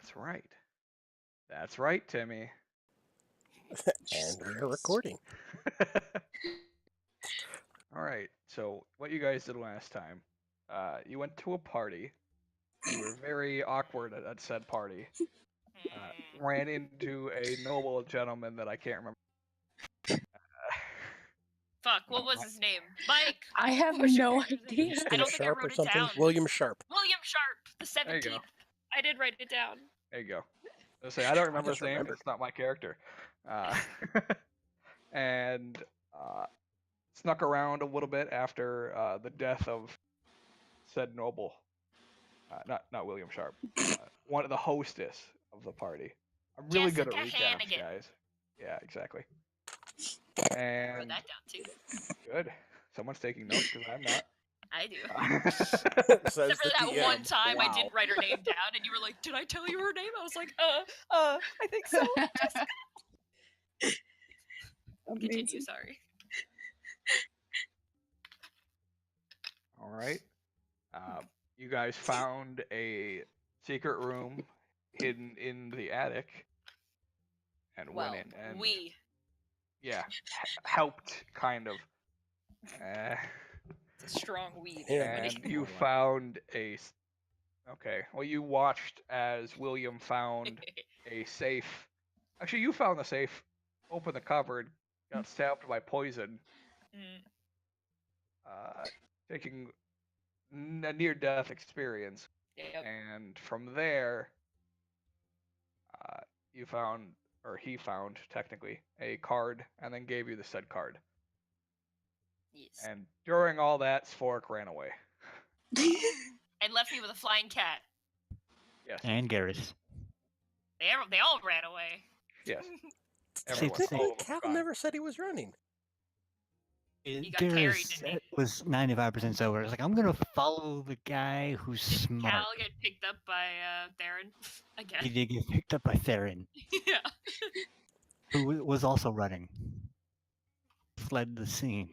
That's right. That's right, Timmy. And we're recording. All right. So what you guys did last time? You went to a party. You were very awkward at said party. Ran into a noble gentleman that I can't remember. Fuck, what was his name? Mike! I have What was your no character's idea. name? Mr. I don't think I Sharp wrote or it something? down. William Sharp. William Sharp, the There you go. 17th. I did write it down. There you go. I was say I don't remember just his name. remembered. It's not my character. And snuck around a little bit after the death of said noble. Not William Sharp. One of the hostess of the party. I'm really good at Jessica recaps, Hannigan. guys. Yeah, exactly. Wrote And that down too. good. Someone's taking notes because I'm not. I do. Says Except for the that DM. one time I Wow. didn't write her name down, and you were like, "Did I tell you her name?" I was like, I think so. Jessica. Continue. Amazing. Sorry. All right. You guys found a secret room hidden in the attic and Well, went in and we. helped kind of. It's a strong we. Yeah, there, And buddy. you found a. Okay. Well, you watched as William found a safe. Actually, you found the safe. Opened the cupboard. Got stabbed by poison. Mm, Taking a near-death experience. yep. And from there, you found, or he found, technically, a card, and then gave you the said card. Yes. And during all that, Spork ran away. And left me with a flying cat. Yes. And Garrus. They all ran away. Yes. See, Everyone. it's the All of them Cal gone. never said he was running. He got carried, Garrus didn't was 95% sober. It's like, I'm going to follow the guy who's smart. Cal get picked up by Theron He again. did get picked up by Theron, Yeah. who was also running. Fled the scene.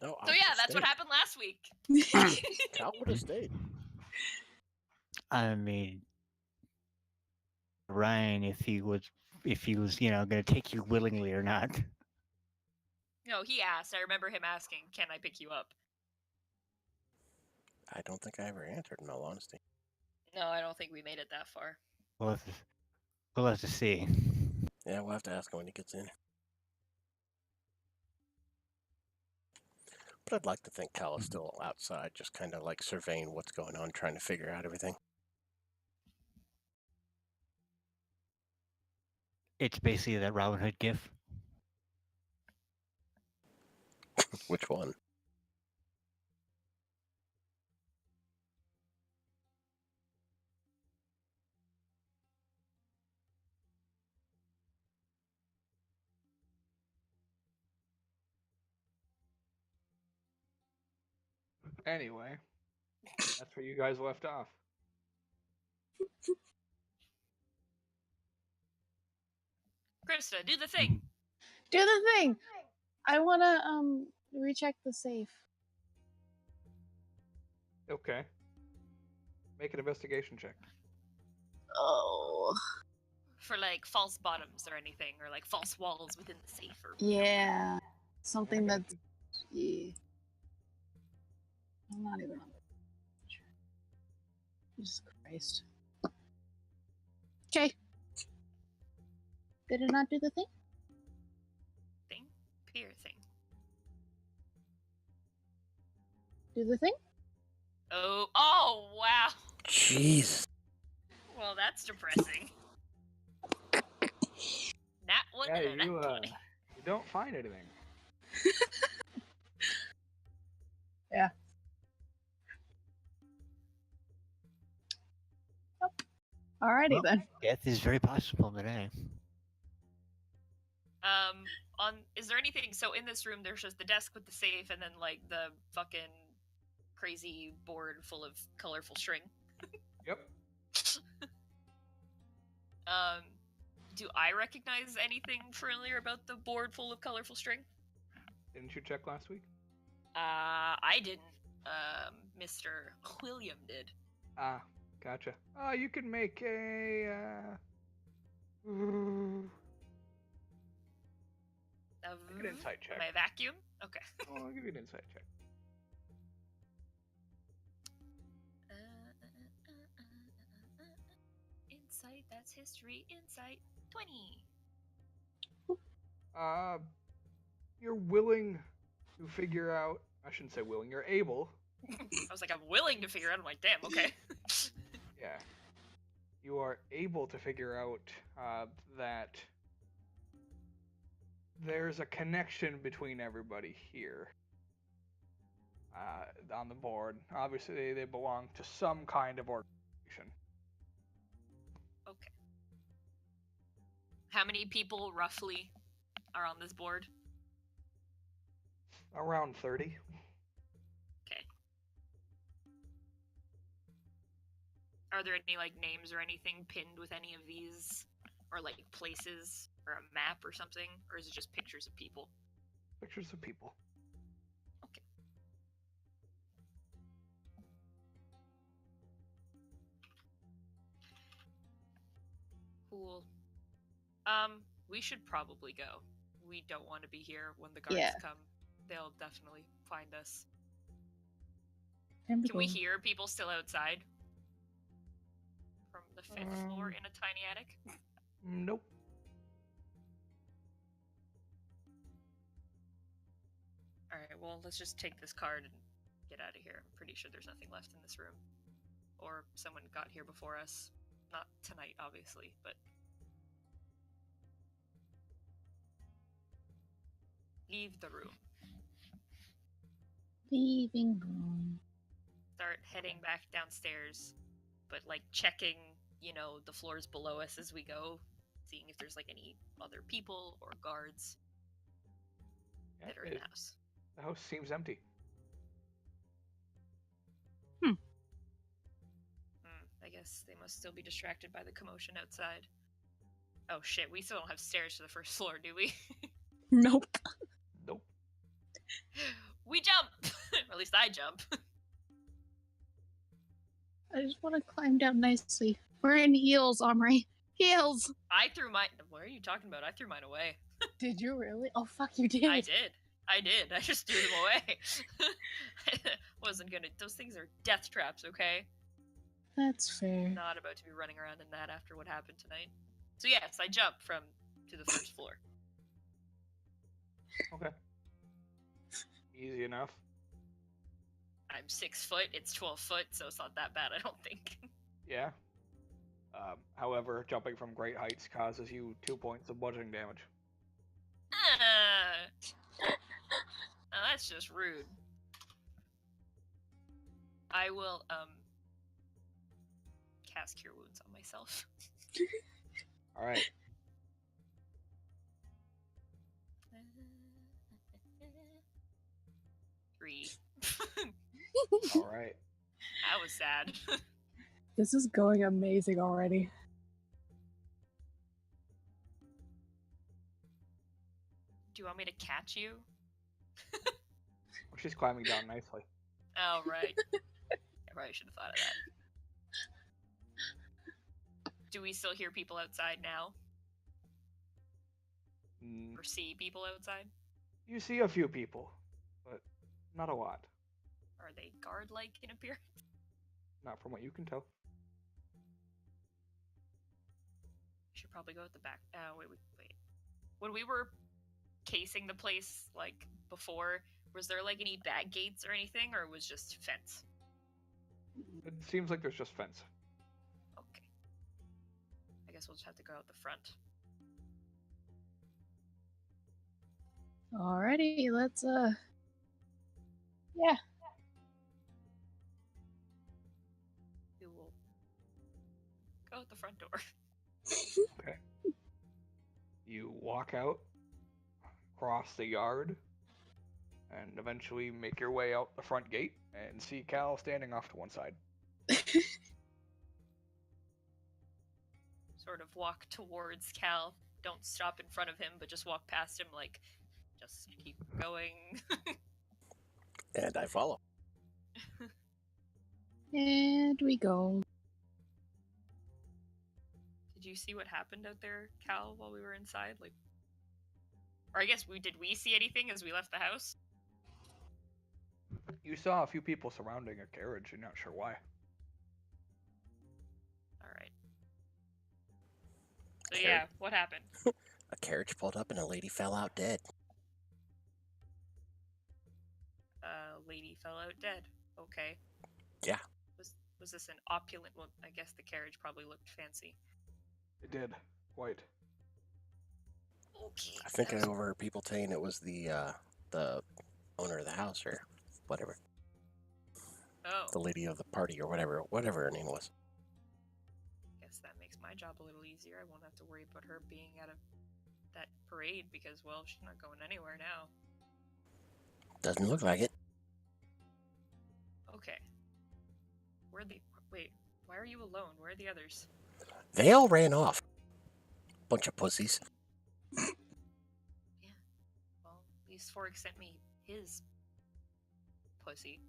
No, So yeah, that's what happened last week. Cal would have stayed. I mean, Ryan, if he was, going to take you willingly or not. No, he asked. I remember him asking, "Can I pick you up?" I don't think I ever answered, in all honesty. No, I don't think we made it that far. We'll have to see. Yeah, we'll have to ask him when he gets in. But I'd like to think Cal is still outside, just kind of like surveying what's going on, trying to figure out everything. It's basically that Robin Hood gif. Which one? Anyway, that's where you guys left off. Krista, do the thing. Do the thing. I wanna recheck the safe. Okay. Make an investigation check. Oh. For like false bottoms or anything, or like false walls within the safe. Or Yeah. Something that's. Yeah. I'm not even on the. Jesus Christ. Okay. Did it not do the thing? thing, peer thing. Do the thing? Oh wow. Jeez. Well, that's depressing. Nat one Yeah, and a nat you 20. you don't find anything. Yeah. Alrighty Well- then. Death is very possible today. Is there anything? So in this room, there's just the desk with the safe, and then like the fucking crazy board full of colorful string. Yep. Do I recognize anything familiar about the board full of colorful string? Didn't you check last week? I didn't. Mr. William did. Ah, gotcha. You can make a. Make an insight check. My vacuum? Okay. Oh, I'll give you an insight check. Insight, that's history. Insight, 20. You're willing to figure out. I shouldn't say willing. You're able. I was like, I'm willing to figure out. I'm like, damn, okay. Yeah. You are able to figure out that there's a connection between everybody here on the board. Obviously, they belong to some kind of organization. Okay. How many people roughly are on this board? Around 30. Okay. Are there any like names or anything pinned with any of these, or like places, or a map or something, or is it just pictures of people? Pictures of people. Okay. Cool. We should probably go. We don't want to be here when the guards Yeah. come. They'll definitely find us. Time to Can we go. hear people still outside? From the 5th floor in a tiny attic? Nope. Alright, well, let's just take this card and get out of here. I'm pretty sure there's nothing left in this room. Or someone got here before us. Not tonight, obviously, but... Leave the room. Leaving room. Start heading back downstairs, but like checking, you know, the floors below us as we go, seeing if there's like any other people or guards Yeah, that are in the house. The house seems empty. I guess they must still be distracted by the commotion outside. Oh shit, we still don't have stairs to the first floor, do we? Nope. Nope. We jump! Or at least I jump. I just want to climb down nicely. We're in heels, Omri. Heels! I threw mine. What are you talking about? I threw mine away. Did you really? Oh, fuck, you did. I did. I just threw them away. Wasn't gonna. Those things are death traps, okay? That's fair. Not about to be running around in that after what happened tonight. So yes, I jumped to the first floor. Okay. Easy enough. I'm 6 foot. It's 12 foot, so it's not that bad. I don't think. Yeah. However, jumping from great heights causes you 2 points of bludgeoning damage. Oh, that's just rude. I will cast Cure Wounds on myself. All right. Three. All right. That was sad. This is going amazing already. Do you want me to catch you? Well, she's climbing down nicely. Oh, right. I probably should have thought of that. Do we still hear people outside now? Or see people outside? You see a few people, but not a lot. Are they guard-like in appearance? Not from what you can tell. Should probably go at the back. Wait. When we were casing the place, like, before, was there, like, any back gates or anything, or was just fence? It seems like there's just fence. Okay. I guess we'll just have to go out the front. Alrighty, let's, yeah. We will go out the front door. Okay. You walk out, cross the yard, and eventually make your way out the front gate and see Cal standing off to one side. Sort of walk towards Cal. Don't stop in front of him, but just walk past him, like, just keep going. And I follow. Ahead we go. Did you see what happened out there, Cal, while we were inside? Like, or I guess did we see anything as we left the house? You saw a few people surrounding a carriage. You're not sure why. All right. So yeah, what happened? A carriage pulled up and a lady fell out dead. Lady fell out dead. Okay. Yeah. Was this an opulent? Well, I guess the carriage probably looked fancy. It did. Quite. Okay. I think I overheard people saying it was the owner of the house or whatever. Oh. The lady of the party or whatever her name was. Guess that makes my job a little easier. I won't have to worry about her being out of that parade because, well, she's not going anywhere now. Doesn't look like it. Okay. Wait, why are you alone? Where are the others? They all ran off. Bunch of pussies. Yeah. Well, at least Fork sent me his pussy.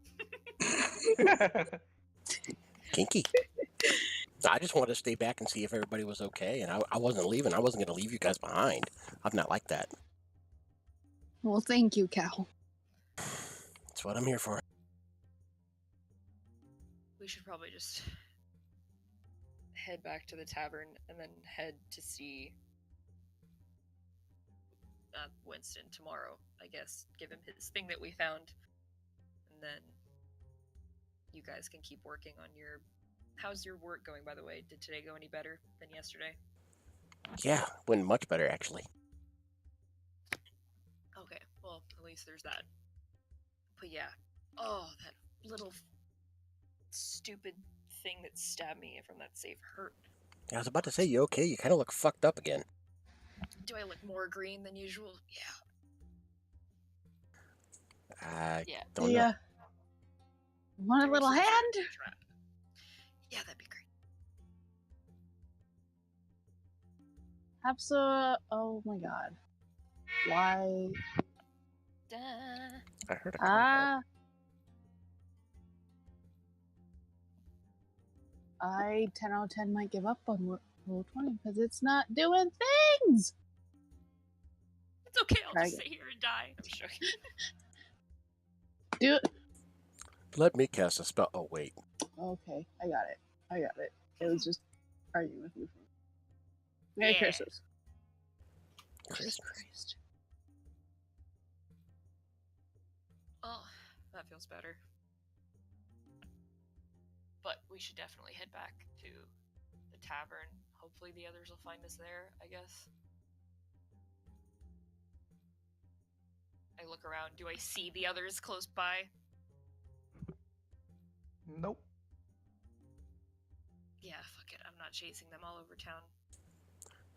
Kinky. I just wanted to stay back and see if everybody was okay, and I wasn't leaving. I wasn't going to leave you guys behind. I'm not like that. Well, thank you, Cal. That's what I'm here for. We should probably just head back to the tavern and then head to see Winston tomorrow, I guess. Give him his thing that we found. And then you guys can keep working on your... How's your work going, by the way? Did today go any better than yesterday? Yeah, went much better, actually. Okay, well, at least there's that. But yeah. Oh, that little stupid thing that stabbed me from that safe hurt. I was about to say, you okay? You kind of look fucked up again. Do I look more green than usual? Yeah. I Yeah. don't know. Yeah. Want a There was little some sort hand? of trap. Yeah, that'd be great. Oh my god. Why? Da. I heard a car. I 10 out of 10 might give up on Roll 20 because it's not doing things. It's okay, I'll Try just again. sit here and die. I'm sure. Do it. Let me cast a spell. Oh, wait. Okay, I got it. It was just arguing with you. Merry Yeah. Christmas. Christmas. Christ. Oh, that feels better. But we should definitely head back to the tavern. Hopefully the others will find us there, I guess. I look around. Do I see the others close by? Nope. Yeah, fuck it. I'm not chasing them all over town.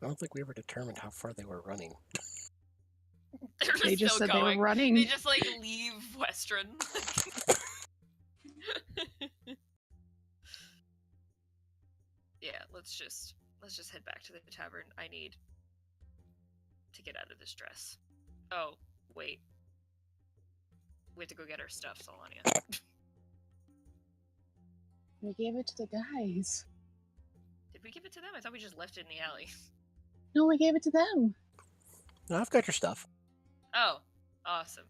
I don't think we ever determined how far they were running. They're just They just still said they going. were running. They just like leave Western. Yeah, let's just head back to the tavern. I need to get out of this dress. Oh, wait. We have to go get our stuff, Solania. We gave it to the guys. Did we give it to them? I thought we just left it in the alley. No, we gave it to them. No, I've got your stuff. Oh, awesome.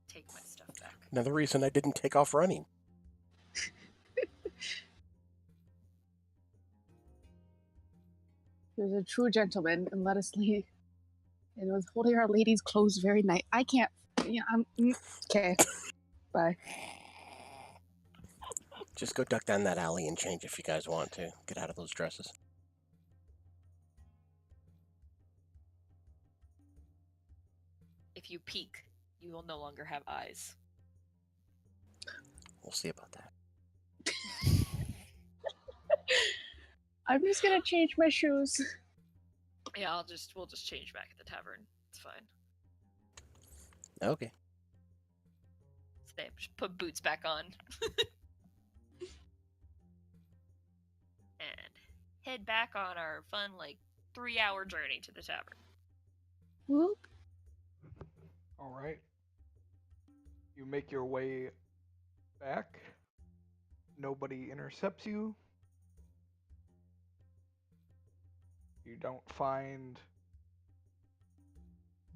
Take my stuff back. Another reason I didn't take off running. He was a true gentleman and let us leave. And was holding our ladies' clothes very nice. I can't. Yeah, okay. Bye. Just go duck down that alley and change if you guys want to. Get out of those dresses. If you peek, you will no longer have eyes. We'll see about that. I'm just gonna change my shoes. Yeah, we'll just change back at the tavern. It's fine. Okay. Stay, just put boots back on. And head back on our fun, 3-hour journey to the tavern. Whoop. All right. You make your way back. Nobody intercepts you. You don't find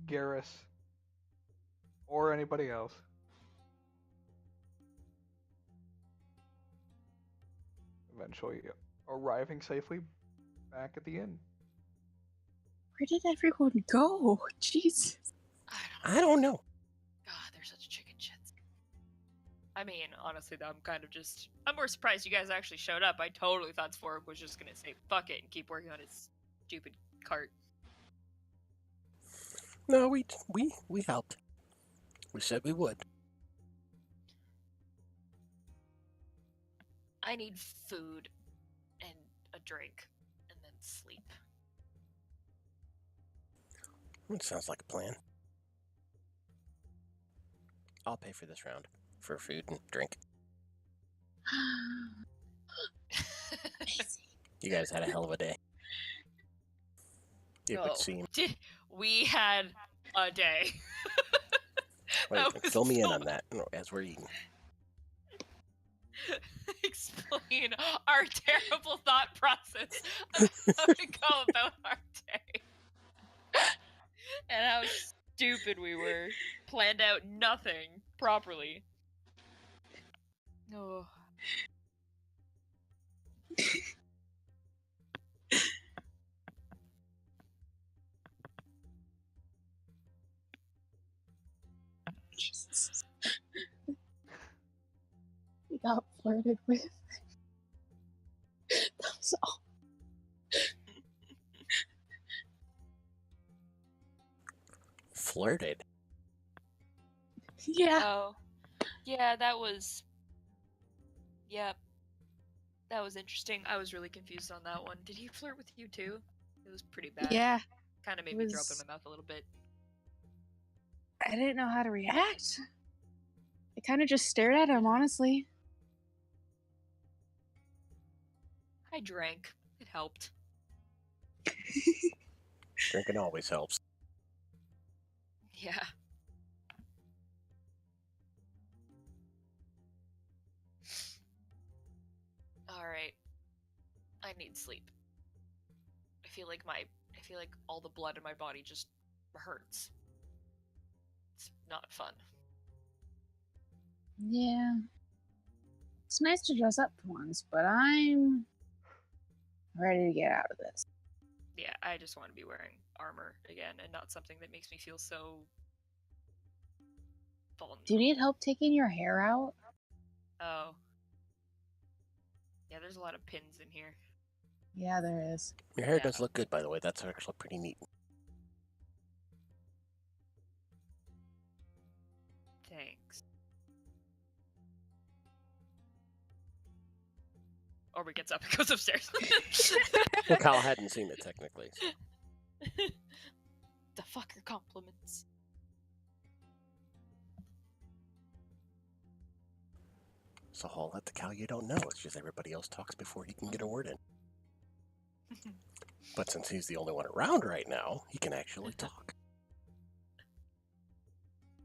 Garrus or anybody else. Eventually arriving safely back at the inn. Where did everyone go? Jesus. I don't know. God, they're such chicken shits. I mean, honestly, though, I'm more surprised you guys actually showed up. I totally thought Sforg was just gonna say fuck it and keep working on his stupid cart. No, we helped. We said we would. I need food and a drink and then sleep. It sounds like a plan. I'll pay for this round for food and drink. You guys had a hell of a day. It would seem. We had a day. Wait, fill me in on that as we're eating. Explain our terrible thought process of how to go about our day. And how stupid we were. Planned out nothing properly. Oh. Jesus. We got flirted with. That was all. Flirted? Yeah. Oh. Yeah, that was... Yep. That was interesting. I was really confused on that one. Did he flirt with you too? It was pretty bad. Yeah. Kind of made me throw up in my mouth a little bit. I didn't know how to react. I kind of just stared at him, honestly. I drank. It helped. Drinking always helps. Yeah. Alright. I need sleep. I feel like all the blood in my body just hurts. It's not fun. Yeah. It's nice to dress up for once, but I'm ready to get out of this. Yeah, I just want to be wearing armor again and not something that makes me feel so vulnerable. Do you need help taking your hair out? Oh. Yeah, there's a lot of pins in here. Yeah, there is. Your hair Yeah. does look good, by the way. That's actually pretty neat. Thanks. Aubrey gets up and goes upstairs. Well, Kyle hadn't seen it, technically. The fucker compliments. So I'll let the Cal you don't know. It's just everybody else talks before he can get a word in. But since he's the only one around right now, he can actually talk.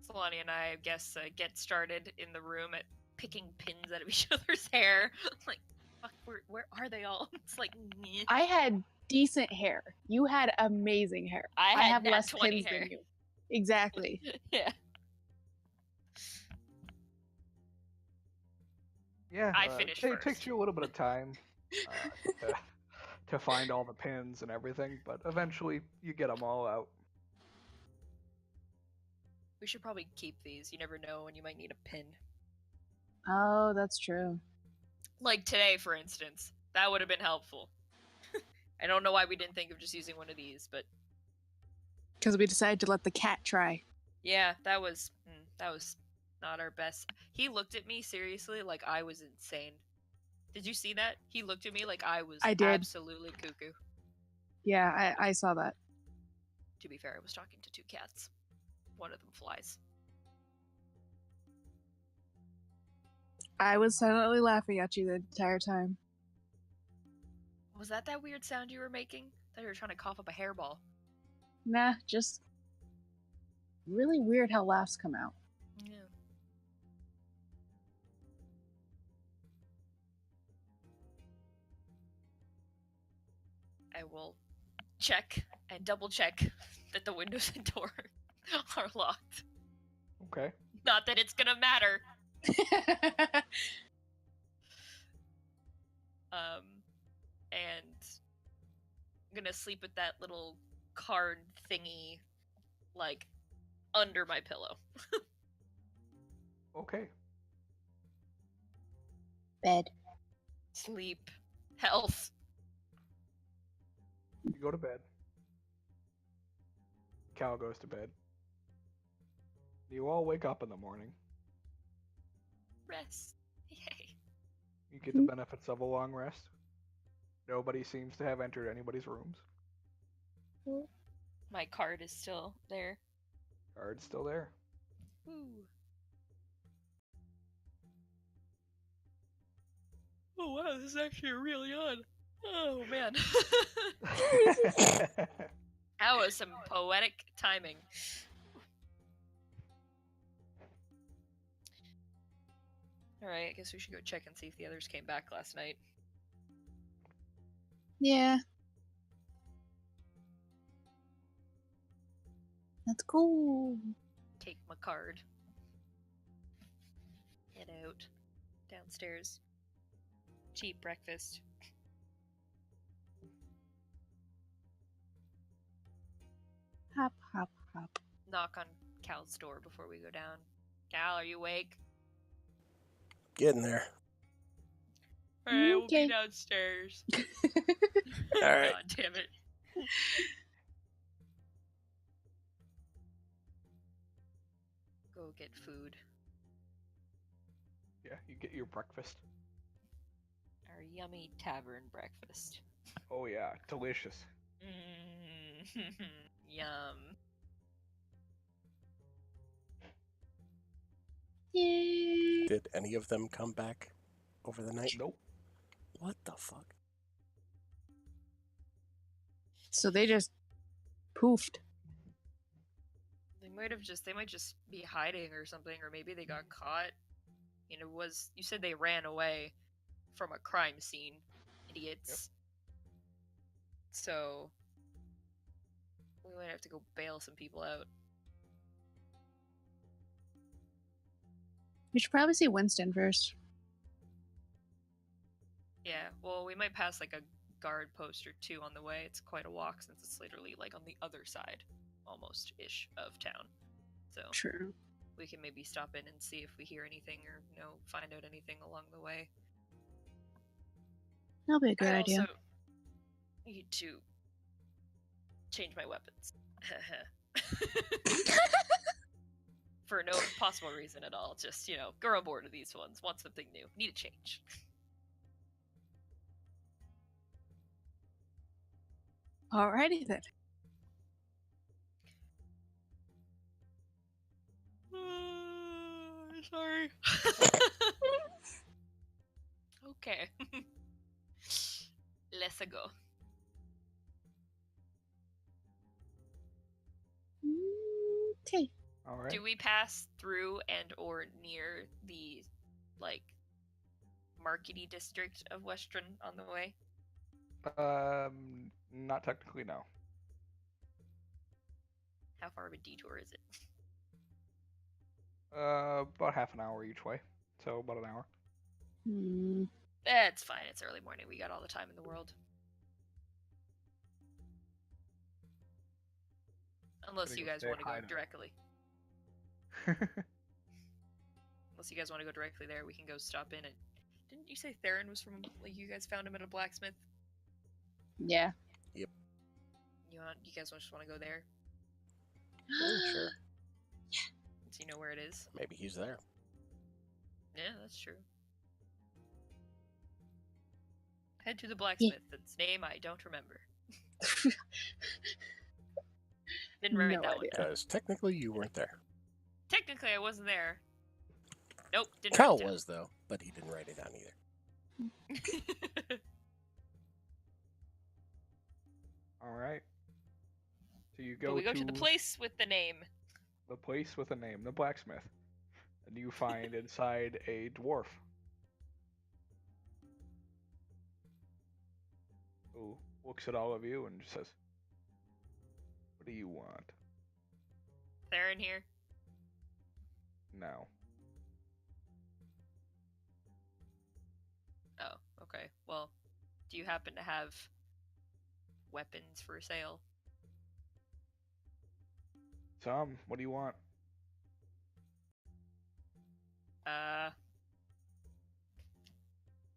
Solani and I guess, get started in the room at picking pins out of each other's hair. Like, fuck, where are they all? It's like, meh. I had decent hair. You had amazing hair. I have nat less 20 pins hair. than you. Exactly. Yeah. Yeah, I finished it takes first. you a little bit of time to find all the pins and everything, but eventually you get them all out. We should probably keep these. You never know when you might need a pin. Oh, that's true. Like today, for instance. That would have been helpful. I don't know why we didn't think of just using one of these, but Because we decided to let the cat try. yeah, that was not our best. He looked at me seriously like I was insane. Did you see that? He looked at me like I was I did. absolutely cuckoo. Yeah, I saw that. To be fair, I was talking to two cats. One of them flies. I was silently laughing at you the entire time. Was that weird sound you were making? I thought you were trying to cough up a hairball. Nah, just really weird how laughs come out. Yeah. will check and double check that the windows and door are locked. Okay. Not that it's gonna matter. And I'm gonna sleep with that little card thingy, like, under my pillow. Okay. Bed. Sleep. Health. You go to bed. Cal goes to bed. You all wake up in the morning. Rest. Yay. You get the benefits of a long rest. Nobody seems to have entered anybody's rooms. My card is still there. Card's still there. Ooh. Oh wow, this is actually really odd. Oh man. That was some poetic timing. Alright, I guess we should go check and see if the others came back last night. Yeah. Let's go. Take my card. Head out. Downstairs. Cheap breakfast. Hop, hop, hop. Knock on Cal's door before we go down. Cal, are you awake? Getting there. Alright, we'll Okay. be downstairs. Alright. God damn it. Go get food. Yeah, you get your breakfast. Our yummy tavern breakfast. Oh yeah, delicious. Yum. Yay. Did any of them come back over the night? Nope. What the fuck? So they just poofed. They might just be hiding or something, or maybe they got caught. You know, you said they ran away from a crime scene. Idiots. So we might have to go bail some people out. We should probably see Winston first. Yeah, well, we might pass like a guard post or two on the way. It's quite a walk since it's literally like on the other side, almost ish, of town. So True. we can maybe stop in and see if we hear anything or find out anything along the way. That'll be a good I idea. also need to change my weapons. For no possible reason at all. Just, go on board with these ones. Want something new. Need a change. Alrighty then. Sorry. Okay. Let's go. Okay. All right. Do we pass through and or near the, markety district of Western on the way? Not technically, no. How far of a detour is it? About half an hour each way, so about an hour. That's fine. It's early morning. We got all the time in the world. Unless Gonna you go guys stay want to go high now. directly. Unless you guys want to go directly there, we can go stop in. And didn't you say Theron was from? You guys found him at a blacksmith. Yeah. You guys just want to go there? Sure. So you know where it is. Maybe he's there. Yeah, that's true. Head to the blacksmith. Its name I don't remember. Didn't write No that one idea. down. Because technically you weren't there. Technically, I wasn't there. Nope, didn't Cal write it down. was, though, but he didn't write it down either. All right. So you But go we go to the place with the name. the place with a name, the blacksmith, and you find inside a dwarf. Ooh, looks at all of you and says, "What do you want?" They're in here. No. Oh, okay. Well, do you happen to have weapons for sale? Some. What do you want?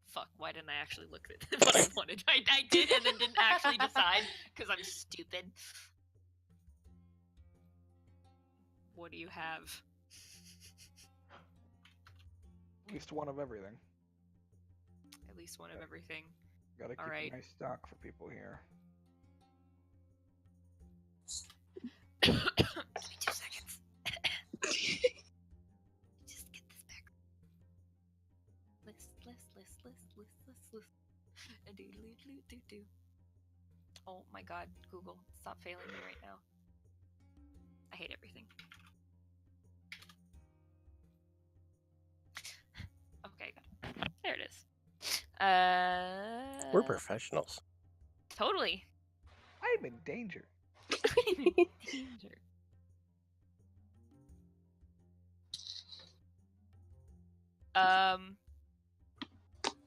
Fuck, why didn't I actually look at what I wanted? I did and then didn't actually decide because I'm stupid. What do you have? At least one of everything. At least one of everything. Gotta keep Alright. a nice stock for people here. Give me 2 seconds. Just get this back. List. Do. Oh my god, Google, stop failing me right now. I hate everything. Okay, got it. There it is. We're professionals. Totally. I'm in danger. Danger.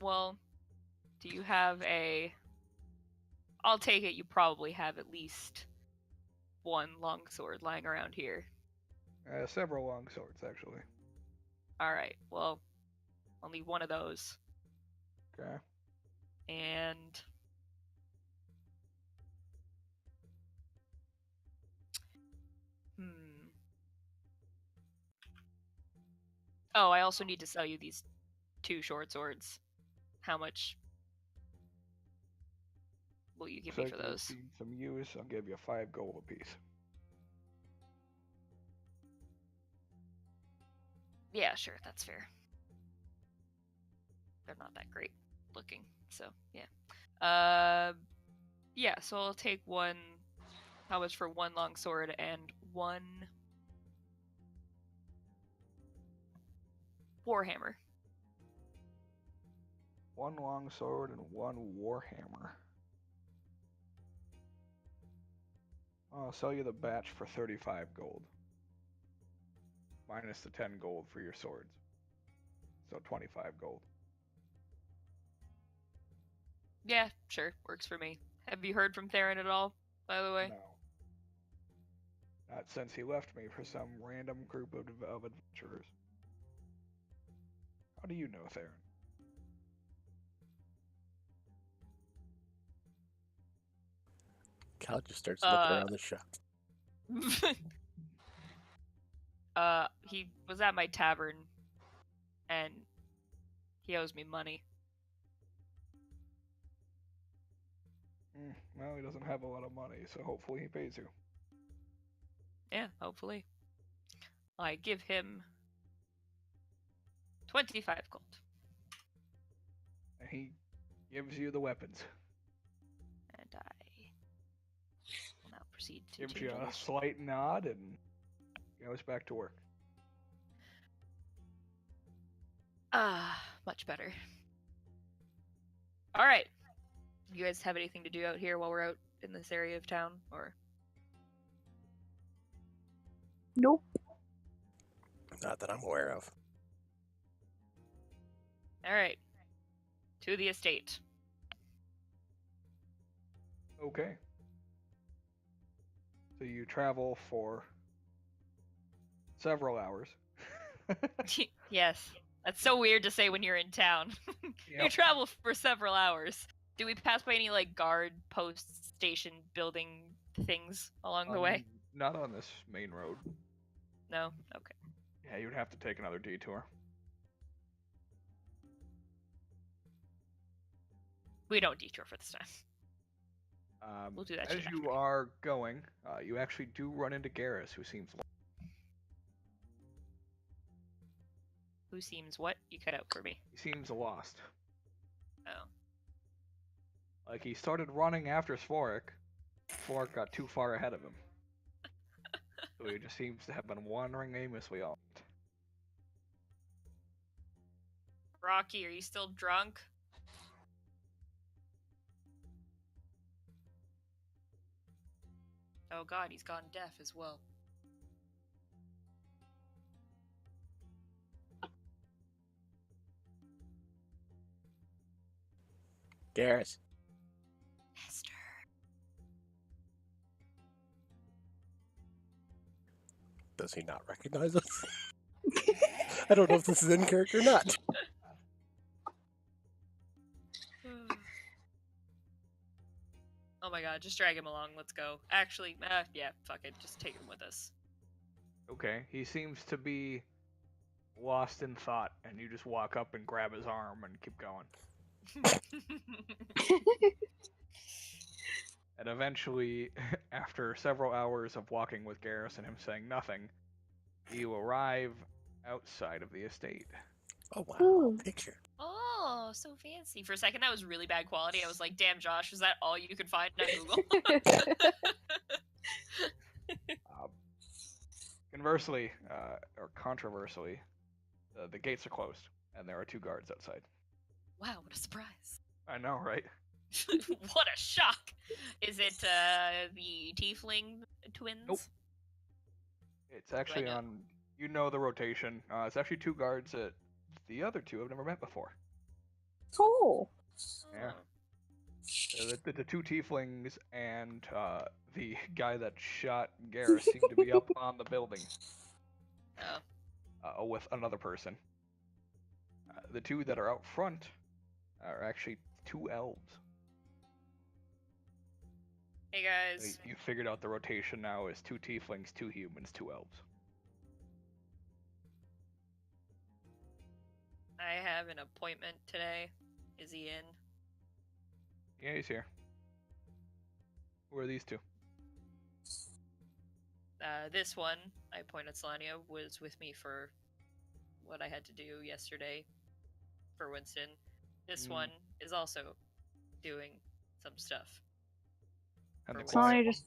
Well, do you have a... I'll take it you probably have at least one longsword lying around here. Several long swords, actually. Alright, well, I'll need one of those. Okay. And... Oh, I also need to sell you these 2 short swords. How much will you give me for those? Some use. I'll give you 5 gold apiece. Yeah, sure, that's fair. They're not that great looking, so yeah. Yeah, so I'll take one. How much for one longsword and one warhammer? One long sword and one warhammer. I'll sell you the batch for 35 gold. Minus the 10 gold for your swords. So 25 gold. Yeah, sure, works for me. Have you heard from Theron at all, by the way? No. Not since he left me for some random group of adventurers. How do you know Theron? Cal just starts looking around the shop. He was at my tavern, and he owes me money. Well, he doesn't have a lot of money, so hopefully he pays you. Yeah, hopefully. I give him 25 gold. And he gives you the weapons. And I will now proceed to Gives change you all a this. slight nod and goes back to work. Much better. Alright. You guys have anything to do out here while we're out in this area of town, or? Nope. Not that I'm aware of. Alright. To the estate. Okay. So you travel for several hours. Yes. That's so weird to say when you're in town. You Yep. travel for several hours. Do we pass by any, like, guard post station building things along the way? Not on this main road. No? Okay. Yeah, you'd have to take another detour. We don't detour for this time. We'll do that As shit you after. are going, you actually do run into Garrus, who seems Who seems what? You cut out for me. lost. Oh. Like, he started running after Svorik. Svorik got too far ahead of him. So he just seems to have been wandering aimlessly all night. Rocky, are you still drunk? Oh god, he's gone deaf as well. Garrus. Esther. Does he not recognize us? I don't know if this is in character or not. Oh my god, just drag him along, let's go. Actually, yeah, fuck it, just take him with us. Okay, he seems to be lost in thought, and you just walk up and grab his arm and keep going. And eventually, after several hours of walking with Garrus and him saying nothing, you arrive outside of the estate. Oh wow, Ooh. picture. Oh, so fancy. For a second, that was really bad quality. I was like, damn, Josh, was that all you could find on Google? Conversely, or controversially, the gates are closed, and there are 2 guards outside. Wow, what a surprise. I know, right? What a shock. Is it the tiefling twins? Nope. It's actually know? on, you know, the rotation. It's actually 2 guards that the other 2 have never met before. Cool. Yeah. The 2 tieflings and the guy that shot Garrus seem to be up on the building with another person. The 2 that are out front are actually 2 elves. Hey guys. You figured out the rotation now is 2 tieflings, 2 humans, 2 elves. I have an appointment today. Is he in? Yeah, he's here. Who are these 2? This one, I point at Selania, was with me for what I had to do yesterday for Winston. This one is also doing some stuff. And the for quiet Selania one? just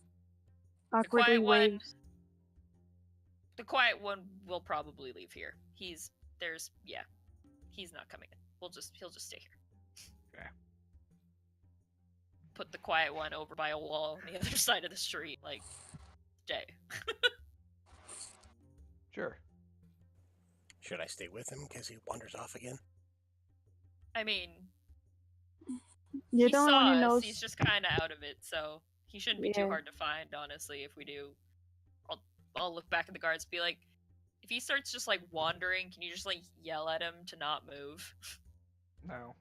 awkwardly waves. The quiet one will probably leave here. He's not coming in. He'll just stay here. Okay. Put the quiet one over by a wall on the other side of the street, like, stay. Sure. Should I stay with him in case he wanders off again? I mean, You're he the only saw one who us, knows. he's just kind of out of it, so he shouldn't be too Yeah. hard to find, honestly, if we do. I'll look back at the guards and be like, if he starts just, like, wandering, can you just, like, yell at him to not move? No.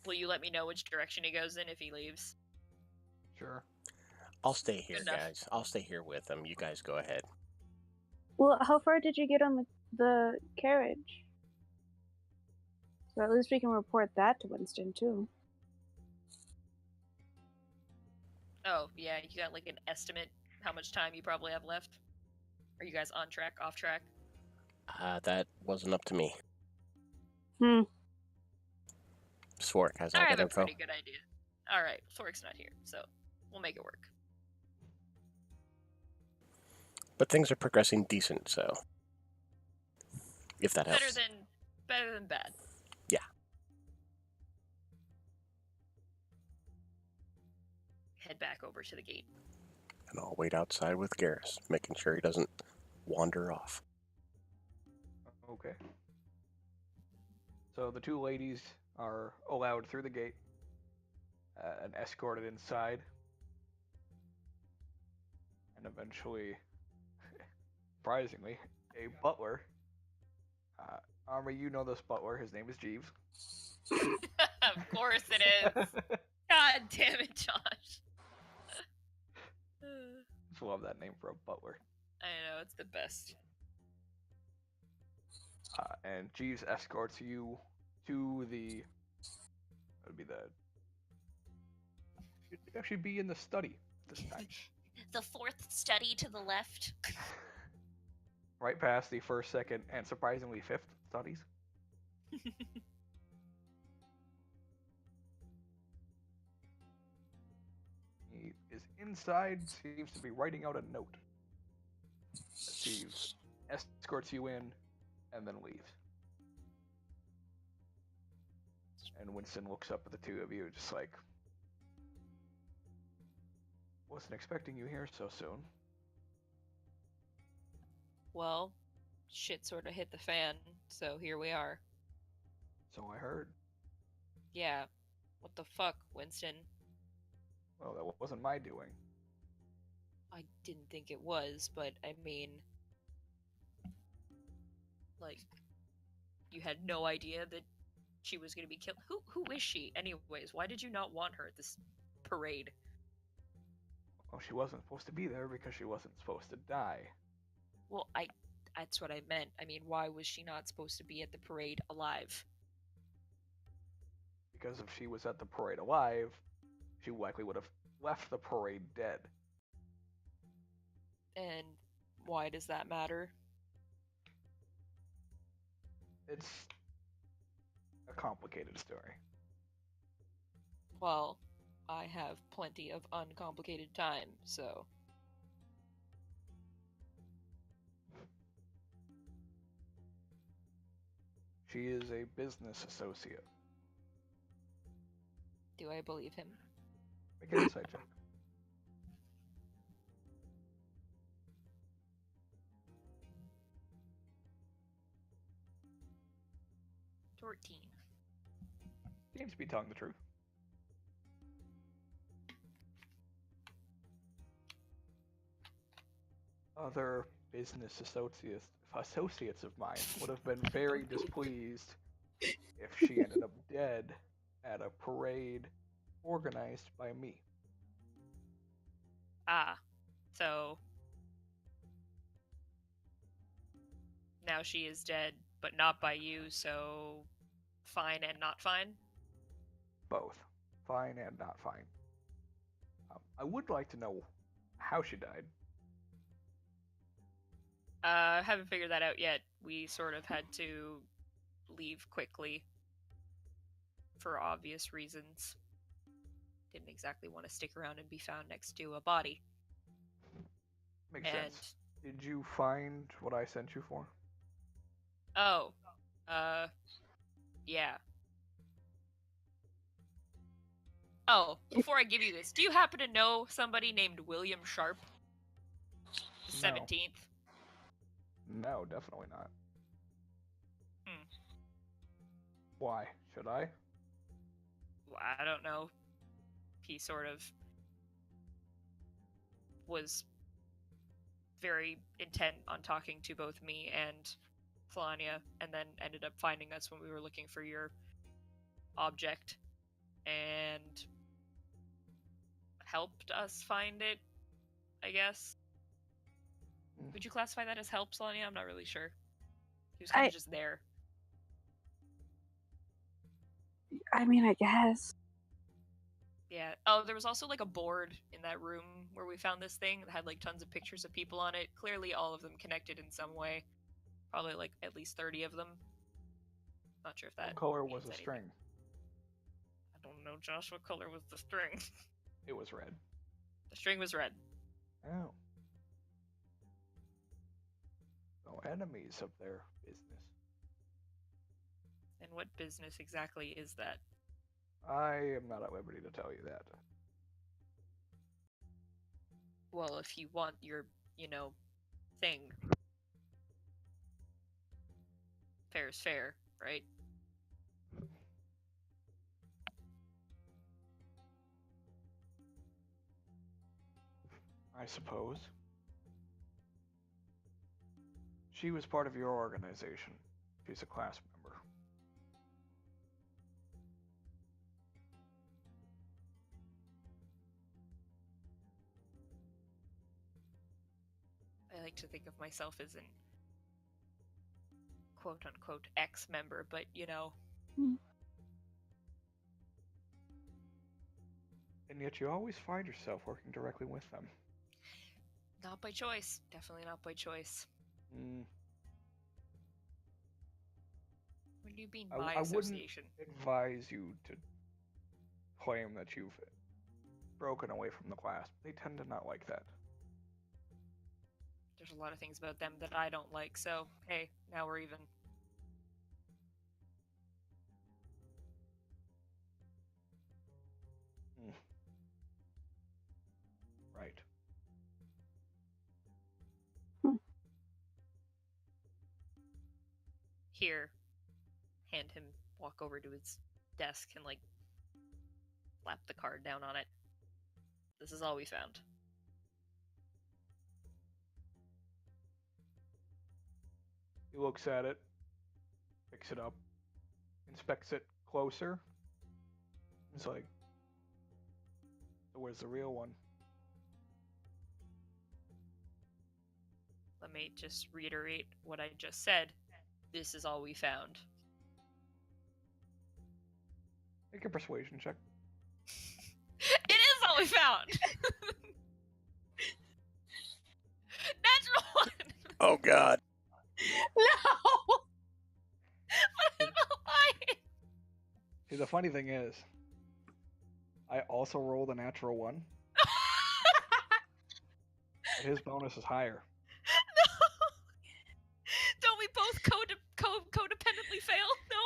Will you let me know which direction he goes in if he leaves? Sure. I'll stay here, Good enough. guys. I'll stay here with him. You guys go ahead. Well, how far did you get on the carriage? So at least we can report that to Winston too. Oh, yeah, you got, like, an estimate how much time you probably have left? Are you guys on track, off track? That wasn't up to me. Hmm. Swark has I all have that a info. pretty good idea. Alright, Sork's not here, so we'll make it work. But things are progressing decent, so if that helps. Better than bad. Yeah. Head back over to the gate. And I'll wait outside with Garrus, making sure he doesn't wander off. Okay. So the 2 ladies are allowed through the gate and escorted inside. And eventually, surprisingly, a butler. Army, you know this butler. His name is Jeeves. Of course it is. God damn it, Josh. Just love that name for a butler. I know, it's the best. And Jeeves escorts you to the. That would be the. You'd actually be in the study this time. The 4th study to the left. Right past the 1st, 2nd, and surprisingly 5th studies. He is inside, seems to be writing out a note. Jeeves escorts you in, and then leaves. And Winston looks up at the 2 of you, just like, Wasn't expecting you here so soon. Well, shit sort of hit the fan, so here we are. So I heard. Yeah. What the fuck, Winston? Well, that wasn't my doing. I didn't think it was, but I mean... Like, you had no idea that she was gonna be killed? Who is she, anyways? Why did you not want her at this parade? Well, she wasn't supposed to be there because she wasn't supposed to die. Well, that's what I meant. I mean, why was she not supposed to be at the parade alive? Because if she was at the parade alive, she likely would have left the parade dead. And why does that matter? It's a complicated story. Well, I have plenty of uncomplicated time, so... She is a business associate. Do I believe him? Make an insight check. 14. Seems to be telling the truth. Other business associates of mine would have been very displeased if she ended up dead at a parade organized by me. Ah, so... Now she is dead, but not by you, so... Fine and not fine? Both. Fine and not fine. I would like to know how she died. Haven't figured that out yet. We sort of had to leave quickly. For obvious reasons. Didn't exactly want to stick around and be found next to a body. Makes sense. Did you find what I sent you for? Oh. Yeah. Oh, before I give you this, do you happen to know somebody named William Sharp? The 17th? No, definitely not. Hmm. Why? Should I? Well, I don't know. He sort of was very intent on talking to both me and Flania, and then ended up finding us when we were looking for your object, and helped us find it, I guess. Would you classify that as help, Flania? I'm not really sure. He was kind of just there. I mean, I guess. Yeah. Oh, there was also like a board in that room where we found this thing that had like tons of pictures of people on it. Clearly all of them connected in some way. Probably like at least 30 of them. Not sure if that... What color was the anything. string? I don't know, Josh. What color was the string? It was red. The string was red. Oh. No enemies of their business. And what business exactly is that? I am not at liberty to tell you that. Well, if you want your, thing. Fair is fair, right? I suppose. She was part of your organization. She's a class member. I like to think of myself as an quote-unquote ex-member, but, And yet you always find yourself working directly with them. Not by choice. Definitely not by choice. What do you mean, my association? I wouldn't advise you to claim that you've broken away from the class. They tend to not like that. There's a lot of things about them that I don't like, so, hey, now we're even. Right. here, hand him, walk over to his desk and like slap the card down on it. This is all we found. He looks at it, picks it up, inspects it closer. He's like, so where's the real one? Let me just reiterate what I just said. This is all we found. Make a persuasion check. It is all we found! Natural one! Oh God. No! But I'm not lying! See, the funny thing is, I also rolled a natural 1, but his bonus is higher. No! Don't we both codependently fail? No?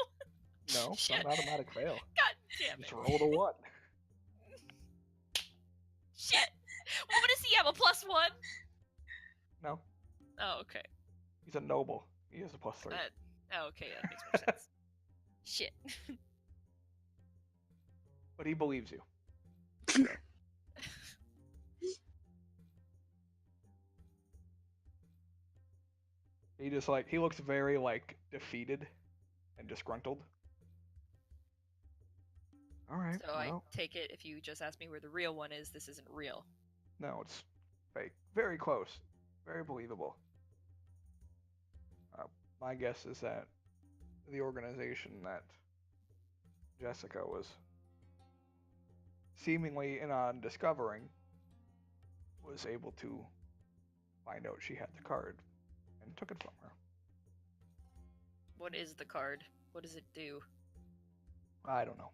No, it's Shit. not an automatic fail. God damn it. Just rolled a 1. Shit! What does he have, a +1? No, Oh, okay. he's a noble. He has a +3. Oh, okay, that makes more sense. Shit. But he believes you. He looks very defeated and disgruntled. All right. So well, I take it if you just asked me where the real one is, this isn't real. no, it's fake. Very close. Very believable. My guess is that the organization that Jessica was seemingly in on discovering was able to find out she had the card and took it from her. What is the card? What does it do? I don't know.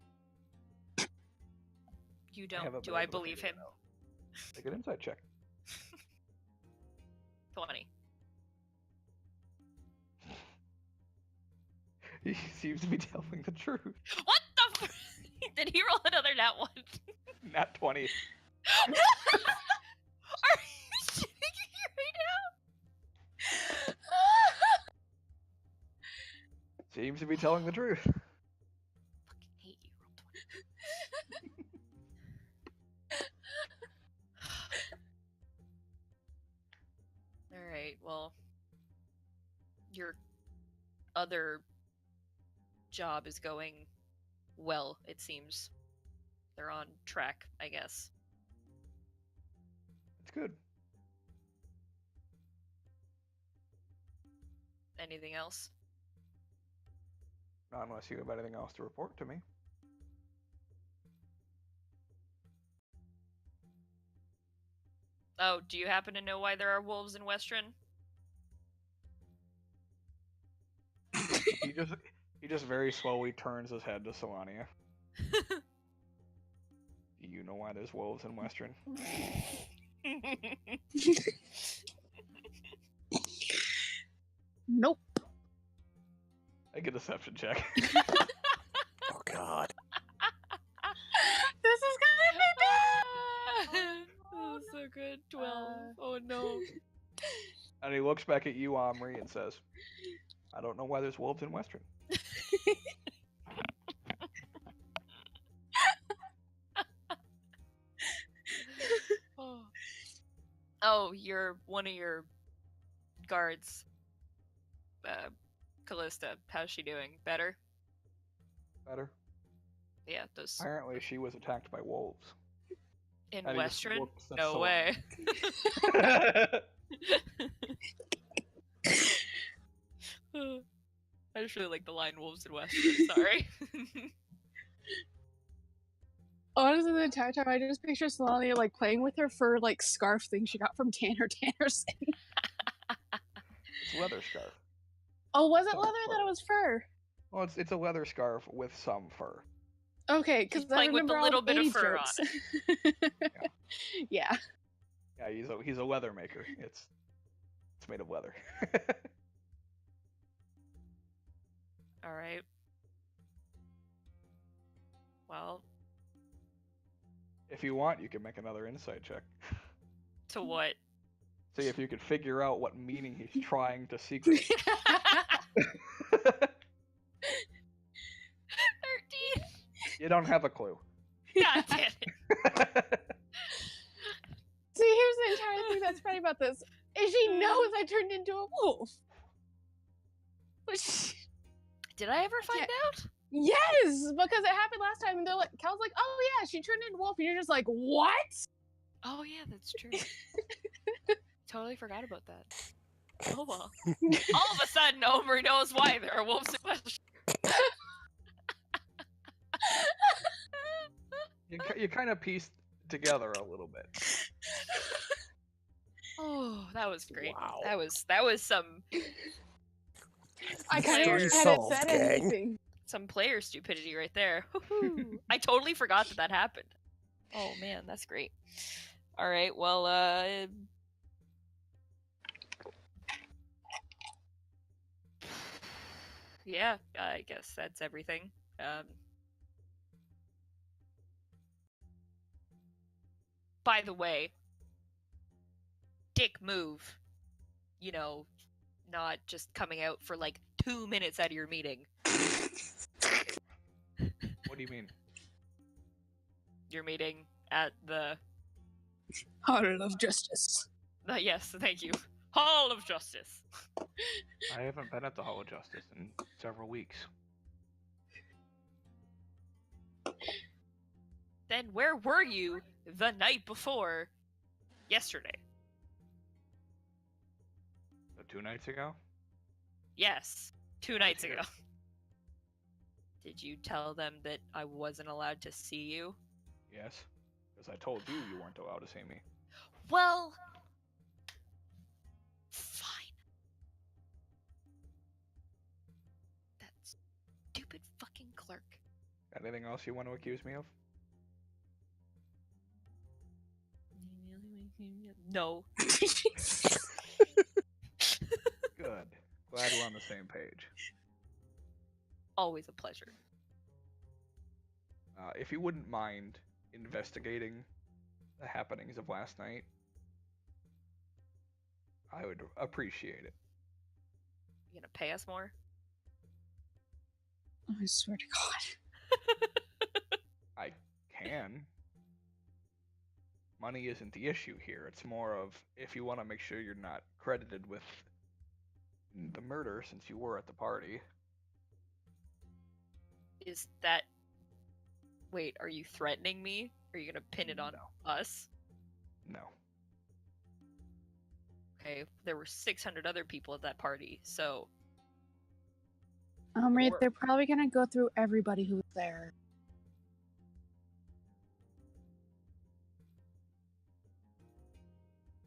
You haven't don't. been Do I able to believe figure him? it out. Make an insight check. 20. He seems to be telling the truth. What the Did he roll another nat 1? Nat 20. Are you shitting me right now? Seems to be telling the truth. Fucking hate you, roll 20. Alright, well, your other job is going well, it seems. They're on track, I guess. It's good. Anything else? Not unless you have anything else to report to me. Oh, do you happen to know why there are wolves in Westron? He just very slowly turns his head to Solania. Do you know why there's wolves in Western? Nope. Make a deception check. Oh God. This is gonna be bad. Oh, so good. 12. Oh no. And he looks back at you, Omri, and says, I don't know why there's wolves in Western. Oh, you're one of your guards. Callista, how's she doing? Better? Better. Yeah, those Apparently she was attacked by wolves. in And he just Westron? looks at No Solania. way. I just really like the line wolves in Westron, sorry. Honestly, the entire time I just picture Solania like playing with her fur like scarf thing she got from Tanner Tannerson. It's leather scarf. Oh, was it Some leather? I thought it was fur. Well, it's a leather scarf with some fur. Okay, because He's I playing with remember a all little the bit of 80s fur jokes. on Yeah. Yeah, he's a leather maker. It's made of leather. Alright. Well, If you want, you can make another insight check. to what? See if you can figure out what meaning he's trying to secret. You don't have a clue. God damn it. See, here's the entire thing that's funny about this. Is she knows I turned into a wolf. But Did I ever find out? yes, because it happened last time, and they're like, Cal's like, oh yeah, she turned into a wolf, and you're just like, what? Oh yeah, that's true. Totally forgot about that. Oh well. All of a sudden, Omri knows why there are wolves in West. You kind of pieced together a little bit. Oh, that was great. Wow. That was some I kind of Mystery wish I hadn't solved, said gang. anything. some player stupidity right there. Woohoo. I totally forgot that happened. Oh man, that's great. All right, well, yeah, I guess that's everything. By the way, dick move. You know, not just coming out for like 2 minutes out of your meeting. What do you mean? Your meeting at the Hall of Justice. yes, thank you. Hall of Justice. I haven't been at the Hall of Justice in several weeks. Then where were you the night before yesterday? So 2 nights ago? Yes, 2 nights here. ago. Did you tell them that I wasn't allowed to see you? Yes. Because I told you you weren't allowed to see me. Well, fine. That stupid fucking clerk. Anything else you want to accuse me of? No. Good. Glad we're on the same page. Always a pleasure. If you wouldn't mind investigating the happenings of last night, I would appreciate it. You gonna pay us more? I swear to God. I can. Money isn't the issue here. It's more of if you want to make sure you're not credited with the murder since you were at the party. Is that... Wait, are you threatening me? Are you gonna pin it on us? No. Okay, there were 600 other people at that party, so... Omri, Or- they're probably gonna go through everybody who was there.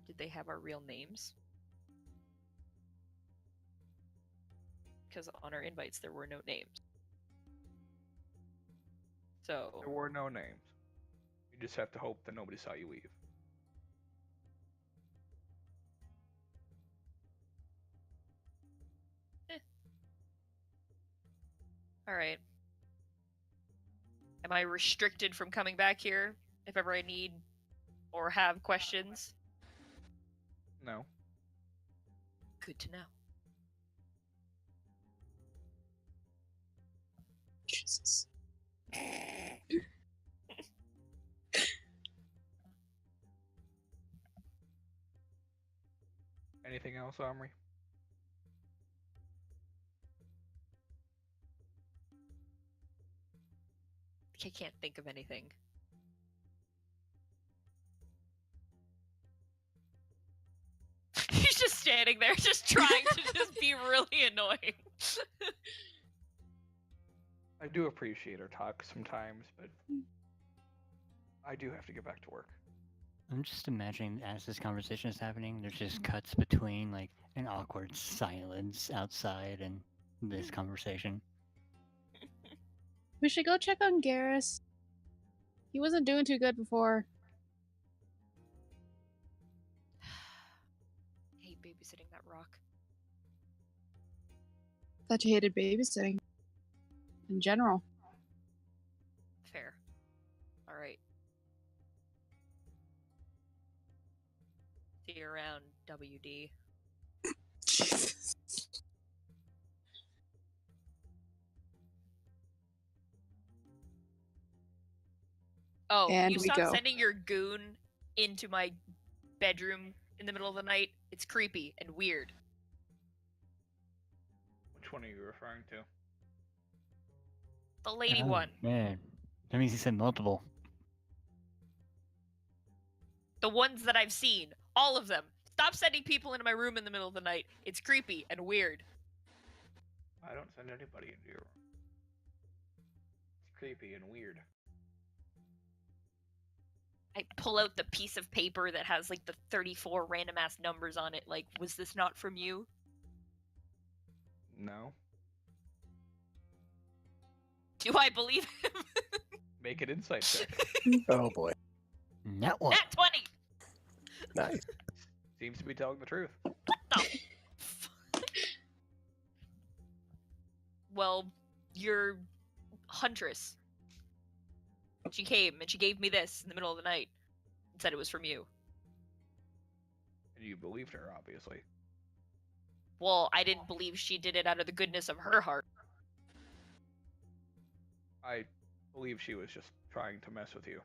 Did they have our real names? Because on our invites there were no names. So... There were no names. You just have to hope that nobody saw you leave. Alright. Am I restricted from coming back here if ever I need or have questions? No. Good to know. Jesus. Anything else, Omri? I can't think of anything. He's just standing there, just trying to just be really annoying. I do appreciate our talk sometimes, but I do have to get back to work. I'm just imagining as this conversation is happening, there's just cuts between like an awkward silence outside and this conversation. We should go check on Garrus. He wasn't doing too good before. I hate babysitting that rock. Thought you hated babysitting. In general. Fair. Alright. See you around, WD. Oh, And you we stop go. sending your goon into my bedroom in the middle of the night? It's creepy and weird. Which one are you referring to? The lady Oh, one. Man, that means he said multiple. The ones that I've seen. All of them. Stop sending people into my room in the middle of the night. It's creepy and weird. I don't send anybody into your room. It's creepy and weird. I pull out the piece of paper that has like the 34 random ass numbers on it. Like, was this not from you? No. Do I believe him? Make an insight check. Oh boy. That one. Nat 20! Nice. Seems to be telling the truth. Well, your huntress. She came and she gave me this in the middle of the night and said it was from you. And you believed her, obviously. Well, I didn't believe she did it out of the goodness of her heart. I believe she was just trying to mess with you.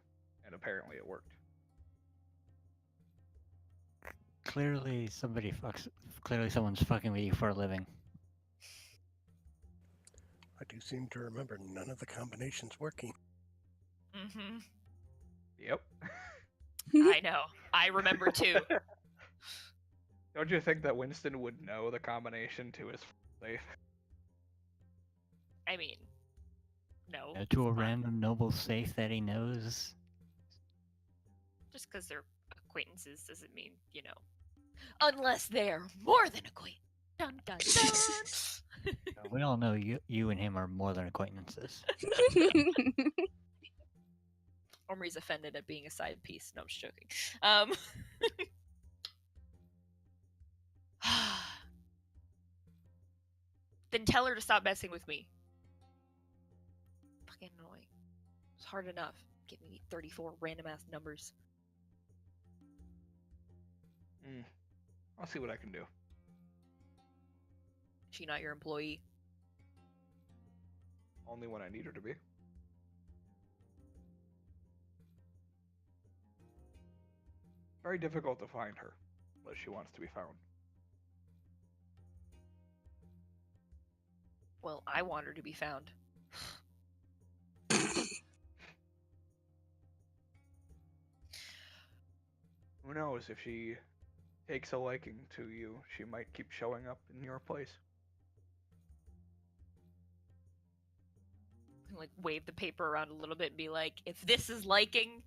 And apparently it worked. Clearly someone's fucking with you for a living. I do seem to remember none of the combinations working. Mm-hmm. Yep. I know. I remember too. Don't you think that Winston would know the combination to his safe? I mean, no. To a random noble safe that he knows. Just because they're acquaintances doesn't mean, unless they're more than acquaintances. Dun dun dun! We all know you and him are more than acquaintances. Omri's offended at being a side piece. No, I'm just joking. Then tell her to stop messing with me. Fucking annoying. It's hard enough. Give me 34 random ass numbers. I'll see what I can do. Is she not your employee? Only when I need her to be. Very difficult to find her, unless she wants to be found. Well, I want her to be found. Who knows, if she takes a liking to you, she might keep showing up in your place. Like, wave the paper around a little bit and be like, if this is liking,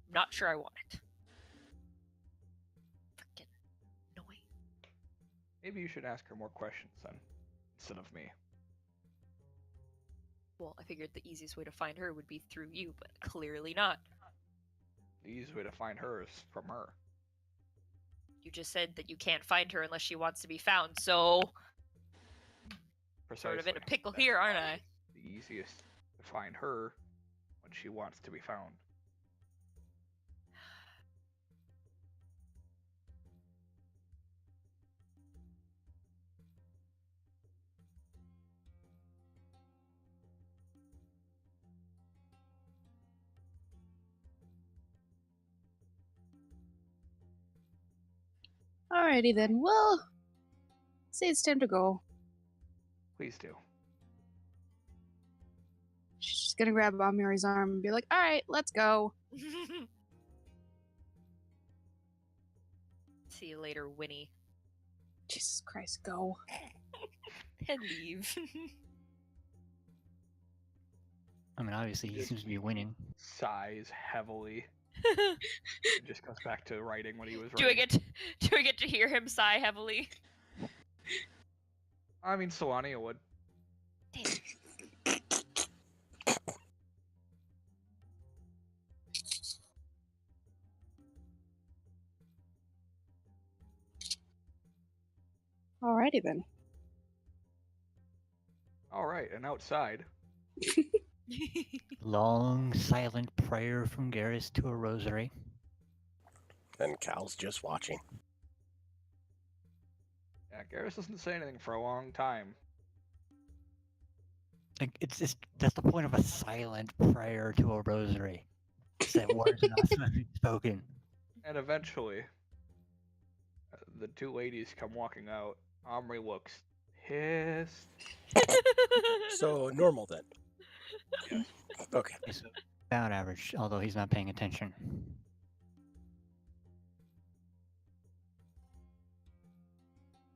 I'm not sure I want it. Freaking annoying. Maybe you should ask her more questions then, instead of me. Well, I figured the easiest way to find her would be through you, but clearly not. The easiest way to find her is from her. You just said that you can't find her unless she wants to be found, so... Precisely. Sort of in a pickle That's here, aren't why I? The easiest to find her when she wants to be found. Alrighty then. Well, say it's time to go. Please do. She's just gonna grab Amiri's arm and be like, "Alright, let's go." See you later, Winnie. Jesus Christ, go. And leave. I mean, obviously he seems to be winning. Sighs heavily. And just goes back to writing what he was Do I writing. get to hear him sigh heavily? I mean, Solania would. Damn. Alrighty then. Alright, and outside, Long, silent prayer from Garrus to a rosary. And Cal's just watching. yeah, Garrus doesn't say anything for a long time. Like, it's just, that's the point of a silent prayer to a rosary. said words not spoken. And eventually, the two ladies come walking out. Omri looks pissed. So normal then. Yes. Okay. It's about average, although he's not paying attention.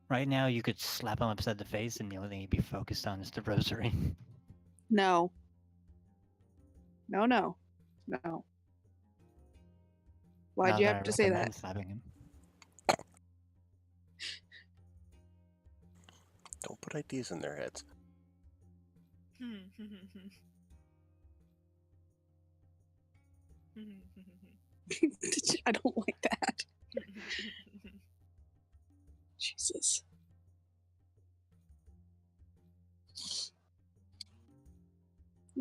Right now, you could slap him upside the face, and the only thing he'd be focused on is the rosary. No. No, no. No. Why'd Not you that have I to say recommend that? slapping him. Don't put ideas in their heads. I don't like that. Jesus.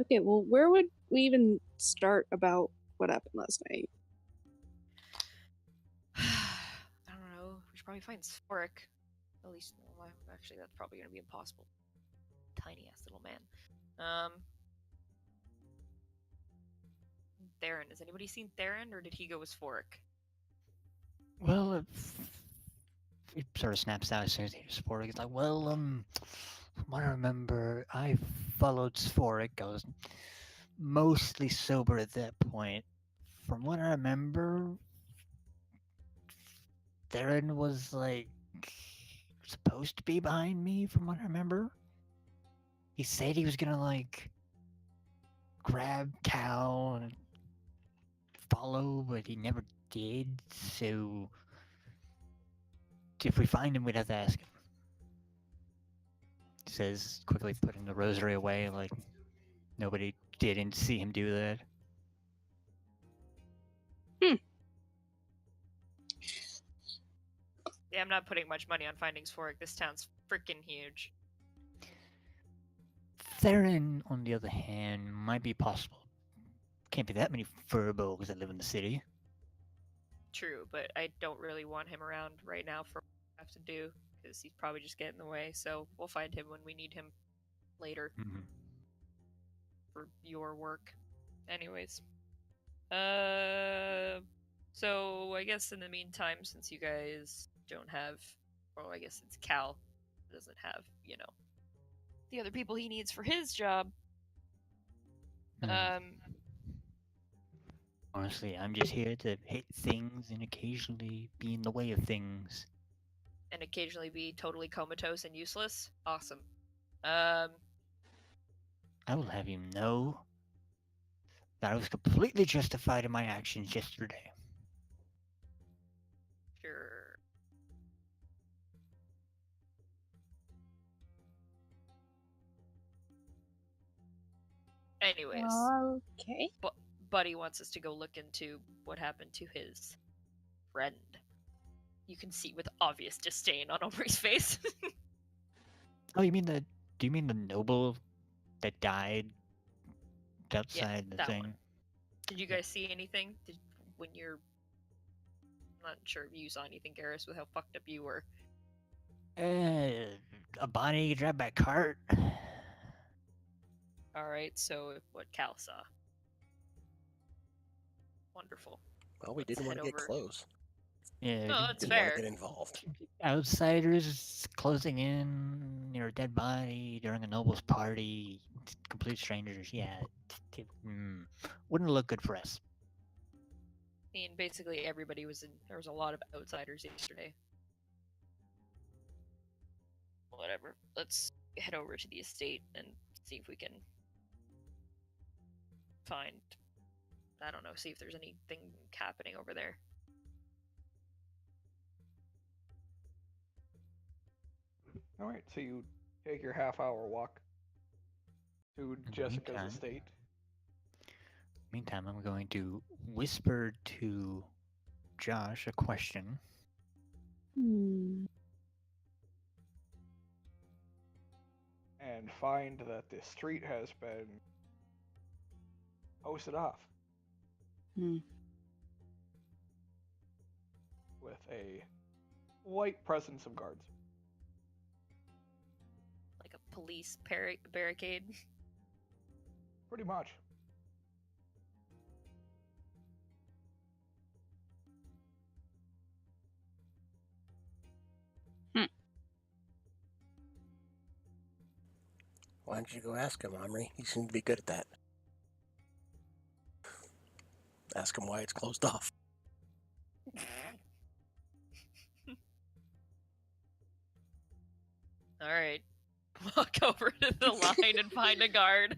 Okay, well, where would we even start about what happened last night? I don't know. We should probably find Spork. At least, well, actually, that's probably going to be impossible. Tiny ass little man. Theron. Has anybody seen Theron, or did he go as Fork? Well, it sort of snaps out as soon as he hears Spork. He's like, well, from what I remember, I followed Spork. I was mostly sober at that point. From what I remember, Theron was, like, supposed to be behind me, from what I remember. He said he was gonna, like, grab Cal and follow, but he never did, so if we find him, we'd have to ask him. He says, quickly putting the rosary away, like nobody didn't see him do that. Yeah, I'm not putting much money on finding Spork. This town's freaking huge. Theron, on the other hand, might be possible. Can't be that many furbolgs that live in the city. True, but I don't really want him around right now for what I have to do, because he's probably just getting in the way, so we'll find him when we need him later for your work. Anyways. So I guess in the meantime, since you guys don't have, well, I guess it's Cal doesn't have, you know, the other people he needs for his job. Honestly, I'm just here to hit things and occasionally be in the way of things. And occasionally be totally comatose and useless. Awesome. I will have you know that I was completely justified in my actions yesterday. Sure. Anyways. Okay. Buddy wants us to go look into what happened to his friend. You can see with obvious disdain on Omri's face. Oh, do you mean the noble that died outside the thing? One. Did you guys see anything? I'm not sure if you saw anything, Garrus, with how fucked up you were. A body dragged by a cart. Alright, so what Cal saw. Wonderful. Well, we didn't want to get close. Yeah, no, that's didn't fair. want to get involved. Outsiders closing in near a dead body during a noble's party. Complete strangers. Yeah, wouldn't look good for us. I mean, basically everybody was in. There was a lot of outsiders yesterday. Whatever. Let's head over to the estate and see if we can find. I don't know. See if there's anything happening over there. All right, so you take your half-hour walk to Jessica's estate. Meantime, I'm going to whisper to Josh a question. Hmm. And find that the street has been posted off. With a light presence of guards. Like a police barricade? Pretty much. Why don't you go ask him, Omri? He seems to be good at that. Ask him why it's closed off. All right. Walk over to the line and find a guard.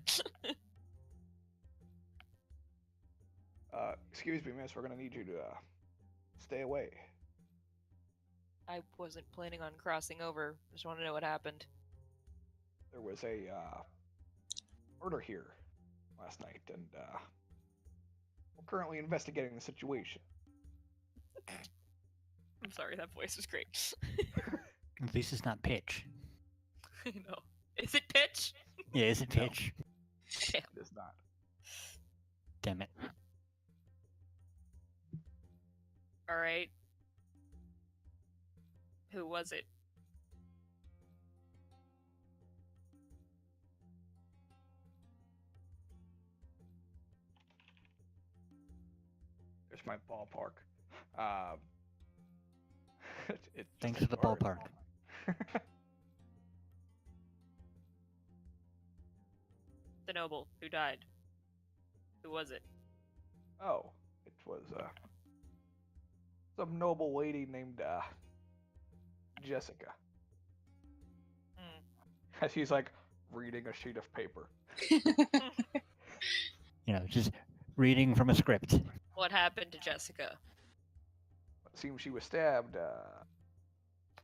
Excuse me, miss. We're gonna need you to stay away. I wasn't planning on crossing over. Just want to know what happened. There was a murder here last night, and we're currently investigating the situation. I'm sorry, that voice was great. At least it's not pitch. I know. Is it pitch? Yeah, is it No. pitch? Damn. It is not. Damn it. All right. Who was it? There's my ballpark. It's Thanks just for the hard. ballpark. The noble who died. Who was it? Oh, it was some noble lady named Jessica. Hmm. She's like reading a sheet of paper. You know, just reading from a script. What happened to Jessica? It seems she was stabbed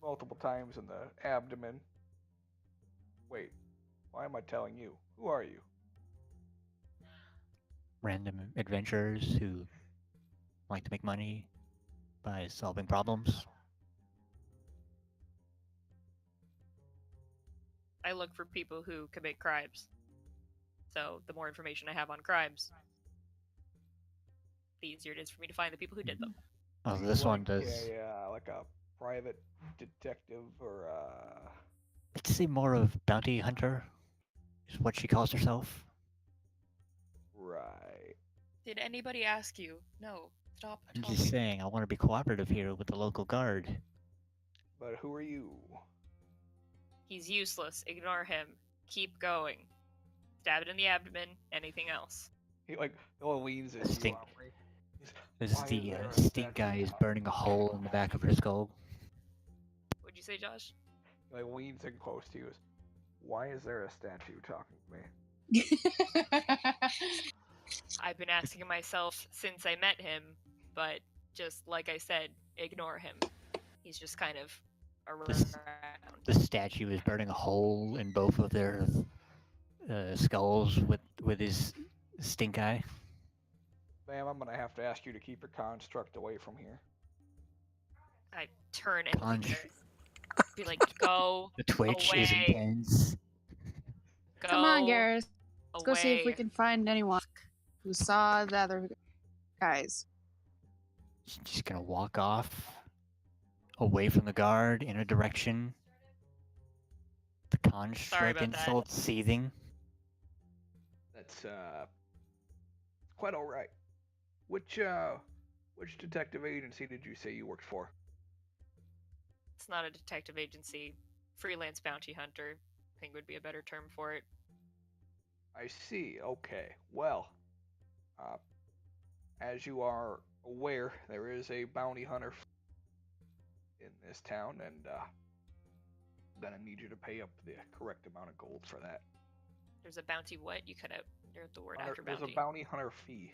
multiple times in the abdomen. Wait, why am I telling you? Who are you? Random adventurers who like to make money by solving problems. I look for people who commit crimes. So the more information I have on crimes, the easier it is for me to find the people who did them. Oh, this one Like does. like a private detective or Let's see more of bounty hunter. Is what she calls herself. right. Did anybody ask you? No. Stop I'm talking. just saying, I want to be cooperative here with the local guard. But who are you? He's useless. Ignore him. Keep going. Stab it in the abdomen. Anything else? He like leans at you. Stink. Omri. He's, This is "Why the there a stink guy statue is of-" burning a hole in the back of her skull. What'd you say, Josh? He like leans in close to you. Why is there a statue talking to me? I've been asking myself since I met him, but just like I said, ignore him. He's just kind of around. The statue is burning a hole in both of their skulls with his stink eye. Ma'am, I'm gonna have to ask you to keep your construct away from here. I turn and Punch. be like, go, The twitch is away. intense. go. Come on, Garrus. Let's go see if we away. can find anyone who saw the other guys. She's just gonna walk off away from the guard in a direction. The construct about that. insult seething. That's quite all right. Which detective agency did you say you worked for? It's not a detective agency. Freelance bounty hunter, I think would be a better term for it. I see. Okay. Well, as you are aware, there is a bounty hunter in this town, and I'm gonna need you to pay up the correct amount of gold for that. There's a bounty what? You cut out the word Hunter- after there's bounty. a bounty hunter fee.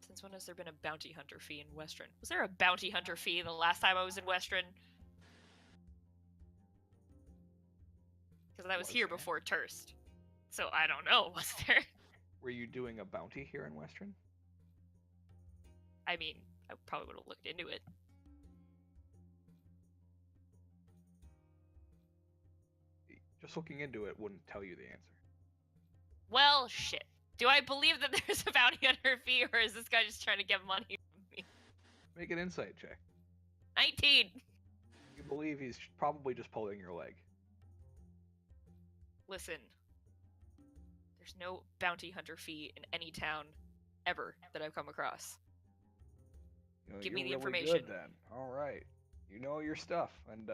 Since when has there been a bounty hunter fee in Western? Was there a bounty hunter fee the last time I was in Western? Because I was Was here there? before Turst. So I don't know, was there? Were you doing a bounty here in Western? I mean, I probably would have looked into it. Just looking into it wouldn't tell you the answer. Well, shit. Do I believe that there's a bounty hunter fee, or is this guy just trying to get money from me? Make an insight check. 19! You believe he's probably just pulling your leg. Listen. There's no bounty hunter fee in any town ever that I've come across. You know, Give me you're the really information. Good then. All right. You know your stuff, and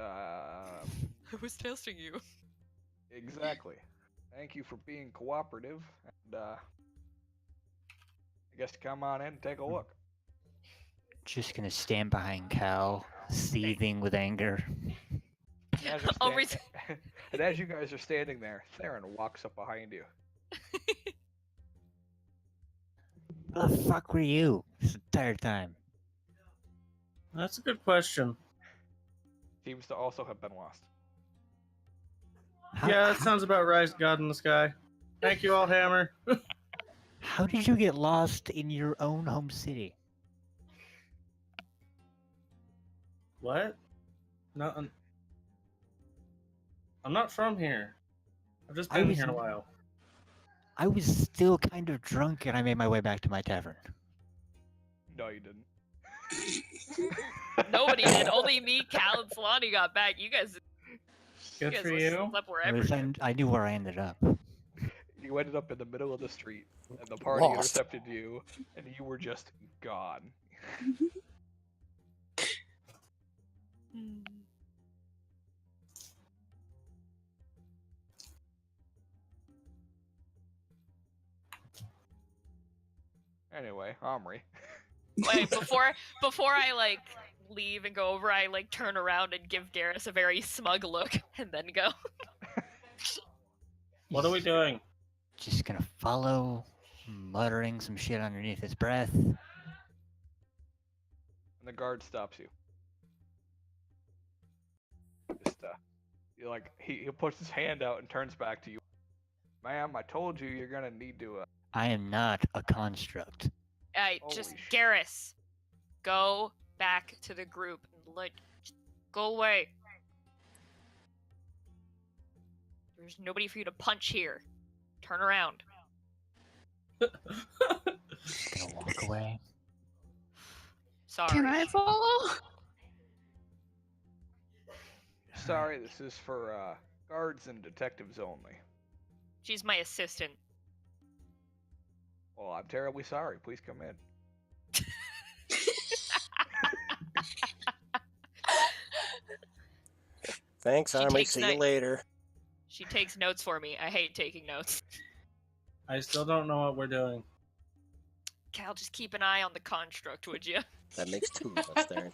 I was testing you. Exactly. Thank you for being cooperative, and I guess come on in and take a look. Just gonna stand behind Cal, seething with anger. And as, you're I'll stand- and as you guys are standing there, Theron walks up behind you. Who the fuck were you this entire time? That's a good question. Seems to also have been lost. Yeah, that sounds about right, God in the sky. Thank you, all Hammer. How did you get lost in your own home city? What? No, I'm not from here. I've just I been was here a n- while. I was still kind of drunk and I made my way back to my tavern. No, you didn't. Nobody did. Only me, Cal, and Solani got back. You guys Good guys for must you. have slept At wherever. least I knew where I ended up. You ended up in the middle of the street, and the party Lost. intercepted you, and you were just gone. Anyway, Omri. Wait, before I like leave and go over, I like turn around and give Garrus a very smug look, and then go. What are we doing? Just gonna follow, muttering some shit underneath his breath. And the guard stops you. Just you like he puts his hand out and turns back to you. Ma'am, I told you you're gonna need to I am not a construct. Just Holy shit. Garrus, go back to the group and go away. There's nobody for you to punch here. Turn around. Just gonna walk away. Sorry. Can I follow? Sorry, this is for guards and detectives only. She's my assistant. Well, I'm terribly sorry. Please come in. Thanks, She Army. takes See night- you later. She takes notes for me. I hate taking notes. I still don't know what we're doing. Cal, just keep an eye on the construct, would you? That makes two of us there.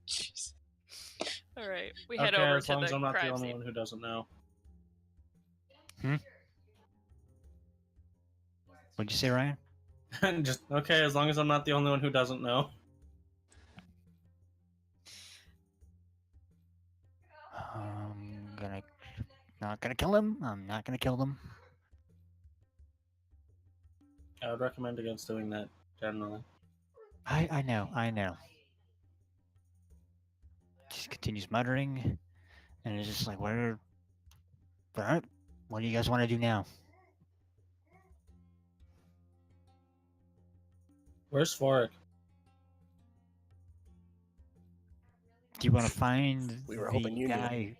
Jeez. All right, we head Okay, over as to long as the I'm not the crime only scene. one who doesn't know. What'd you say, Ryan? Just okay, as long as I'm not the only one who doesn't know. Not gonna kill him. I'm not gonna kill them. I would recommend against doing that generally. I know. Just continues muttering, and it's just like, what do you guys want to do now? Where's Forik? Do you want to find We were the hoping you knew. guy?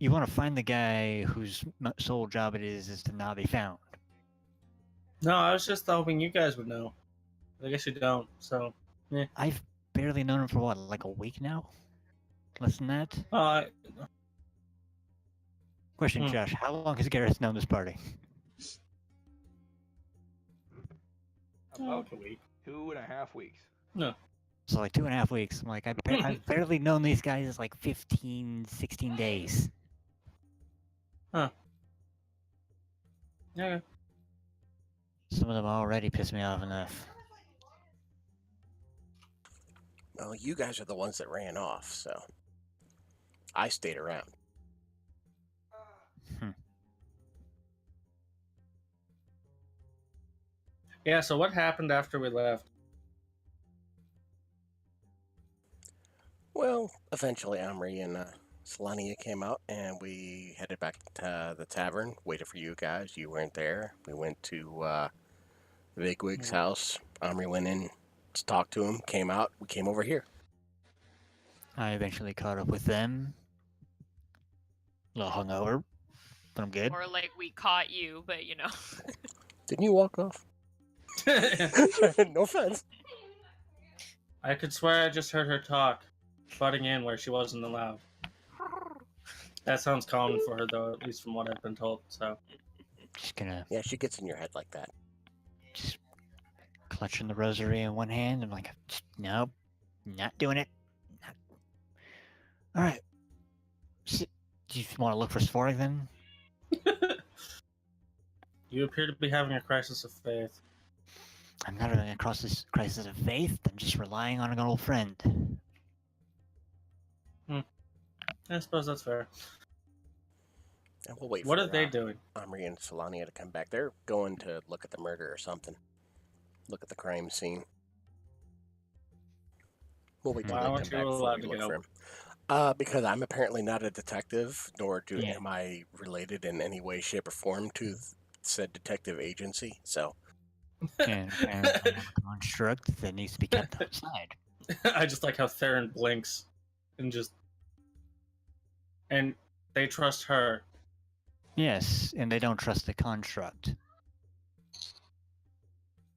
You want to find the guy whose sole job it is to not be found. No, I was just hoping you guys would know. I guess you don't, so... I've barely known him for what, like a week now? Less than that? Question, Hmm. Josh, how long has Gareth known this party? About a week. 2.5 weeks. So like 2.5 weeks. I'm like, I've barely known these guys like 15, 16 days. Yeah. Some of them already pissed me off enough. Well, you guys are the ones that ran off, so I stayed around. Yeah, so what happened after we left? Well, eventually Omri and Selenia came out, and we headed back to the tavern, waited for you guys. You weren't there. We went to the bigwig's house. Omri went in to talk to him, came out. We came over here. I eventually caught up with them. A little hungover, but I'm good. Or like we caught you, but you know. Didn't you walk off? No offense. I could swear I just heard her talk, butting in where she wasn't allowed. That sounds common for her, though, at least from what I've been told. So, Just gonna Yeah, she gets in your head like that. just clutching the rosary in one hand. I'm like, nope, not doing it. Not... All right. Do you want to look for Spork then? you appear to be having a crisis of faith. I'm not really across this crisis of faith. I'm just relying on an old friend. I suppose that's fair. And we'll wait What for are they doing? Omri and Solania to come back. They're going to look at the murder or something. Look at the crime scene. We'll wait till Why they aren't come you back before allowed we to look go? for him. Because I'm apparently not a detective, nor Yeah. am I related in any way, shape, or form to said detective agency. So, And apparently a construct that needs to be kept outside. I just like how Theron blinks and just. And they trust her. Yes, and they don't trust the construct.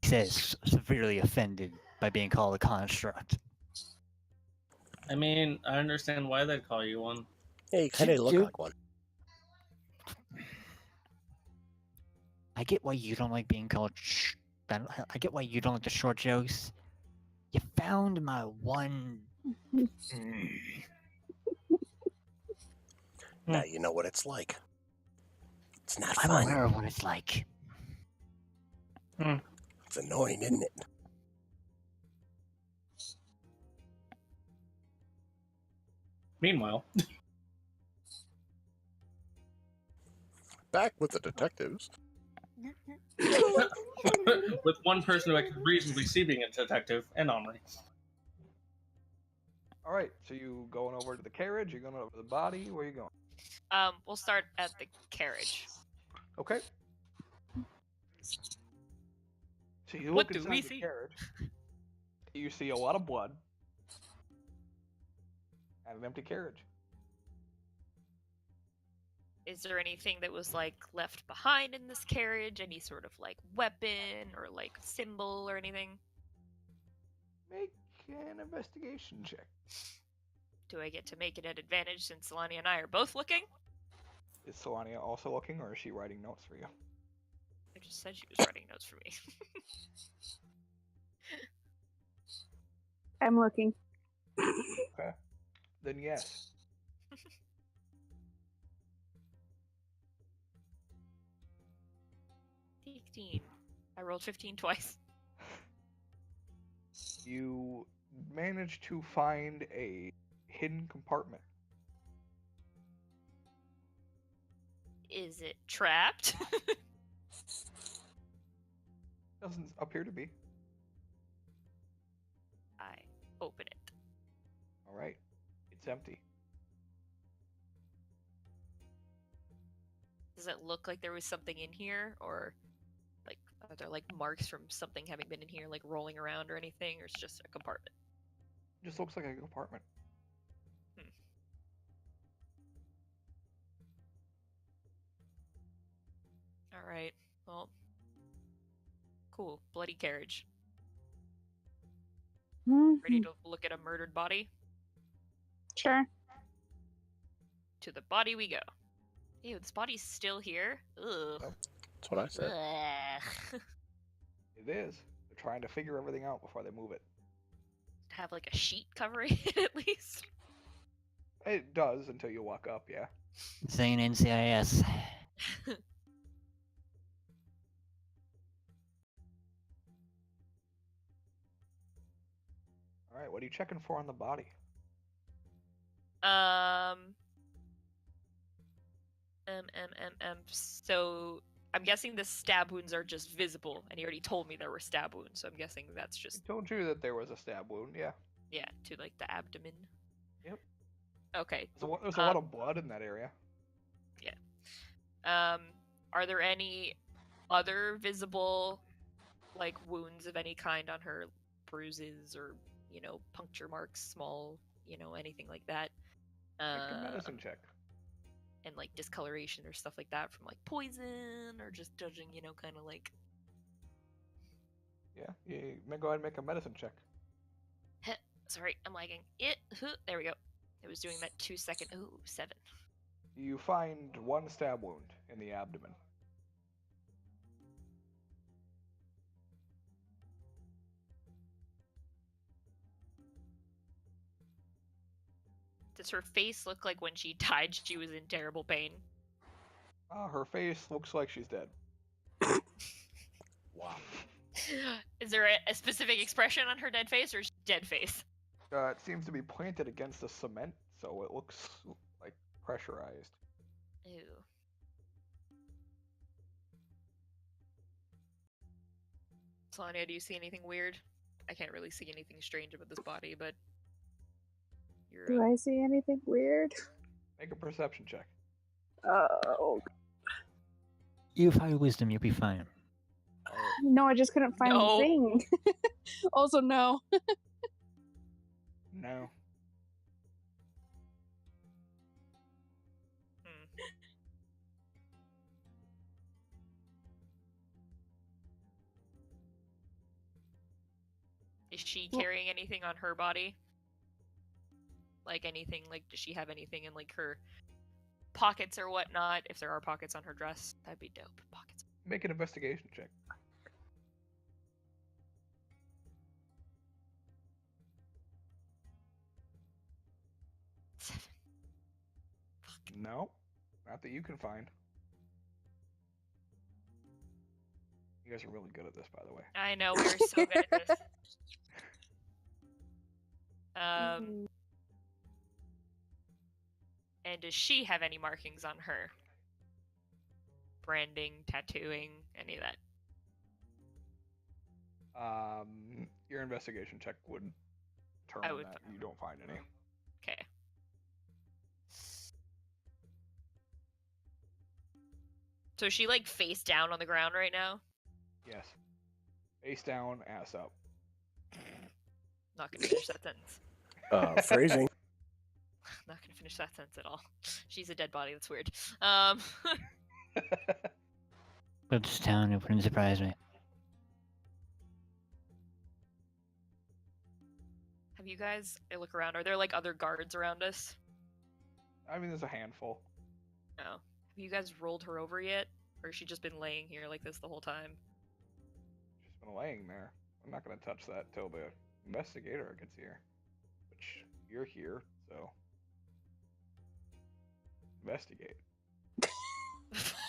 He says severely offended by being called a construct. I mean, I understand why they'd call you one. yeah, you kind of look Dude. like one. I get why you don't like being called. I get why you don't like the short jokes. You found my one. Now you know what it's like. It's not I'm fun. aware of what it's like. It's annoying, isn't it? Meanwhile, Back with the detectives. with one person who I could reasonably see being a detective, and Omri. All right, so you going over to the carriage? You going over to the body? Where you going? We'll start at the carriage. Okay. So you What look do inside we the see? carriage. You see a lot of blood and an empty carriage. Is there anything that was like left behind in this carriage? Any sort of like weapon or like symbol or anything? Make an investigation check. Do I get to make it at advantage since Solania and I are both looking? Is Solania also looking, or is she writing notes for you? I just said she was writing notes for me. I'm looking. Okay. Then yes. 15. I rolled 15 twice. You managed to find a hidden compartment. Is it trapped? Doesn't appear to be. I open it. All right. It's empty. Does it look like there was something in here, or like are there like marks from something having been in here, like rolling around or anything, or it's just a compartment? Just looks like a compartment. All right. Well, cool. Bloody carriage. Ready to look at a murdered body? Sure. To the body we go. Ew, this body's still here? Ugh. That's what I said. Ugh. It is. They're trying to figure everything out before they move it. Have like a sheet covering it at least. It does until you walk up, yeah. Zane NCIS. All right, what are you checking for on the body? So I'm guessing the stab wounds are just visible, and he already told me there were stab wounds, so I'm guessing that's I just told you that there was a stab wound, yeah. yeah, to like the abdomen. Yep. Okay. There's a lot of blood in that area. Are there any other visible like wounds of any kind on her? Bruises or, you know, puncture marks, small, you know, anything like that. Make a medicine check. And like discoloration or stuff like that from like poison or just judging, you know, kind of like. Yeah, you may go ahead and make a medicine check. Sorry, I'm lagging. There we go. It was doing that 2 second. Ooh, 7. You find 1 stab wound in the abdomen. Does her face look like when she died she was in terrible pain? Her face looks like she's dead. Wow. Is there a specific expression on her dead face, or is she dead face? It seems to be planted against the cement, so it looks like pressurized. Ew. Sonia, do you see anything weird? I can't really see anything strange about this body, but you're. Do I see anything weird? Make a perception check. Oh. You have high wisdom, you'll be fine. No, I just couldn't find No. the thing. Also, no. No. Is she carrying anything on her body? Like anything, like does she have anything in like her pockets or whatnot? If there are pockets on her dress, that'd be dope. Pockets. Make an investigation check. No, not that you can find. You guys are really good at this, by the way. I know, we're so good at this. And does she have any markings on her? Branding, tattooing, any of that? Your investigation check would determine that you don't find any. Okay. So is she like face down on the ground right now? Yes. Face down, ass up. Not gonna finish that sentence. Phrasing. Not gonna finish that sentence at all. She's a dead body. That's weird. But this town, it wouldn't surprise me. Have you guys? I look around. Are there like other guards around us? I mean, there's a handful. No. Have you guys rolled her over yet, or has she just been laying here like this the whole time? She's been laying there. I'm not gonna touch that till the investigator gets here. Which you're here, so investigate.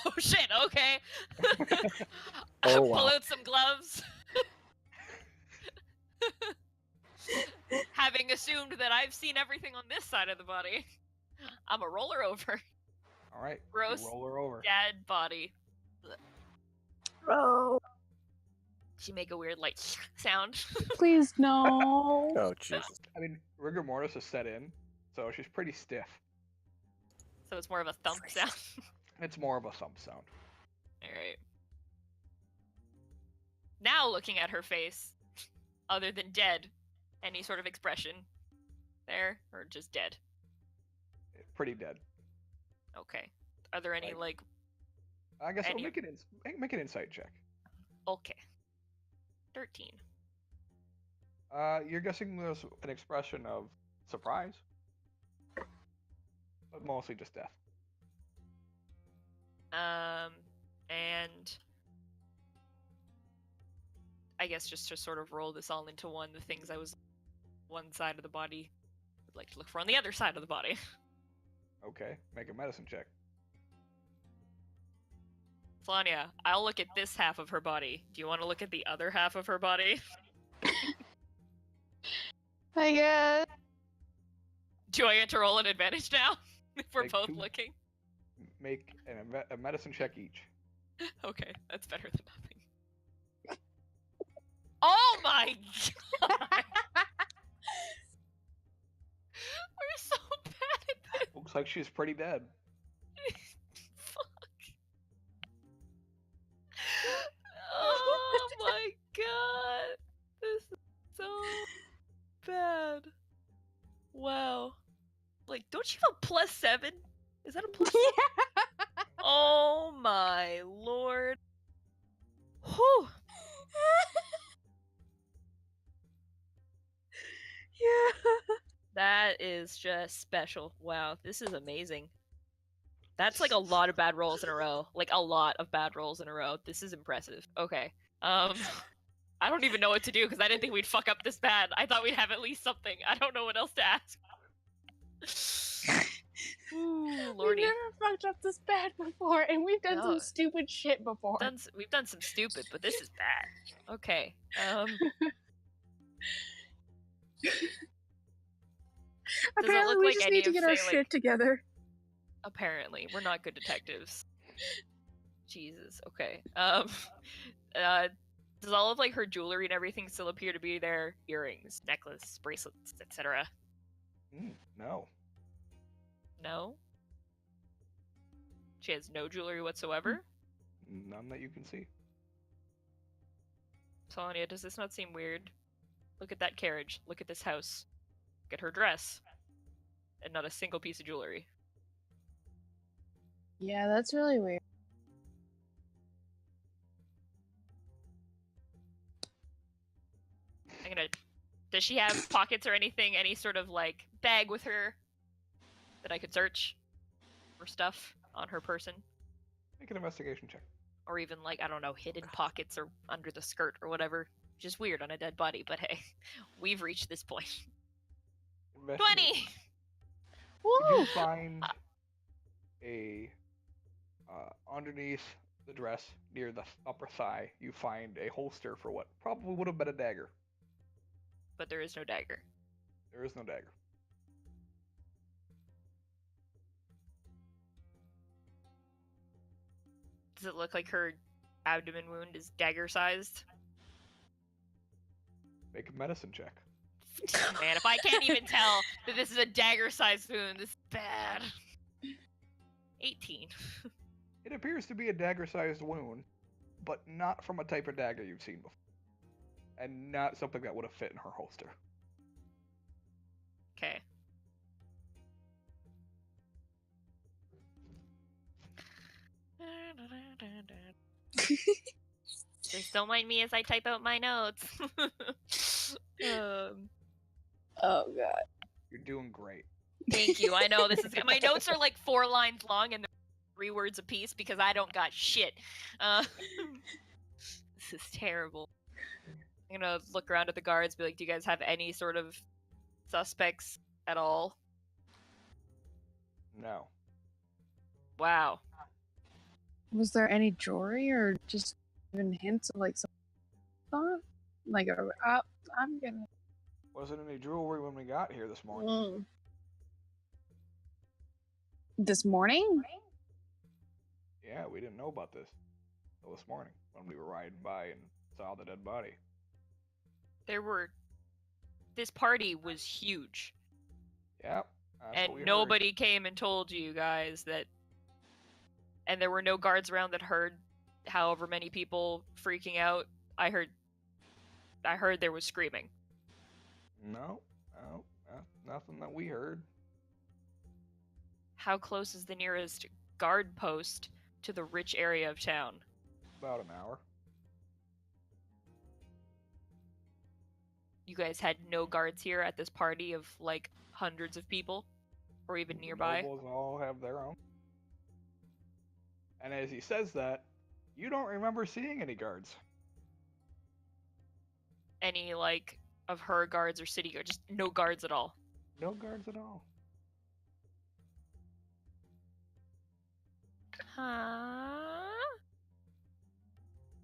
Oh shit! Okay. Oh, Pull wow. out some gloves. Having assumed that I've seen everything on this side of the body, I'm a roller over. All right. Gross. Roll her over. Dead body. Oh, She make a weird like sound. please no. Oh, Jesus. I mean, rigor mortis is set in, so she's pretty stiff. So it's more of a thump sound. It's more of a thump sound. Alright. Now looking at her face, other than dead, any sort of expression there, or just dead? Pretty dead. Okay. Are there any like? I guess Any- we'll make an insight check. Okay. 13. You're guessing there's an expression of surprise, but mostly just death. And I guess just to sort of roll this all into one, the things I was one side of the body would like to look for on the other side of the body. Okay, make a medicine check. Flania, I'll look at this half of her body. Do you want to look at the other half of her body? I guess. Do I get to roll an advantage now? If we're Make both two. looking? Make a medicine check each. Okay, that's better than nothing. Oh my god! We're so bad at this. Looks like she's pretty dead. Fuck. Oh my god. This is so bad. Wow. Like, don't you have a +7? Is that a +7? Oh my lord. Whew. Yeah. That is just special. Wow, this is amazing. That's like a lot of bad rolls in a row. Like a lot of bad rolls in a row. This is impressive. Okay. I don't even know what to do because I didn't think we'd fuck up this bad. I thought we'd have at least something. I don't know what else to ask. Ooh, lordy. We've never fucked up this bad before, and we've done No. some stupid shit before. We've done some stupid, but this is bad. Okay. Apparently, look we like just any need to of, get our say, shit like- together. Apparently, we're not good detectives. Jesus. Okay. Does all of like her jewelry and everything still appear to be there? Earrings, necklace, bracelets, etc. No. No. She has no jewelry whatsoever. None that you can see. Tanya, does this not seem weird? Look at that carriage. Look at this house. Look at her dress. And not a single piece of jewelry. Yeah, that's really weird. Does she have pockets or anything? Any sort of like bag with her that I could search for stuff on her person? Make an investigation check. Or even like, I don't know, hidden pockets or under the skirt or whatever. Just weird on a dead body, but hey, we've reached this point. 20! You do Woo! find a underneath the dress near the upper thigh. You find a holster for what probably would have been a dagger. But there is no dagger. There is no dagger. Does it look like her abdomen wound is dagger sized? Make a medicine check. Man, if I can't even tell that this is a dagger sized wound, this is bad. 18. It appears to be a dagger-sized wound, but not from a type of dagger you've seen before. And not something that would have fit in her holster. Okay. Just don't mind me as I type out my notes. Oh god. You're doing great. Thank you. I know this is my notes are like 4 lines long and they're 3 words a piece because I don't got shit. This is terrible. I'm gonna look around at the guards, be like, "Do you guys have any sort of suspects at all?" No. Wow. Was there any jewelry or just even hints of like some thought? Like, I'm gonna. Wasn't any jewelry when we got here this morning. This morning? Yeah, we didn't know about this until this morning when we were riding by and saw the dead body. This party was huge. Yep. That's And what we nobody came and told you guys that. And there were no guards around that heard however many people freaking out. I heard there was screaming. heard. No, nothing that we heard. How close is the nearest guard post to the rich area of town? About an hour. You guys had no guards here at this party of like hundreds of people? Or even nearby? The nobles all have their own. And as he says that, you don't remember seeing any guards. Any like of her guards or city guards? Just no guards at all. No guards at all. Huh?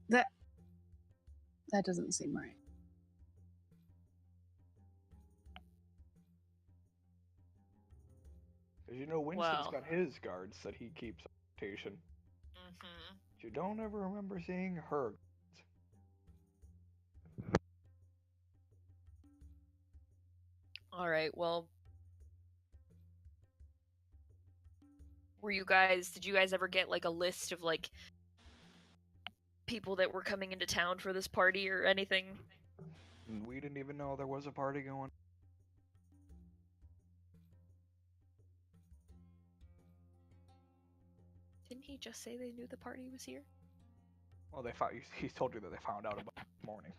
That doesn't seem right. Because you know Winston's Well. got his guards that he keeps on rotation. Mm-hmm. But you don't ever remember seeing her. Alright, well. Did you guys ever get like a list of like people that were coming into town for this party or anything? We didn't even know there was a party going. Didn't he just say they knew the party was here? Well, he told you that they found out about it this morning.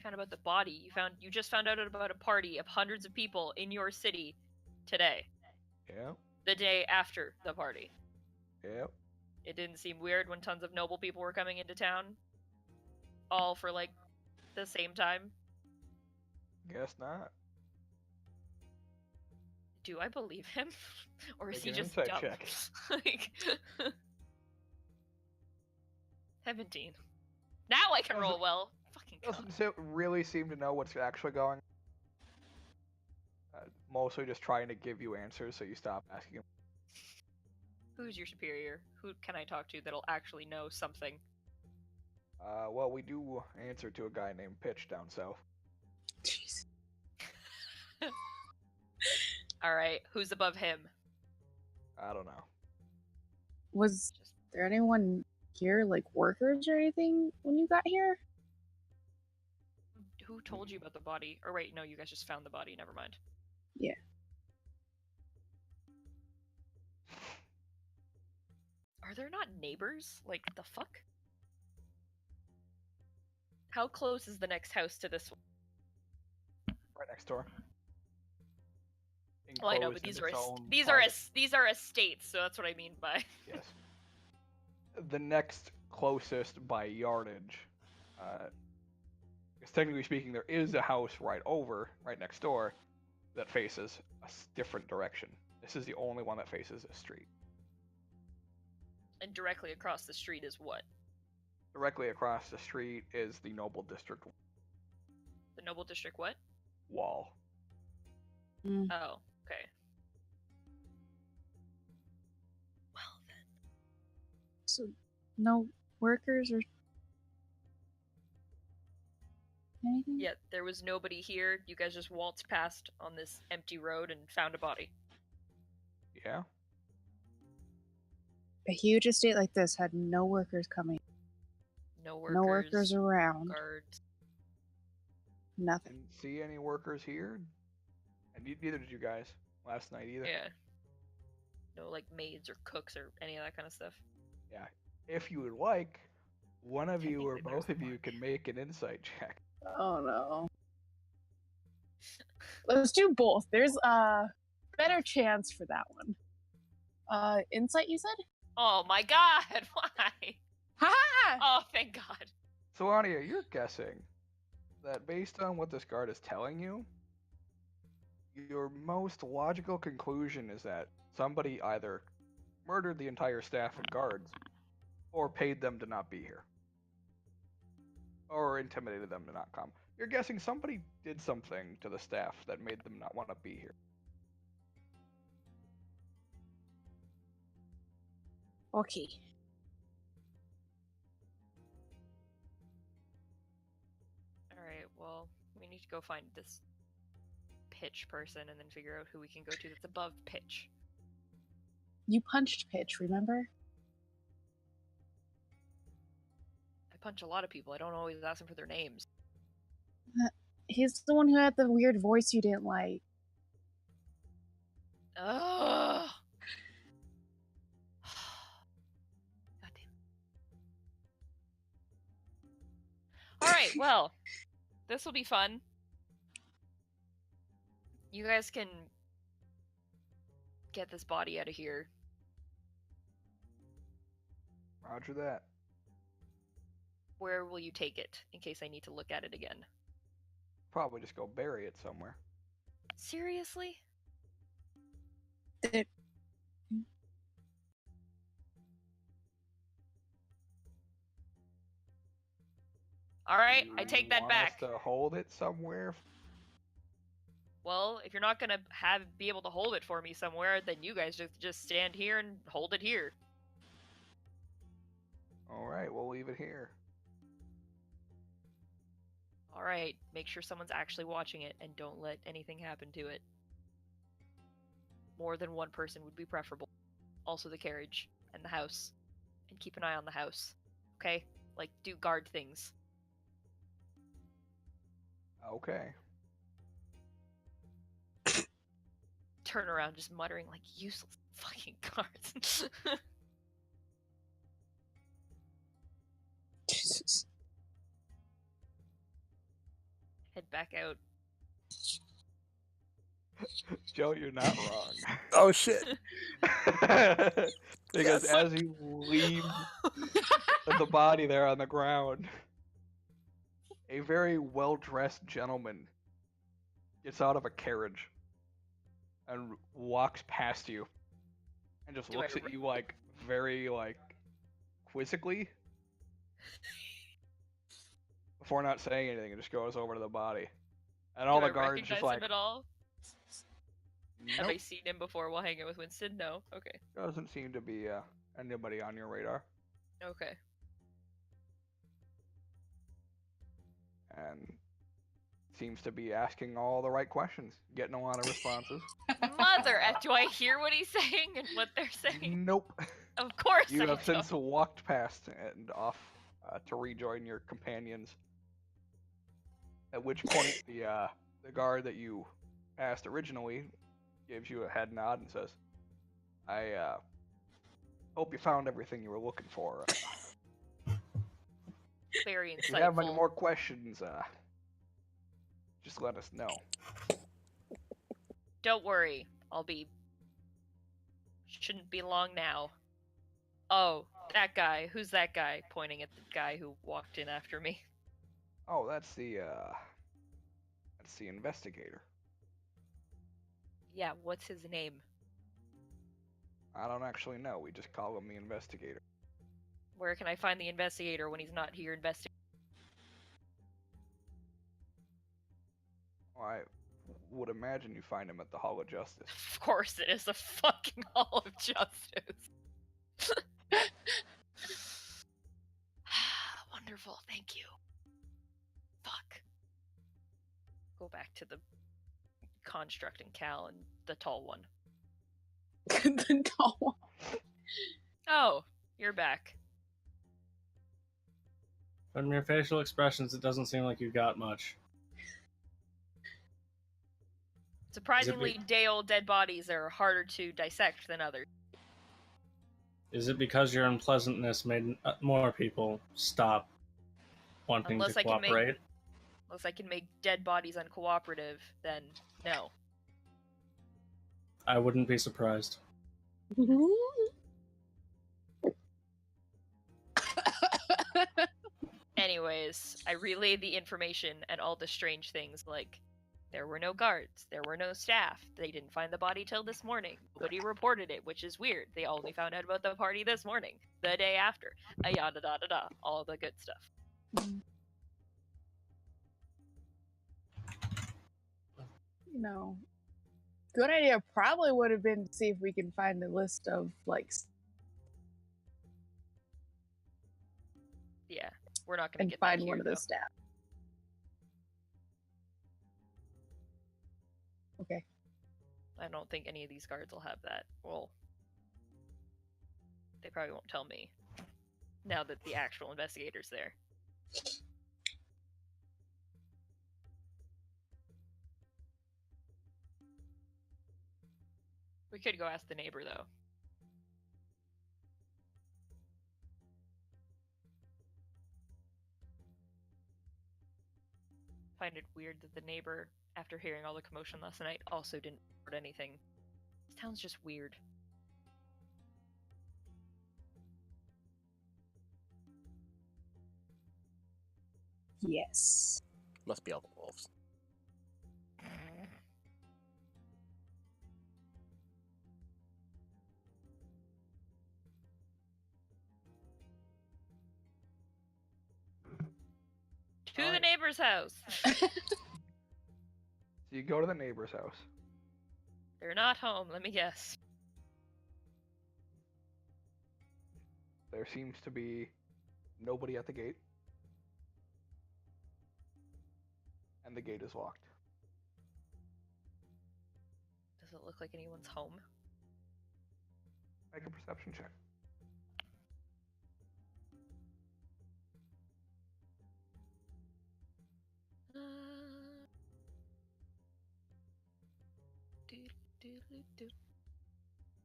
found about the body. You just found out about a party of hundreds of people in your city today. Yeah. The day after the party. Yep. It didn't seem weird when tons of noble people were coming into town. All for like the same time. Guess not. Do I believe him? Or is Make he an just insight dumb? check. Like 17. Now I can roll well. Fucking God. Doesn't really seem to know what's actually going on. Mostly just trying to give you answers so you stop asking him. Who's your superior? Who can I talk to that'll actually know something? Well, we do answer to a guy named Pitch down south. Jeez. Alright, who's above him? I don't know. Was there anyone here, like workers or anything, when you got here? Who told you about the body? Or wait, no, you guys just found the body, never mind. Yeah. Are there not neighbors? Like, the fuck? How close is the next house to this one? Right next door. Well, I know, but Enclosed in these its are own private- these are estates, so that's what I mean by. Yes. The next closest by yardage. Because technically speaking, there is a house right next door, that faces a different direction. This is the only one that faces a street. And directly across the street is what? Directly across the street is the Noble District The Noble District what? wall. Oh, okay. Well then. So, no workers or anything? Yeah, there was nobody here. You guys just waltzed past on this empty road and found a body. Yeah. A huge estate like this had no workers coming. No workers. No workers around. Guards. Nothing. Didn't see any workers here. And neither did you guys last night either. Yeah. No like maids or cooks or any of that kind of stuff. Yeah. If you would like, one of you or Technically, there's both of you one. can make an insight check. Oh no. Let's do both. There's a better chance for that one. Insight, you said? Oh my god, why? Ha! Oh, thank god. So, Anya, you're guessing that based on what this guard is telling you, your most logical conclusion is that somebody either murdered the entire staff and guards, or paid them to not be here, or intimidated them to not come. You're guessing somebody did something to the staff that made them not want to be here. Okay. Alright, well, we need to go find this pitch person and then figure out who we can go to that's above pitch. You punched Pitch, remember? I punch a lot of people. I don't always ask them for their names. He's the one who had the weird voice you didn't like. Ugh. God damn. Alright, well, this will be fun. You guys can get this body out of here. Roger that. Where will you take it, in case I need to look at it again? Probably just go bury it somewhere. Seriously? It- Alright, I You take that want us back. to hold it somewhere? Well, if you're not gonna be able to hold it for me somewhere, then you guys just stand here and hold it here. Alright, we'll leave it here. Alright, make sure someone's actually watching it and don't let anything happen to it. More than one person would be preferable. Also the carriage and the house. And keep an eye on the house. Okay? Like, do guard things. Okay. Turn around just muttering like useless fucking guards. Jesus. head back out. Joe, you're not wrong. Oh shit! Because Yes. as you leave the body there on the ground, a very well-dressed gentleman gets out of a carriage and walks past you and just Do I looks at re- you like very like quizzically before not saying anything and just goes over to the body. And all Do the I guards recognize just like, him at all? Have nope, I seen him before while hanging out with Winston? No. Okay. doesn't seem to be anybody on your radar. Okay. And seems to be asking all the right questions, getting a lot of responses. Mother, do I hear what he's saying and what they're saying? Nope. Of course You I have don't. since walked past and off to rejoin your companions. At which point, the guard that you asked originally gives you a head nod and says, "I hope you found everything you were looking for. Very If you have any insightful. more questions, just let us know." Don't worry. I'll be... Shouldn't be long now. Oh, that guy. Who's that guy? Pointing at the guy who walked in after me. Oh, that's the investigator. Yeah, what's his name? I don't actually know. We just call him the investigator. Where can I find the investigator when he's not here investigating? Well, I would imagine you find him at the Hall of Justice. Of course it is a fucking Hall of Justice. Wonderful, thank you. Fuck. Go back to the construct and Cal and the tall one. The tall one. Oh, you're back. From your facial expressions, it doesn't seem like you got much. Surprisingly, day-old dead bodies are harder to dissect than others. Is it because your unpleasantness made more people stop wanting Unless to I can make- cooperate? Unless I can make dead bodies uncooperative, then no. I wouldn't be surprised. Anyways, I relayed the information and all the strange things like there were no guards, there were no staff, they didn't find the body till this morning, nobody reported it, which is weird. They only found out about the party this morning, the day after, yada da da da, all the good stuff. You know, good idea probably would have been to see if we can find a list of like Yeah, we're not gonna and get that find here, one of though. the staff. Okay. I don't think any of these guards will have that. Well, they probably won't tell me now that the actual investigator's there. We could go ask the neighbor, though. Find it weird that the neighbor, after hearing all the commotion last night, also didn't report anything. This town's just weird. Yes. Must be all the wolves. To the Alright. neighbor's house! So you go to the neighbor's house. They're not home, let me guess. There seems to be nobody at the gate. And the gate is locked. Does it look like anyone's home? Make a perception check. Doodle-doodle-doo.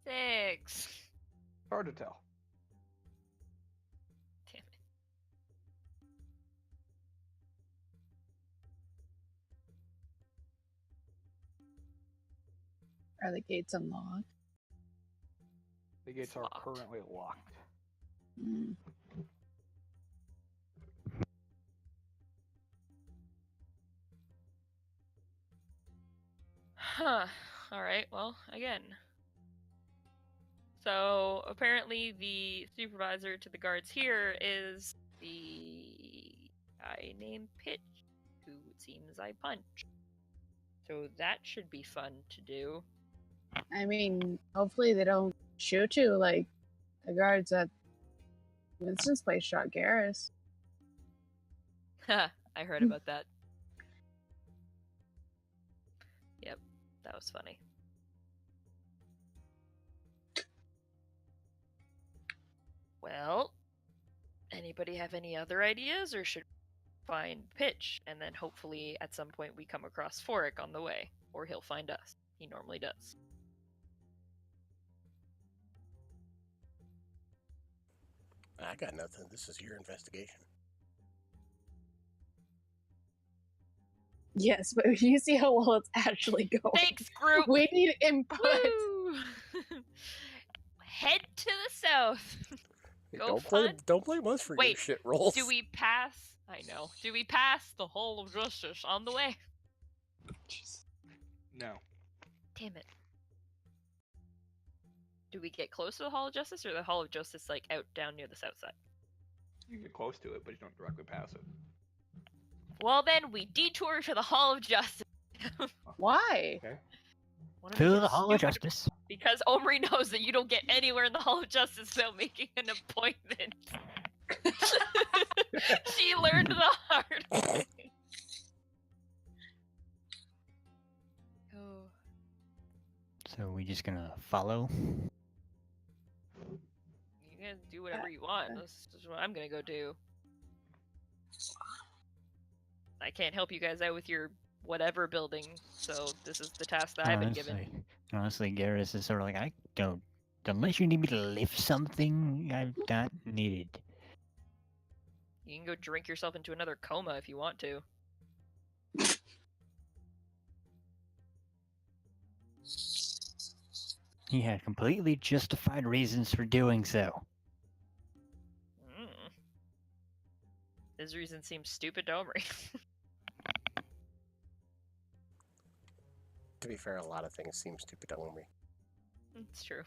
6. Hard to tell. Damn it. Are the gates unlocked? The gates are Locked. currently locked. Hmm. Huh. Alright, well, again. So, apparently the supervisor to the guards here is the guy named Pitch, who it seems I punch. So that should be fun to do. I mean, hopefully they don't shoot you like the guards at Winston's place shot Garrus. Ha, I heard about that. Yep, that was funny. Well, anybody have any other ideas, or should we find Pitch, and then hopefully at some point we come across Forik on the way, or he'll find us. He normally does. I got nothing. This is your investigation. Yes, but you see how well it's actually going. Thanks, group! We need input. Woo! Head to the south. Hey, Go don't blame us for your Wait, shit rolls. Do we pass? I know. Do we pass the Hall of Justice on the way? No. Damn it. Do we get close to the Hall of Justice, or the Hall of Justice like out down near the south side? You can get close to it, but you don't directly pass it. Well, then we detour to the Hall of Justice. Why? Okay. One of To these the Hall of stupid- Justice. Because Omri knows that you don't get anywhere in the Hall of Justice without making an appointment. She learned the hard way. Oh. So we just gonna follow? You can do whatever you want. This is what I'm gonna go do. I can't help you guys out with your whatever building, so this is the task that I've been given. Honestly, Garrus is sort of like, I don't. Unless you need me to lift something, I'm not needed. You can go drink yourself into another coma if you want to. He had completely justified reasons for doing so. Mm. His reason seems stupid to Omri. To be fair, a lot of things seem stupid to me. It's true.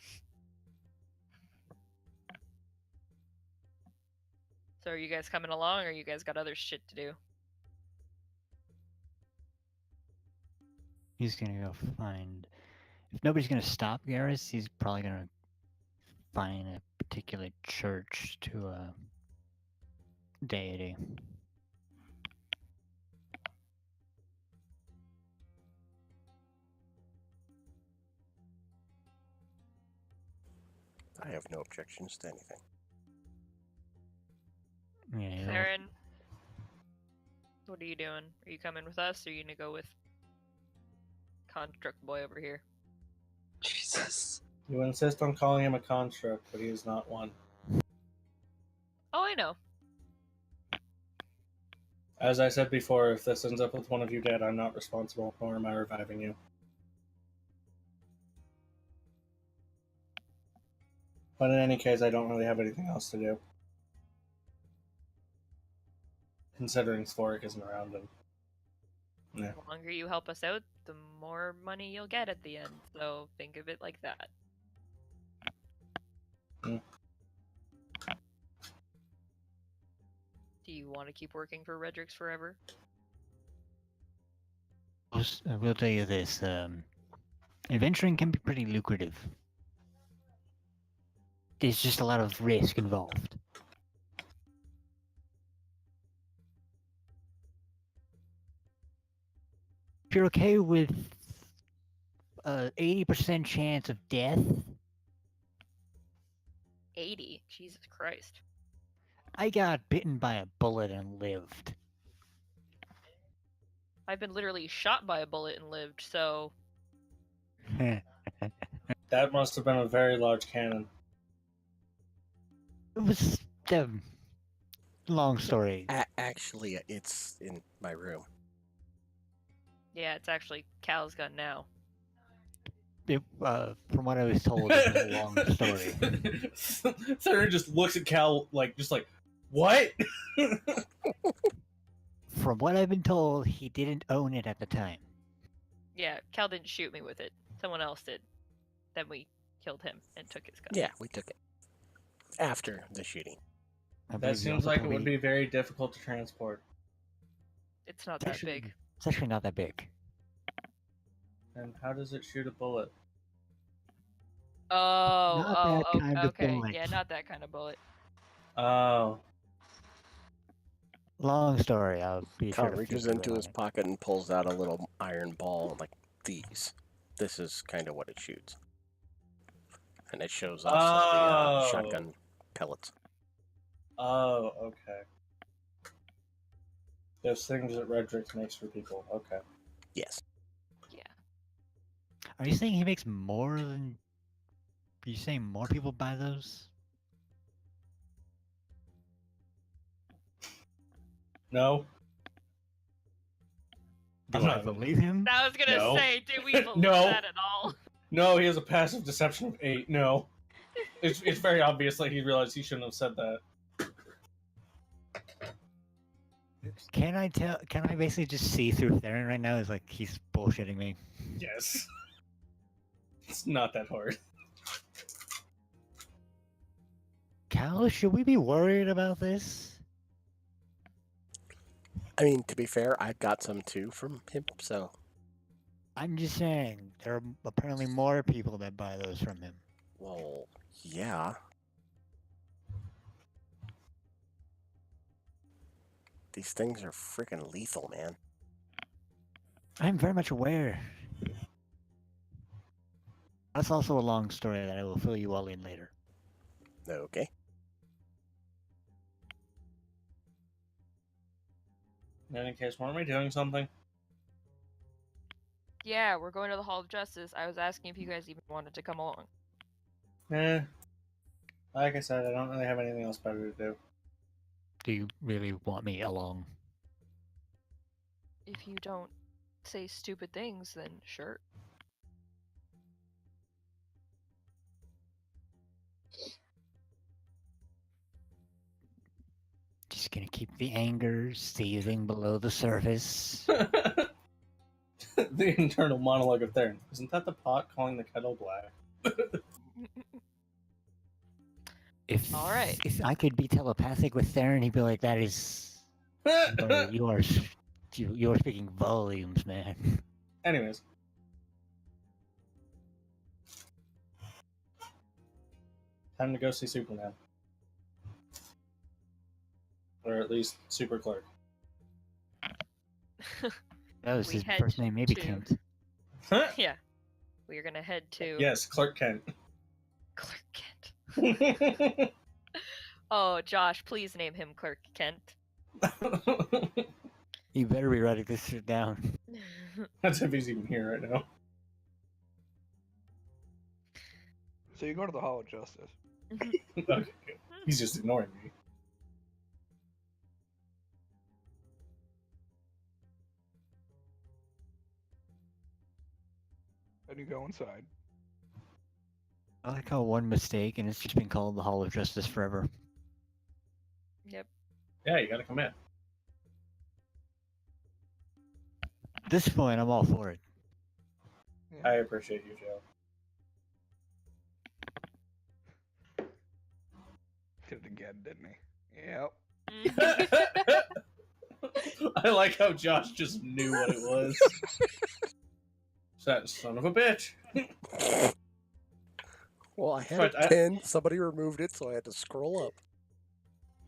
So are you guys coming along, or you guys got other shit to do? He's gonna go find. If nobody's gonna stop Garrus, he's probably gonna find a particular church to a deity. I have no objections to anything. Yeah, he'll- Theron, what are you doing? Are you coming with us, or are you gonna go with Construct Boy over here? Jesus. You insist on calling him a construct, but he is not one. Oh, I know. As I said before, if this ends up with one of you dead, I'm not responsible, nor am I reviving you. But in any case, I don't really have anything else to do. Considering Sporik isn't around and... Yeah. The longer you help us out, the more money you'll get at the end. So think of it like that. Mm. Do you want to keep working for Redrix forever? I will tell you this: adventuring can be pretty lucrative. There's just a lot of risk involved. If you're okay with 80% chance of death, 80? Jesus Christ. I got bitten by a bullet and lived. I've been literally shot by a bullet and lived, so... It That must have been a very large cannon. was long story. Actually, it's in my room. Yeah, it's actually Cal's gun now. from what I was told, it's a long story. Theron just looks at Cal like, what? From what I've been told, he didn't own it at the time. Yeah, Cal didn't shoot me with it. Someone else did. Then we killed him and took his gun. Yeah, we took it after the shooting. I That believe you seems also like it told would me- be very difficult to transport. It's not it's that actually- big. It's actually not that big. And how does it shoot a bullet? Oh, that kind of okay. bullet. Yeah, not that kind of bullet. Oh. Long story. I'll be Kyle sure to reaches feature into it his on it. pocket and pulls out a little iron ball like these. This is kind of what it shoots. And it shows off some of the Oh. shotgun pellets. Oh, okay. Those things that Redrix makes for people. Okay. Yes. Yeah. Are you saying he makes more than? Are you saying more people buy those? No. Do I'm I not- believe him? I was gonna No. say, do we believe No. that at all? No, he has a passive deception of 8. No. It's very obvious that he realized he shouldn't have said that. Can I tell? Can I basically just see through Theron right now? It's like he's bullshitting me. Yes. It's not that hard. Cal, should we be worried about this? I mean, to be fair, I got some too from him, so I'm just saying there are apparently more people that buy those from him. well, yeah. These things are freaking lethal, man. I'm very much aware. That's also a long story that I will fill you all in later. Okay. In any case, weren't we doing something? Yeah, we're going to the Hall of Justice. I was asking if you guys even wanted to come along. Eh. Like I said, I don't really have anything else better to do. Do you really want me along? If you don't say stupid things, then sure. Just gonna keep the anger seething below the surface. The internal monologue of Theron. Isn't that the pot calling the kettle black? If All right. if I could be telepathic with Theron, he'd be like, "That is, you are speaking volumes, man." Anyways. Time to go see Superman. Or at least Super Clerk. That was We his head first name, maybe to- Kent. Yeah. We're gonna head to Yes, Clark Kent. Clark Kent. Oh, Josh, please name him Clark Kent. You better be writing this shit down. That's if he's even here right now. So you go to the Hall of Justice. Okay, good. He's just ignoring me. And you go inside. I like how one mistake and it's just been called the Hall of Justice forever. Yep. Yeah, you gotta come in. At this point, I'm all for it. I appreciate you, Joe. Did it again, didn't he? Yep. I like how Josh just knew what it was. That son of a bitch. Well, I had But a pin. Somebody removed it, so I had to scroll up.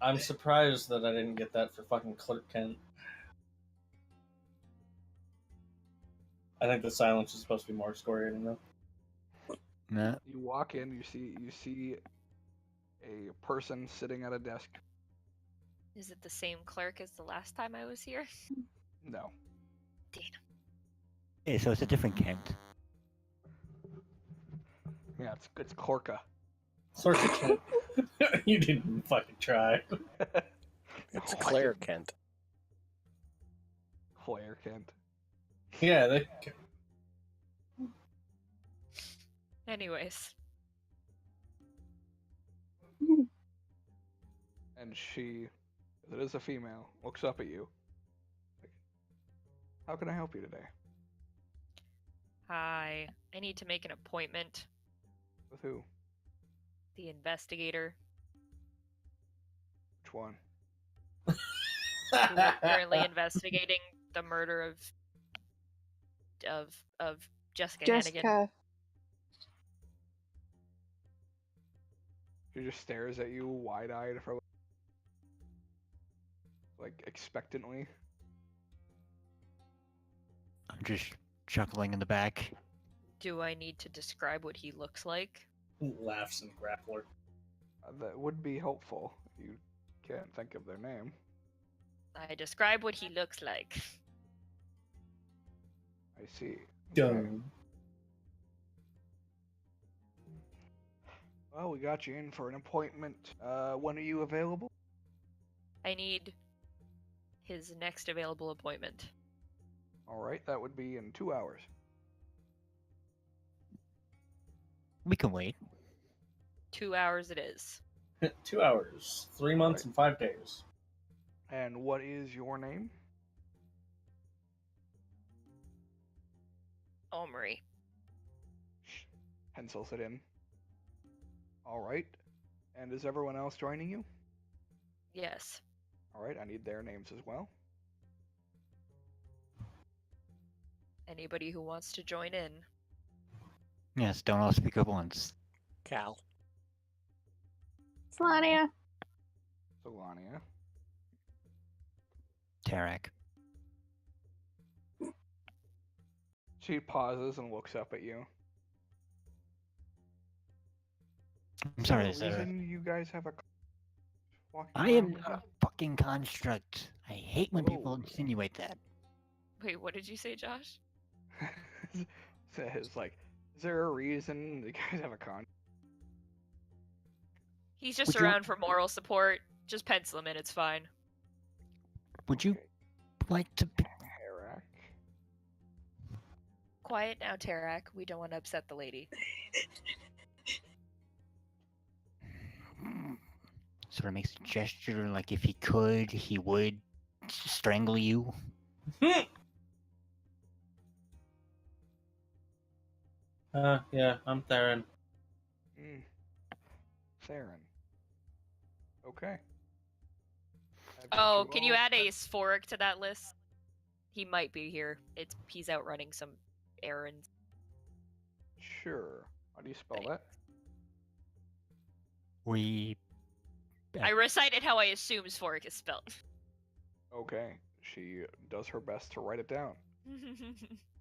I'm surprised that I didn't get that for fucking Clark Kent. I think the silence is supposed to be more excoriating though. Nah. You walk in, you see a person sitting at a desk. Is it the same clerk as the last time I was here? No. Hey, so it's a different Kent. Yeah, it's Corca. Clark Kent. You didn't fucking try. It's Oh, I Claire didn't. Kent. Claire Kent. Yeah, they... Anyways, And she, as it is a female, looks up at you. Like, how can I help you today? hi. I need to make an appointment. With who? The investigator, Which one? who is currently investigating the murder of Jessica Hannigan. Jessica. She just stares at you wide-eyed for like expectantly. I'm just chuckling in the back. Do I need to describe what he looks like? Laughs and grappler. That would be helpful. You can't think of their name. I describe what he looks like. I see. Done. Well, we got you in for an appointment. When are you available? I need his next available appointment. All right, that would be in 2 hours. We can wait. 2 hours it is. 2 hours, 3 months, and 5 days. And what is your name? Omri. Pencils it in. All right. And is everyone else joining you? Yes. All right, I need their names as well. Anybody who wants to join in. Yes, don't all speak at once. Cal. Slania. Solania. Tarak. She pauses and looks up at you. I'm sorry, The is there... reason you guys have a walking I am around not a here? fucking construct. I hate when people Oh. insinuate that. Wait, what did you say, Josh? Says like, is there a reason you guys have a con? He's just Would you- around for moral support. Just pencil him in, it's fine. Would you Okay, like to be... Harak. Quiet now, Tarak. We don't want to upset the lady. Sort of makes a gesture like if he could, he would strangle you. Yeah, I'm Theron. Theron. Okay. I've got Oh, can you all add a set. Sphoric to that list? He might be here. He's out running some errands. Sure. How do you spell that? We... I recited how I assume Sphoric is spelled. Okay. She does her best to write it down.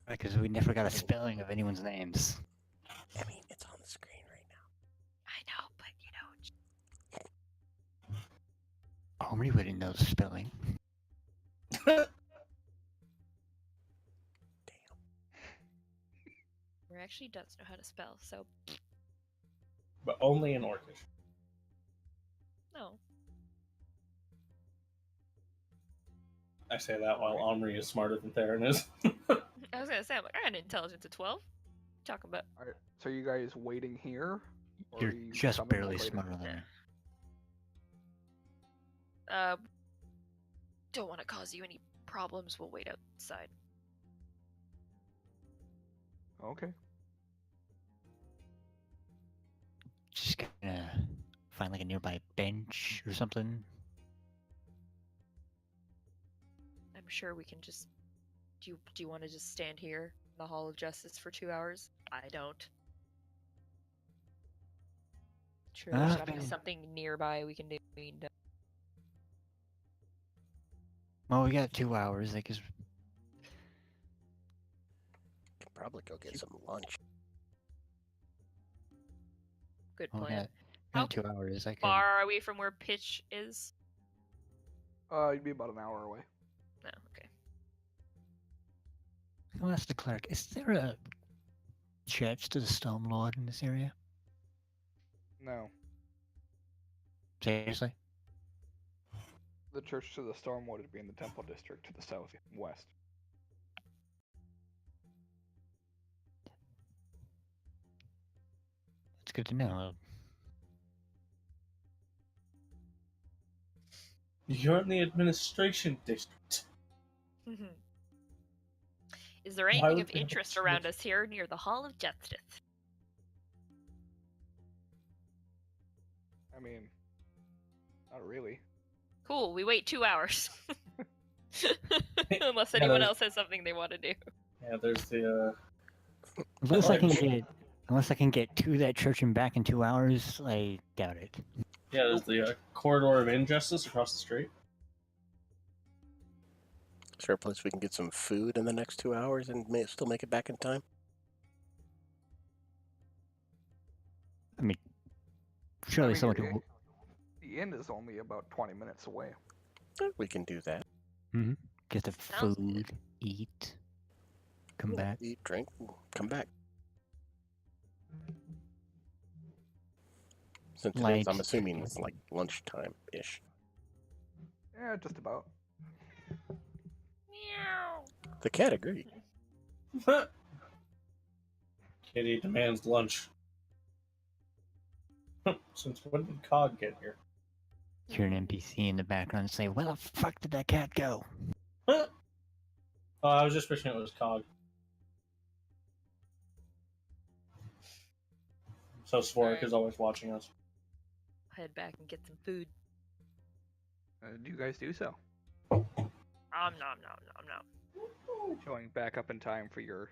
Because we never got a spelling of anyone's names. I mean, it's on the screen right now. I know, but you know. Omri wouldn't know the spelling. Or actually does know how to spell, so But only in Orcish. no. I say that while Omri is smarter than Theron is. I was gonna say, I'm like, I had an intelligence of 12. Talking about. Alright, so you guys waiting here? Or You're are you just coming barely later? smarter than me. Don't want to cause you any problems. We'll wait outside. Okay. Just gonna find like a nearby bench or something. I'm sure we can just. Do you want to just stand here in the Hall of Justice for 2 hours? I don't. Sure, there's gotta be Okay. something nearby we can do. Well, we got 2 hours. I guess Could probably go get some lunch. Good we plan. got How 2 hours. I could. Far are we from where Pitch is? You'd be about an hour away. No, okay. I'll ask the clerk. Is there a church to the Storm Lord in this area? No. Seriously? The church to the Stormwood would be in the Temple District to the southwest. It's good to know. You're in the administration district. Is there Why anything would of they have interest so around much- us here near the Hall of Justice? I mean, not really. Cool, we wait 2 hours. Unless Yeah, anyone there's- else has something they want to do. Yeah, there's the Unless Like- I can get to that church and back in 2 hours, I doubt it. there's the corridor of injustice across the street. Is there a place we can get some food in the next 2 hours and still make it back in time? Surely I mean, someone the, can. the inn is only about 20 minutes away. We can do that. Get the Sounds food, eat, come Yeah, back. eat, drink, come back. Since it is, Light. I'm assuming it's like lunchtime-ish. Yeah, just about. Meow. The cat agreed. Kitty demands lunch. Since when did Cog get here? Hear an NPC in the background say, "Where the fuck did that cat go?" Oh, I was just wishing it was Cog. So Swark Alright. is always watching us. Head back and get some food. Do you guys do so? Nom nom nom nom nom. Showing back up in time for your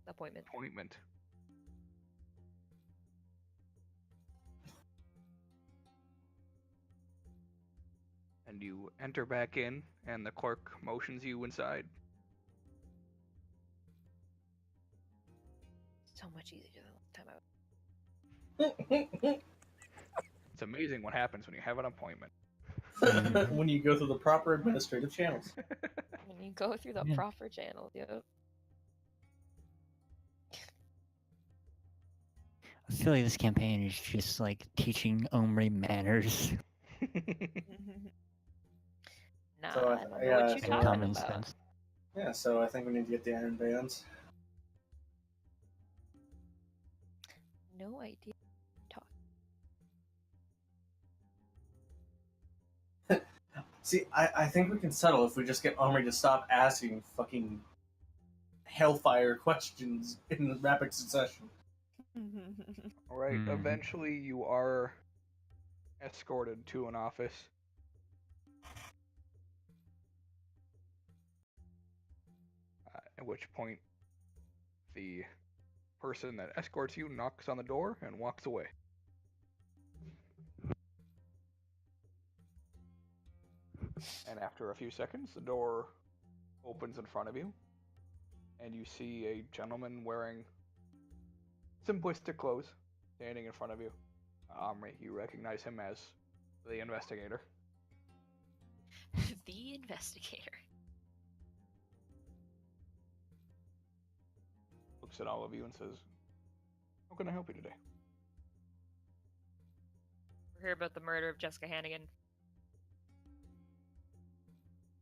Appointment. appointment. And you enter back in, and the clerk motions you inside. So much easier than last time I It's amazing what happens when you have an appointment. When you go through the proper administrative channels. when you go through the Yeah. proper channel, yep. I feel like this campaign is just like teaching Omri manners Nah, So, I don't know yeah, what you're so- and talking common about. sense. Yeah, so I think we need to get the iron bands. No idea. See, I think we can settle if we just get Omri to stop asking fucking hellfire questions in rapid succession. Alright, Mhm. eventually you are escorted to an office. At which point, the person that escorts you knocks on the door and walks away. And after a few seconds, the door opens in front of you, and you see a gentleman wearing simplistic clothes standing in front of you. Omri, you recognize him as the investigator. The investigator. Looks at all of you and says, "How can I help you today?" We're here about the murder of Jessica Hannigan.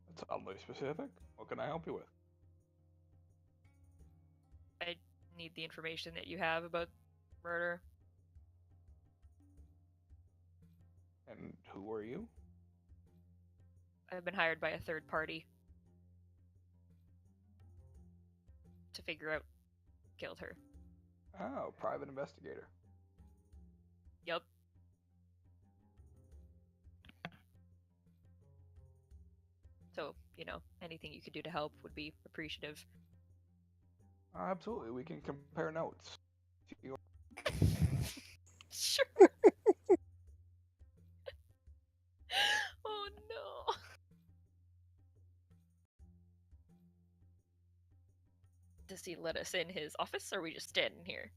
That's oddly specific. What can I help you with? I need the information that you have about murder. And who are you? I've been hired by a third party to figure out who killed her. Oh, private investigator. Yup. So, anything you could do to help would be appreciative. Absolutely, we can compare notes. Sure. Oh no. Does he let us in his office, or are we just standing here?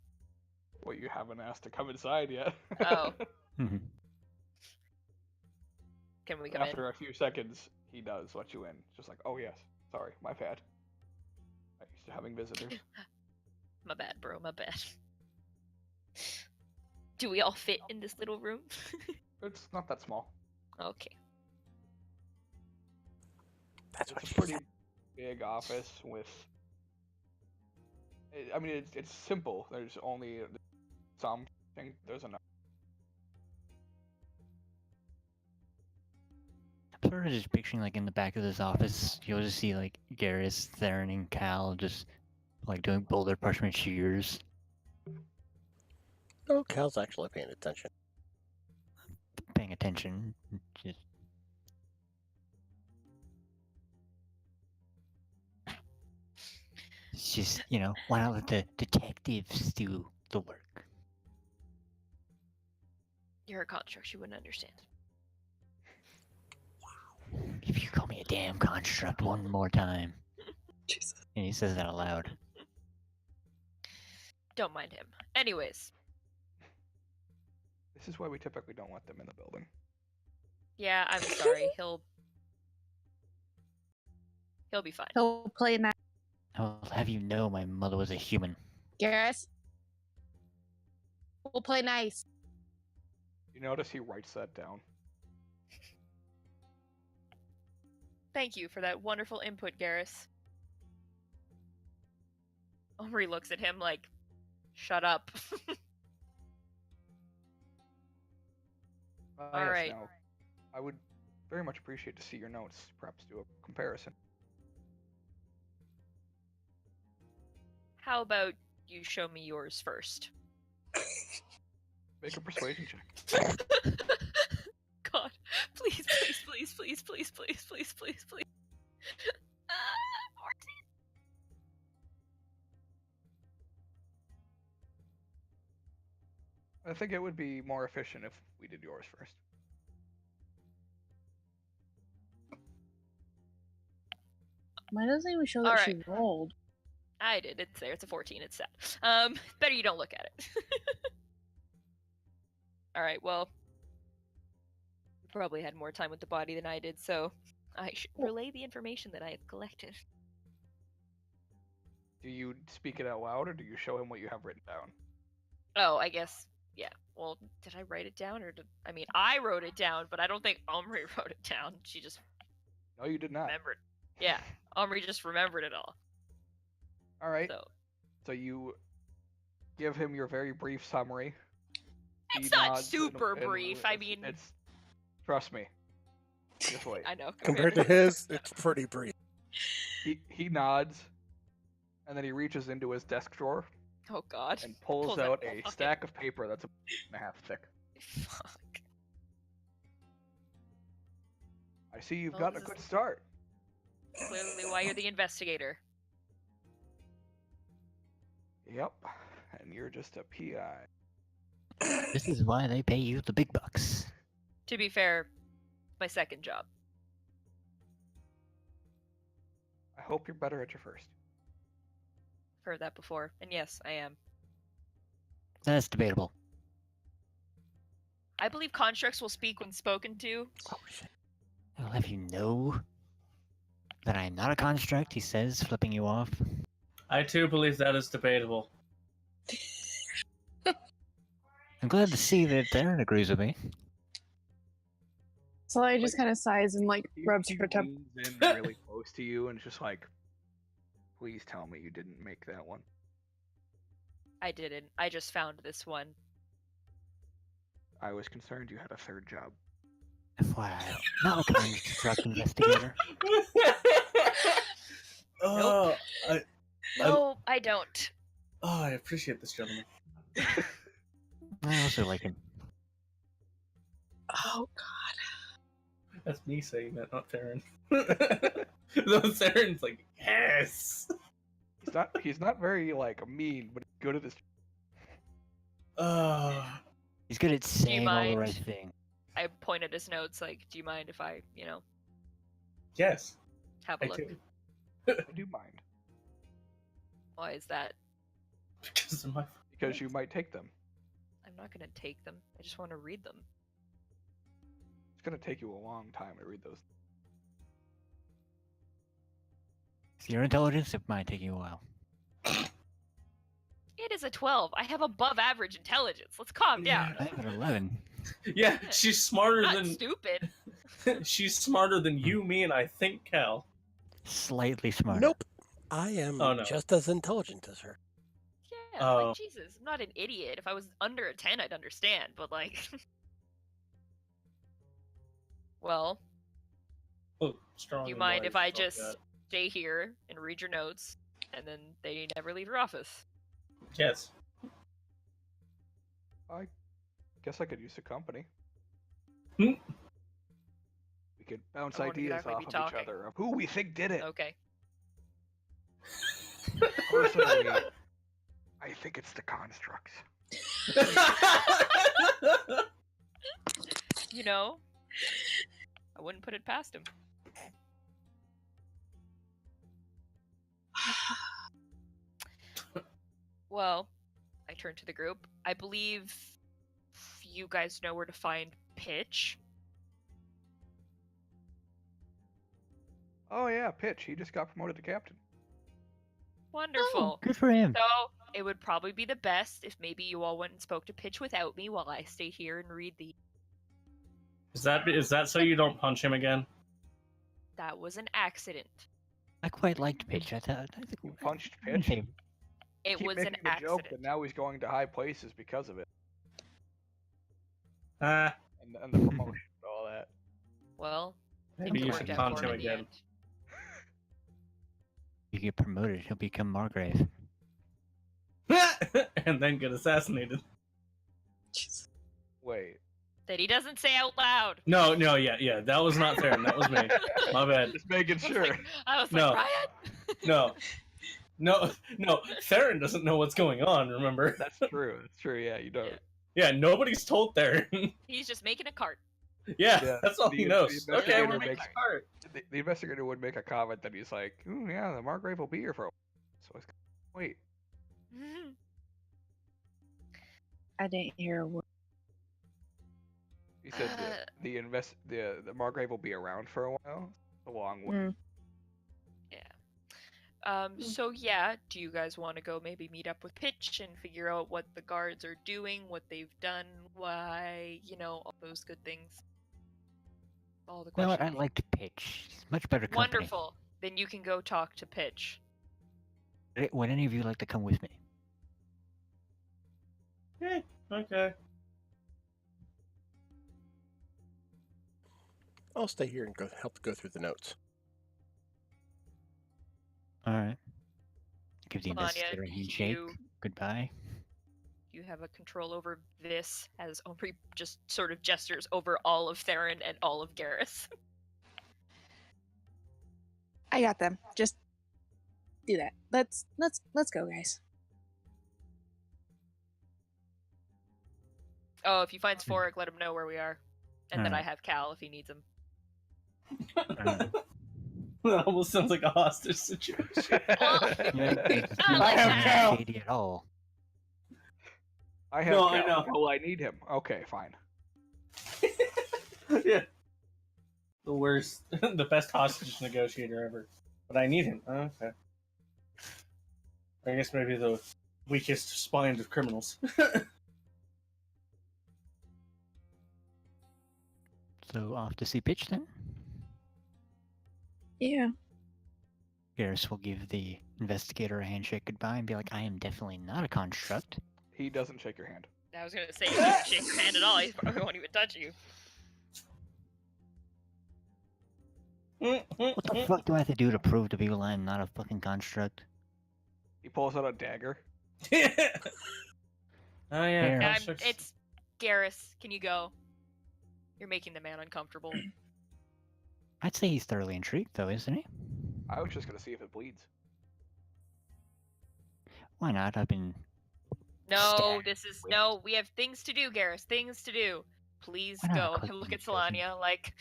Well, you haven't asked to come inside yet. Oh. Mhm. Can we come After a few seconds, he does let you in. Just like, oh yes, sorry, my bad. I'm used to having visitors. in? My bad, bro. My bad. Do we all fit in this little room? It's not that small. Okay. That's what It's a she pretty said. big office with. I mean, it's simple. There's only something. There's enough. I'm sort of just picturing, like, in the back of this office, you'll just see, like, Garrus, Theron, and Cal just, like, doing boulder parchment shears. Oh, Cal's actually paying attention. Paying attention. Just... It's just, you know, why not let the detectives do the work? You're a construct, you wouldn't understand. If you call me a damn construct one more time. Jesus. And he says that aloud. Don't mind him. Anyways, This is why we typically don't let them in the building. yeah, I'm sorry. He'll be fine. He'll play nice. I'll have you know my mother was a human. Garrus. We'll play nice. You notice he writes that down. Thank you for that wonderful input, Garrus. Omri looks at him like, shut up. Yes, Alright. now, I would very much appreciate to see your notes. Perhaps do a comparison. How about you show me yours first? Make a persuasion check. God, please, please, please, please, please, please, please, please, please. I think it would be more efficient if we did yours first. Why doesn't it even show that she Alright. rolled? I did. It's there. It's a 14. It's sad. Better you don't look at it. Alright, well, you probably had more time with the body than I did, so I should relay the information that I have collected. Do you speak it out loud, or do you show him what you have written down? Oh, I guess, yeah. Well, did I write it down, or did... I mean, I wrote it down, but I don't think Omri wrote it down. She just No, you did not. remembered. Yeah, Omri just remembered it all. All right. So, So you give him your very brief summary. He it's not nods super and brief. I mean, it's trust me. Just wait. I know. Compared to his, it's pretty brief. He nods, and then he reaches into his desk drawer Oh God. and pulls Pulls out out a fucking- stack of paper that's a and a half thick. Fuck. I see you've Well, gotten a this good is- start. Clearly, why you're the investigator. Yep. And you're just a PI. This is why they pay you the big bucks. To be fair, my second job. I hope you're better at your first. Heard that before, and yes, I am. That's debatable. I believe constructs will speak when spoken to. Oh shit. I'll have you know that I am not a construct, he says, flipping you off. I too believe that is debatable. I'm glad to see that Darren agrees with me. So I just kind of sighs and like rubs her temple. leans in really close to you and just like, please tell me you didn't make that one. I didn't. I just found this one. I was concerned you had a third job. FYI, not a construct investigator. Oh, No, I don't. I appreciate this gentleman. I also like him. Oh That's me saying that, not Farron. Though Farron's like, yes. He's not very like mean, but he's good at his. He's good at saying all the mind? right thing. I point at his notes, like, do you mind if I, Yes, have a I look? do. I do mind Why is that? Because of my. because you might take them. I'm not gonna take them. I just want to read them. It's gonna take you a long time to read those. Your intelligence, it might take you a while. It is a 12. I have above average intelligence. Let's calm down. I have an 11. Yeah, she's smarter Not than stupid. she's smarter than you, me, and I think Cal. Slightly smarter. Nope. I am Oh, no. just as intelligent as her. Yeah, like, Jesus, I'm not an idiot. If I was under a 10, I'd understand, but, like... Well, Strong do you and mind wise, if I fuck just that. stay here and read your notes, and then they never leave your office? Yes. I guess I could use the company. Hmm. We could bounce I wanna get ideas actually off be of talking. each other of who we think did it. Okay. Personally, I think it's the constructs. You know, I wouldn't put it past him. Well, I turn to the group. I believe you guys know where to find Pitch. Oh yeah, Pitch. He just got promoted to captain. Wonderful. Good for him. So, it would probably be the best if maybe you all went and spoke to Pitch without me while I stay here and read the... Is that so you don't punch him again? That was an accident. I quite liked Pitch. I think You punched I'm Pitch. favor. It Keep was making an the joke accident. that now he's going to high places because of it, Ah, and the promotion and all that. Well, maybe it you worked should out punch for him in the again. end. You get promoted, he'll become Margrave. And then get assassinated. Wait. That he doesn't say out loud. No, yeah, that was not fair. That was me. My bad. Just making sure. I was No. like, Ryan? No. Theron doesn't know what's going on. Remember? That's true. That's true. Yeah, you don't. Yeah, nobody's told Theron. He's just making a cart. Yeah, Yeah, that's all the- he the knows. Okay, investigator we're making makes- a cart. The investigator would make a comment that he's like, "Ooh, yeah, the Margrave will be here for a while." So it's wait. I didn't hear a word. He said the Margrave will be around for a while. A long way. Mm. So yeah, do you guys want to go maybe meet up with Pitch and figure out what the guards are doing, what they've done, why, all those good things? All the You know questions. what? I liked Pitch. He's much better company. Wonderful. Then you can go talk to Pitch. Would any of you like to come with me? Yeah, okay. I'll stay here and help go through the notes. Alright. Give the Melania, investigator a handshake. you Goodbye. have a control over this, as Omri just sort of gestures over all of Theron and all of Garrus. I got them. Just do that. Let's go, guys. Oh, if you find Sphoric, let him know where we are. And then I Alright. have Cal if he needs him. Alright. That almost sounds like a hostage situation. Well, It's I not like that. shady at all. I have. No, I Cal. know. Oh, I need him. Okay, fine. Yeah. The worst, the best hostage negotiator ever. But I need him. Okay. I guess maybe the weakest spined of criminals. So off to see Pitch then? Yeah. Garrus will give the investigator a handshake goodbye and be like, I am definitely not a construct. He doesn't shake your hand. I was gonna say, he didn't shake your hand at all. He probably won't even touch you. What the fuck do I have to do to prove to people I'm not a fucking construct? He pulls out a dagger. Oh yeah, Fair. constructs. It's Garrus. Can you go? You're making the man uncomfortable. I'd say he's thoroughly intrigued though, isn't he? I was just gonna see if it bleeds. Why not? I've been... No, Stab. no, we have things to do, Garrus. Things to do. Please Why not go. click I look on at the dozen? Solania like,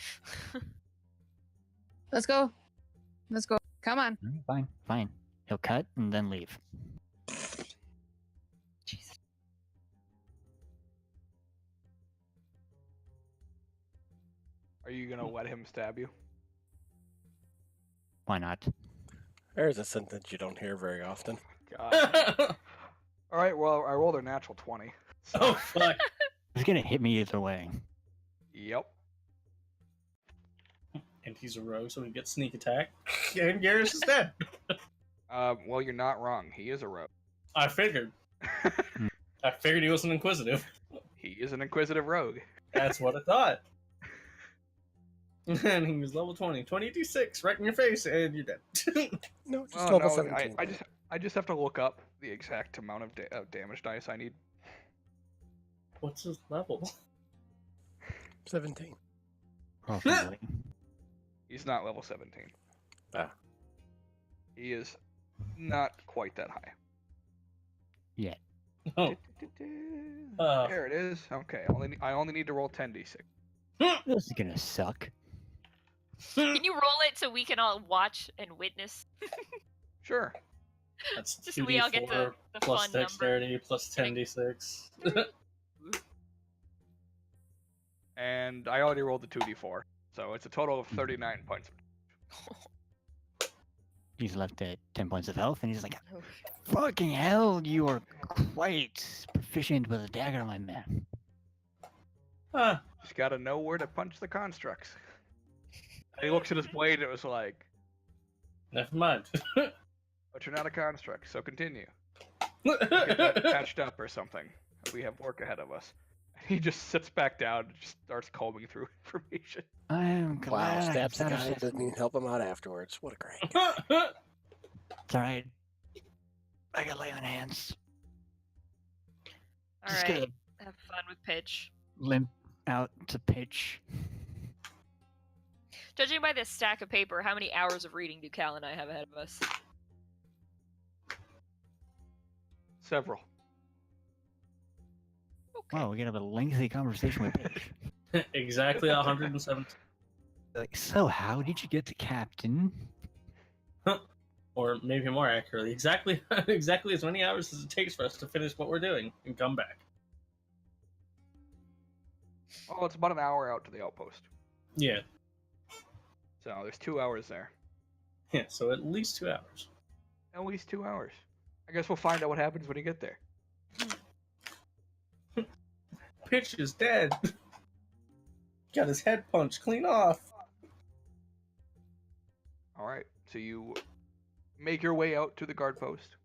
Let's go. Let's go. Come on. Fine, fine. He'll cut and then leave. Jesus. Are you gonna let him stab you? Why not? There's a sentence you don't hear very often. God. All right. Well, I rolled a natural 20. So, Oh fuck. He's gonna hit me either way. Yep. And he's a rogue, so he gets sneak attack. And Garrus is dead. Well, you're not wrong. He is a rogue. I figured. I figured he wasn't inquisitive. He is an inquisitive rogue. That's what I thought. And he was level 20. 20d6 right in your face, and you're dead. No, just Oh level no, 17. I just have to look up the exact amount of damage dice I need. What's his level? 17. Probably. He's not level 17. Ah. He is not quite that high. Yet. Oh. There it is. Okay, I only need to roll 10d6. This is gonna suck. Can you roll it so we can all watch and witness? Sure. That's Just so we all get 2d4 the plus fun number. dexterity plus 10d6. And I already rolled the 2d4, so it's a total of 39 points. He's left at 10 points of health, and he's like, "Fucking hell, you are quite proficient with a dagger, my man." Huh. Just gotta know where to punch the constructs. He looks at his blade, and it was like, Never mind. but you're not a construct, so continue. Get that patched up or something. We have work ahead of us. He just sits back down and just starts combing through information. I am Wow, glad I stabs the got guy and doesn't even help him out afterwards. What a great It's alright. I got lay on hands. All Just right, gonna have fun with pitch. limp out to pitch. Judging by this stack of paper, how many hours of reading do Cal and I have ahead of us? Several. Okay. Wow, we can have a lengthy conversation with pitch. Exactly 117. Like, so how did you get to captain? Or maybe more accurately, exactly as many hours as it takes for us to finish what we're doing and come back. Oh, it's about an hour out to the outpost. Yeah. So there's 2 hours there. Yeah, so at least 2 hours. At least 2 hours. I guess we'll find out what happens when you get there. Pitch is dead. Got his head punched clean off. Alright, so you make your way out to the guard post.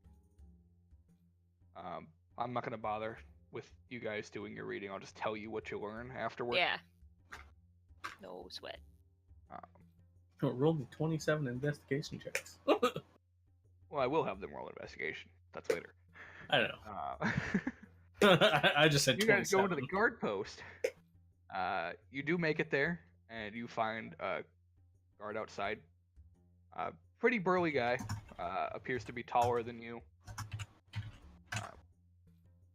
I'm not going to bother with you guys doing your reading. I'll just tell you what you learn afterward. Yeah. No sweat. Rolled 27 investigation checks. Well, I will have them roll investigation. That's later. I don't know. I just said You guys 27. go into the guard post. You do make it there, and you find a guard outside. Pretty burly guy. Appears to be taller than you.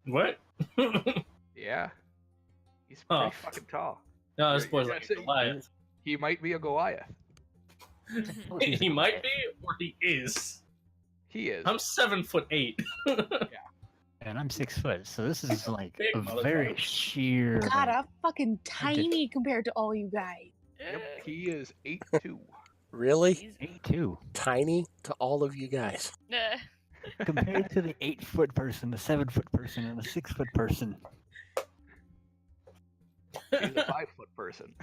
What? Yeah. He's pretty Oh. fucking tall. No, this You're boy's gonna like say- Goliath. He might be a Goliath. He might be, or he is. He is. I'm 7'8". And I'm 6 foot, so this is like Big a very motherfucker. sheer. God, I'm fucking tiny compared to all you guys. Yep, he is 8'2". Really? 8'2". Tiny to all of you guys. Compared to the 8-foot person, the 7-foot person, and the 6-foot person. He's a 5-foot person.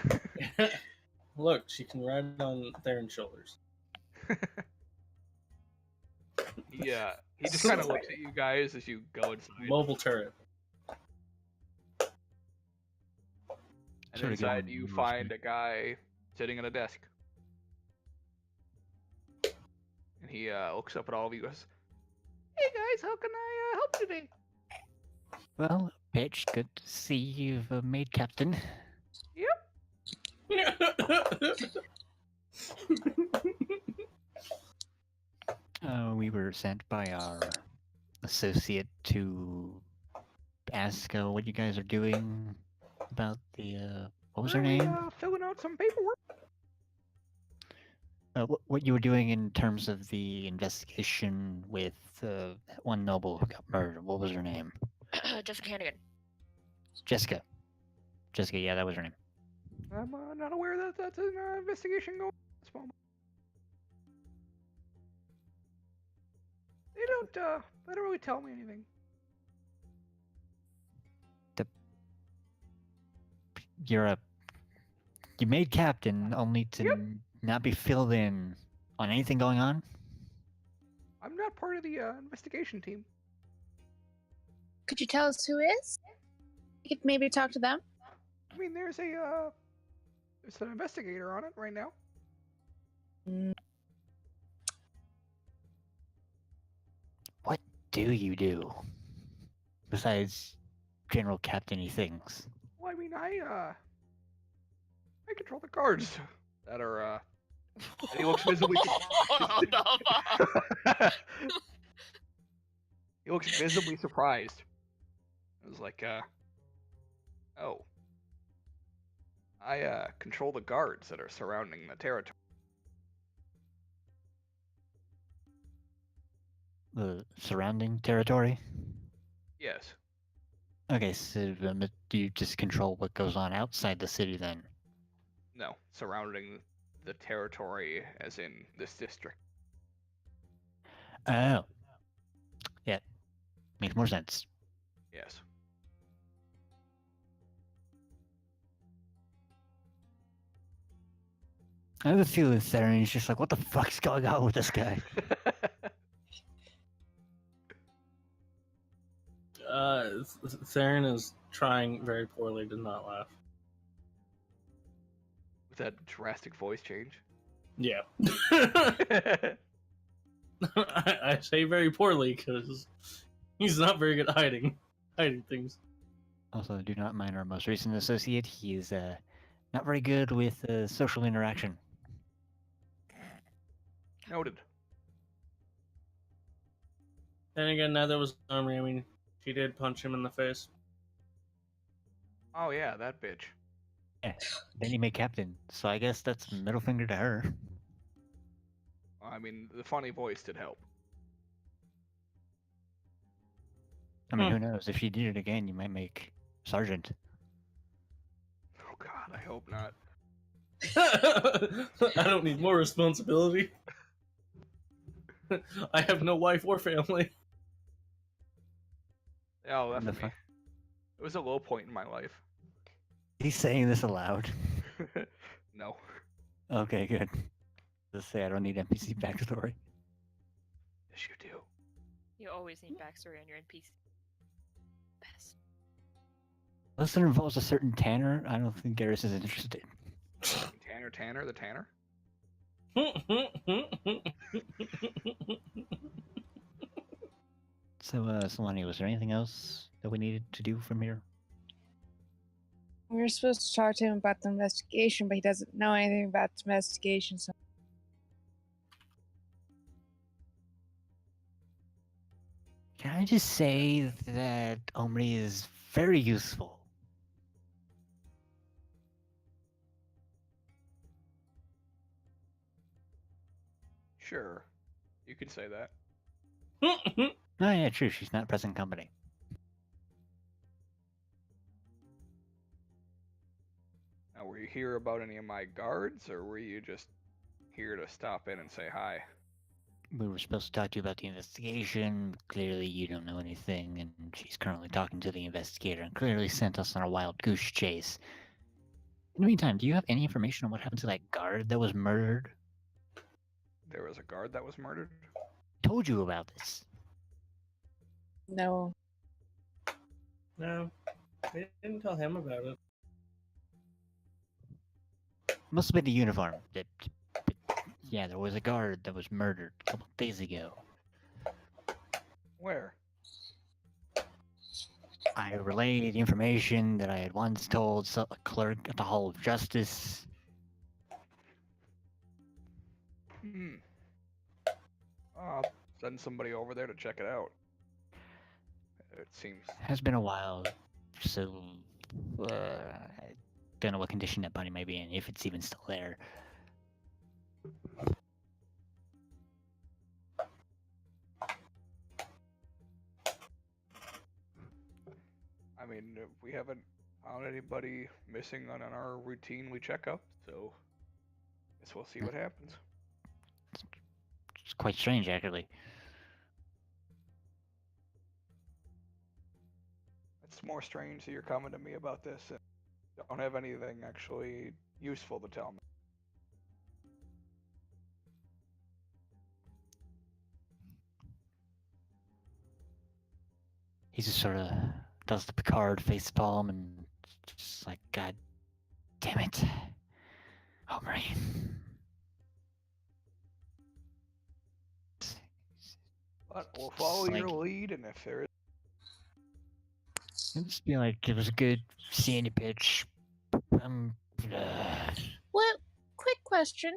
Look, she can ride on Theron's shoulders. Yeah, he just kind of looks at you guys as you go inside. Mobile turret. And Sort of inside going you reverse find me. a guy sitting at a desk. And he looks up at all of you guys. Hey guys, how can I help today? Well, Pitch, good to see you've made captain. We were sent by our associate to ask what you guys are doing about the what was her name? Filling out some paperwork. What you were doing in terms of the investigation with that one noble who got murdered. What was her name? Jessica Hannigan. Jessica. Jessica, yeah, that was her name. I'm not aware that that's an investigation going on at this moment. They don't really tell me anything. You made captain only to Yep. not be filled in on anything going on. I'm not part of the investigation team. Could you tell us who is? We could maybe talk to them. I mean, there's an investigator on it right now. What do you do besides general captainy things? Well, I mean, I control the guards that are. And he looks visibly. Oh, no. He looks visibly surprised. I was like, oh. I control the guards that are surrounding the territory. The surrounding territory? Yes. Okay, so do you just control what goes on outside the city then? No, surrounding the territory, as in this district. Oh. Yeah. Makes more sense. Yes. I have a feeling Theron's just like, what the fuck's going on with this guy? Theron is trying very poorly to not laugh. With that drastic voice change. Yeah. I say very poorly because he's not very good at hiding things. Also, do not mind our most recent associate. He is not very good with social interaction. Noted. Then again, now there was Armory. I mean, she did punch him in the face. Oh yeah, that bitch. Yeah. Then he made captain, so I guess that's middle finger to her. I mean, the funny voice did help. I mean, who knows? If you did it again, you might make sergeant. Oh god, I hope not. I don't need more responsibility. I have no wife or family. Oh, that's The me. It was a low point in my life. He's saying this aloud. No. Okay, good. Just say I don't need NPC backstory. Yes, you do. You always need backstory on your NPC. Best. Unless it involves a certain Tanner, I don't think Garrus is interested. Tanner, the Tanner? So, Solani, was there anything else that we needed to do from here? We were supposed to talk to him about the investigation, but he doesn't know anything about the investigation, so Can I just say that Omri is very useful? Sure. You could say that. Oh yeah, true, she's not present company. Now, were you here about any of my guards, or were you just here to stop in and say hi? We were supposed to talk to you about the investigation. Clearly you don't know anything, and she's currently talking to the investigator and clearly sent us on a wild goose chase. In the meantime, do you have any information on what happened to that guard that was murdered? There was a guard that was murdered? Told you about this. no. No, they didn't tell him about it. Must have been the uniform. Yeah, there was a guard that was murdered a couple days ago. Where? I relayed information that I had once told a clerk at the Hall of Justice. I'll send somebody over there to check it out. It seems... Has been a while, so I don't know what condition that body may be in, if it's even still there. I mean, we haven't found anybody missing on our routinely checkup, so guess we'll see what happens. It's quite strange, actually. It's more strange that you're coming to me about this and don't have anything actually useful to tell me. he just sort of does the Picard face palm and just like, God damn it, Omri. But we'll follow Just your like- lead, and if there is Just be like, it was a good seeing you, pitch. Well, quick question.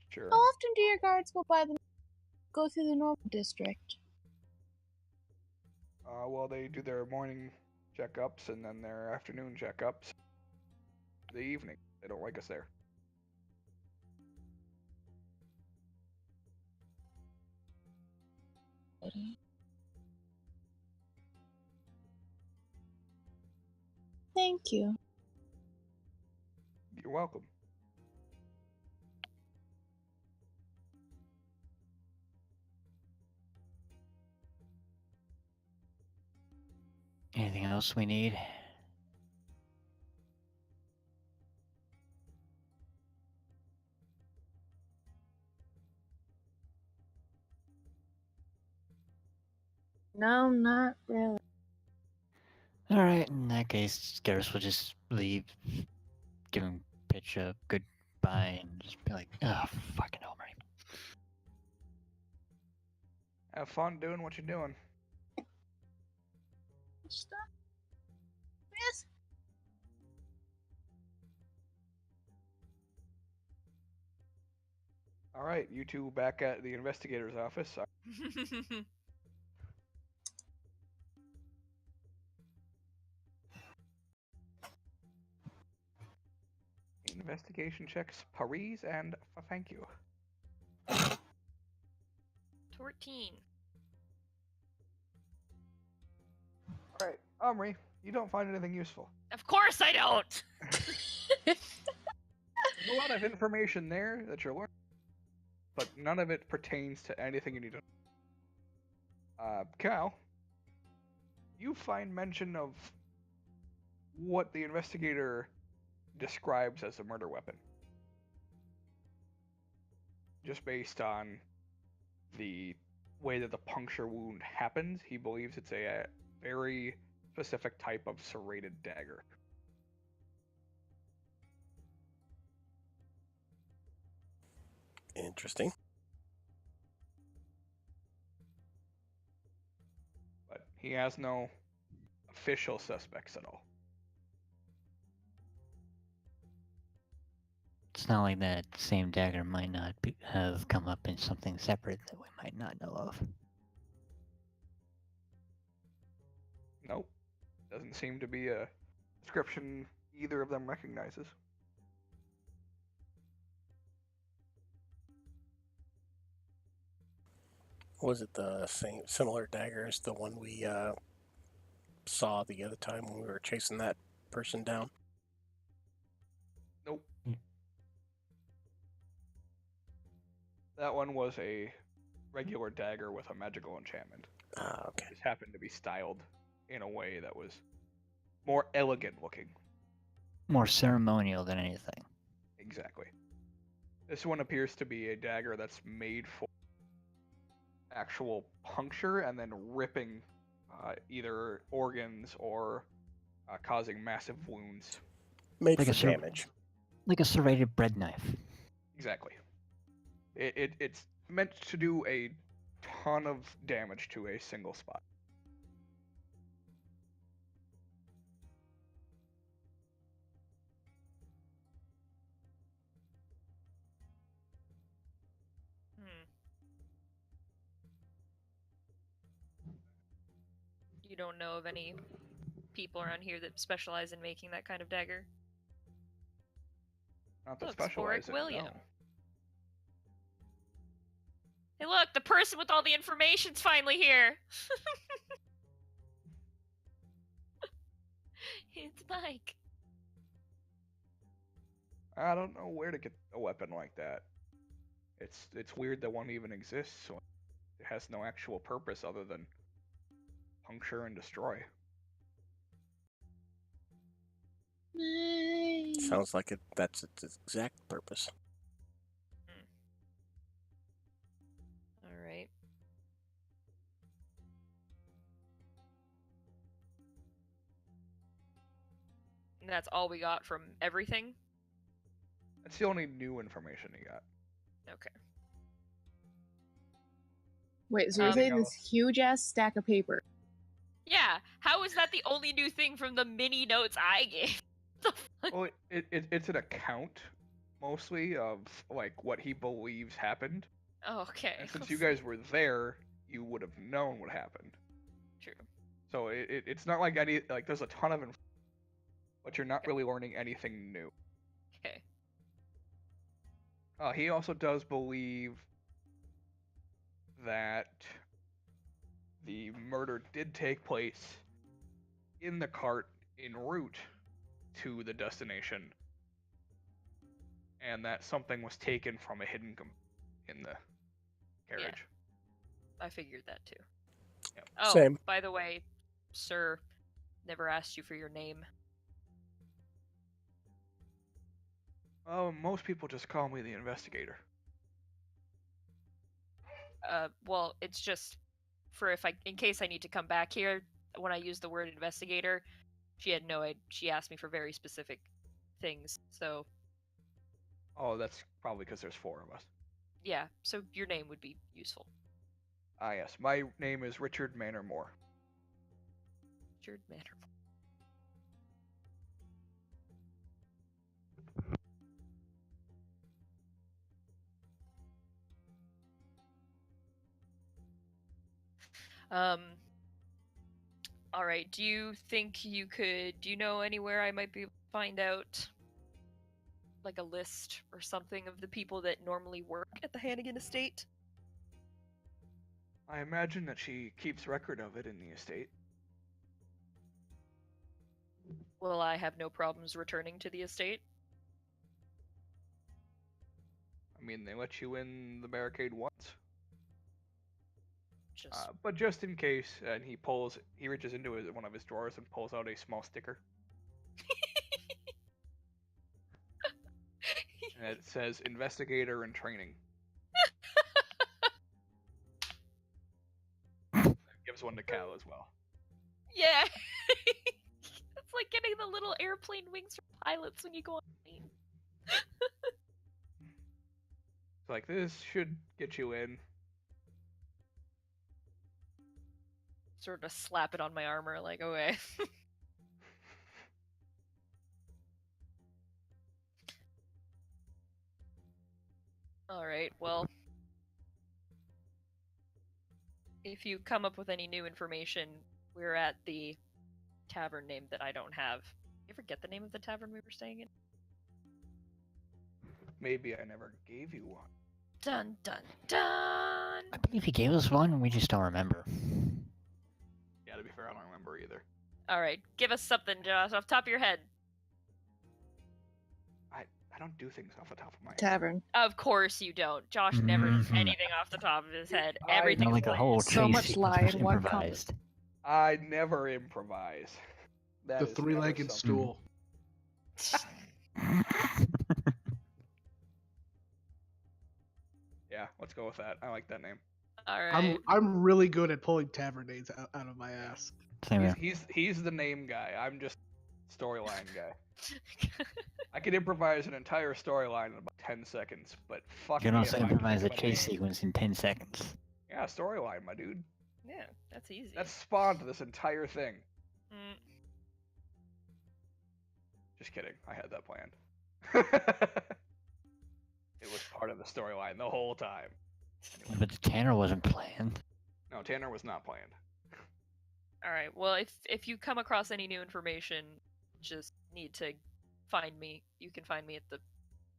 sure. How often do your guards go through the normal district? Well, they do their morning checkups and then their afternoon checkups. The evening, they don't like us there. Thank you. You're welcome. Anything else we need? No, not really. Alright, in that case, Garrus will just leave, give him Pitch a goodbye, and just be like, oh, fucking Omri. Have fun doing what you're doing. Stop. Yes. All right, you two back at the investigator's office. Investigation checks Paris and thank you. 14. All right, Omri, you don't find anything useful. Of course I don't! There's a lot of information there that you're learning, but none of it pertains to anything you need to know. Cal, you find mention of what the investigator describes as a murder weapon. Just based on the way that the puncture wound happens, he believes it's a very specific type of serrated dagger. Interesting. But he has no official suspects at all. It's not like that same dagger might not have come up in something separate that we might not know of. Nope. Doesn't seem to be a description either of them recognizes. Was it the same similar dagger as the one we saw the other time when we were chasing that person down? Nope. That one was a regular dagger with a magical enchantment. Ah, okay. It just happened to be styled in a way that was more elegant looking. More ceremonial than anything. Exactly. This one appears to be a dagger that's made for actual puncture and then ripping either organs or causing massive wounds. Made Like for a serp- damage. Like a serrated bread knife. Exactly. It's meant to do a ton of damage to a single spot. You don't know of any people around here that specialize in making that kind of dagger? Not that Look, specialize Spork in, William. no. Hey look, the person with all the information's finally here! It's Mike. I don't know where to get a weapon like that. It's weird that one even exists. So it has no actual purpose other than puncture and destroy. Sounds like that's its exact purpose. Alright. And that's all we got from everything? That's the only new information he got. Okay. Wait, so you're Anything saying this huge ass stack of paper? Yeah, how is that the only new thing from the mini notes I gave? The fuck? Well, it's an account, mostly, of, like, what he believes happened. Oh, okay. And since you guys were there, you would have known what happened. True. So it's not like there's a ton of info, but you're not really learning anything new. Okay. He also does believe that the murder did take place in the cart en route to the destination, and that something was taken from a hidden in the carriage. I figured that too. Yep. Oh, Same. by the way, sir, never asked you for your name. Oh, most people just call me the investigator. Well, it's just for in case I need to come back here. When I use the word investigator, she had no idea. She asked me for very specific things. So Oh, that's probably because there's 4 of us. yeah, so your name would be useful. Ah, yes. My name is Richard Manormore. Richard Manor. All right. Do you think you could? Do you know anywhere I might be able to find out, like a list or something of the people that normally work at the Hannigan estate? I imagine that she keeps record of it in the estate. Will I have no problems returning to the estate? I mean, they let you in the barricade once. Just But just in case, and he reaches into one of his drawers and pulls out a small sticker. And it says investigator in training. Gives one to Cal as well. yeah. It's like getting the little airplane wings from pilots when you go on a plane. It's like, this should get you in. Sort of slap it on my armor, like, okay. Alright, well. If you come up with any new information, we're at the tavern name that I don't have. You ever get the name of the tavern we were staying in? Maybe I never gave you one. Dun dun dun! I believe he gave us one, and we just don't remember. Yeah, to be fair, I don't remember either. Alright, give us something, Josh, off the top of your head. I don't do things off the top of my head. Tavern. Of course you don't. Josh never does Mhm. anything off the top of his head. I Everything's Not like the planned. whole So chase much sequence lie was in one improvised. I never improvise. That The is never three-legged something- stool. Yeah, let's go with that. I like that name. Alright. I'm really good at pulling tavern names out of my ass. Same here. He's the name guy. I'm just storyline guy. I could improvise an entire storyline in about 10 seconds, but fuck You can me also if I improvise a think of chase name. sequence in 10 seconds. Yeah, storyline, my dude. Yeah, that's easy. That spawned this entire thing. Mm, Just kidding. I had that planned. It was part of the storyline the whole time. But the Tanner wasn't planned. No, Tanner was not planned. Alright, well, if you come across any new information, just need to find me. You can find me at the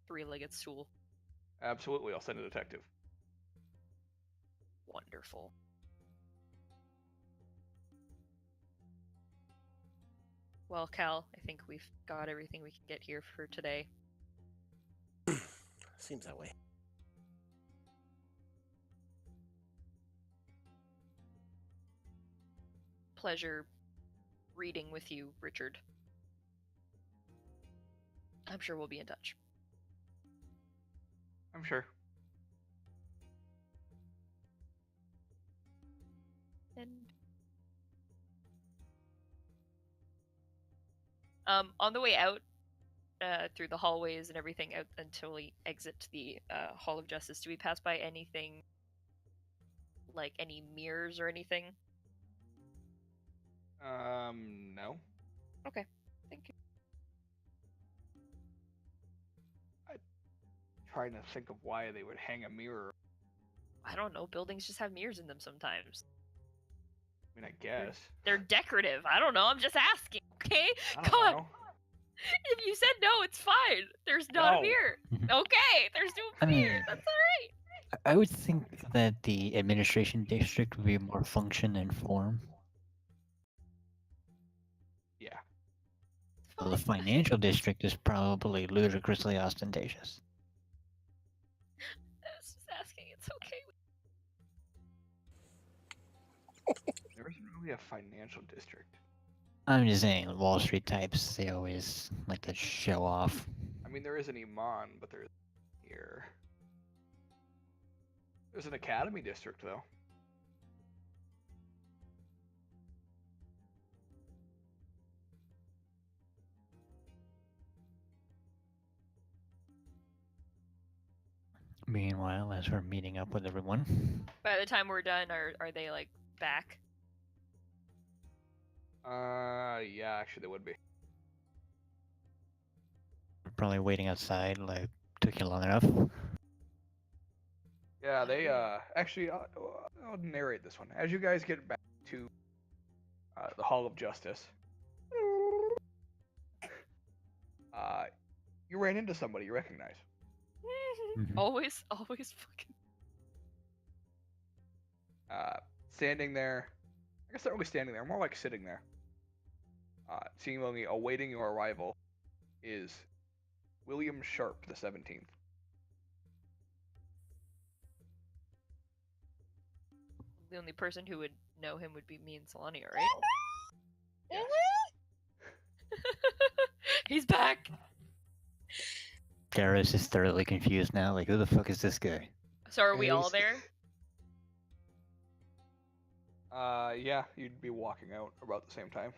three-legged stool. Absolutely, I'll send a detective. Wonderful. Well, Cal, I think we've got everything we can get here for today. Seems that way. Pleasure reading with you, Richard. I'm sure we'll be in touch. I'm sure. And On the way out, through the hallways and everything out until we exit the Hall of Justice, do we pass by anything, like any mirrors or anything? No. Okay, thank you. Trying to think of why they would hang a mirror. I don't know. Buildings just have mirrors in them sometimes. I mean, I guess. They're decorative. I don't know. I'm just asking. Okay. I don't God. know. If you said no, it's fine. There's not a No. mirror. Okay. There's no I mirror. mean- That's all right. I would think that the administration district would be more function and form. Yeah. Well, the financial district is probably ludicrously ostentatious. I was just asking. It's okay. There isn't really a financial district. I'm just saying, Wall Street types, they always like to show off. I mean, there is an Iman, but there's here. There's an academy district, though. Meanwhile, as we're meeting up with everyone, By the time we're done, are they like back? Yeah, actually, they would be. we're probably waiting outside, like, took you long enough. Yeah, they, actually, I'll narrate this one. As you guys get back to, the Hall of Justice, you ran into somebody you recognize. Mhm. Always fucking. Standing there, I guess not really standing there, more like sitting there. Seemingly awaiting your arrival is William Sharp, the 17th. The only person who would know him would be me and Solania, right? Yes. He's back. Garrus is thoroughly confused now, like, who the fuck is this guy? So are we all Nice. there? Yeah, you'd be walking out about the same time.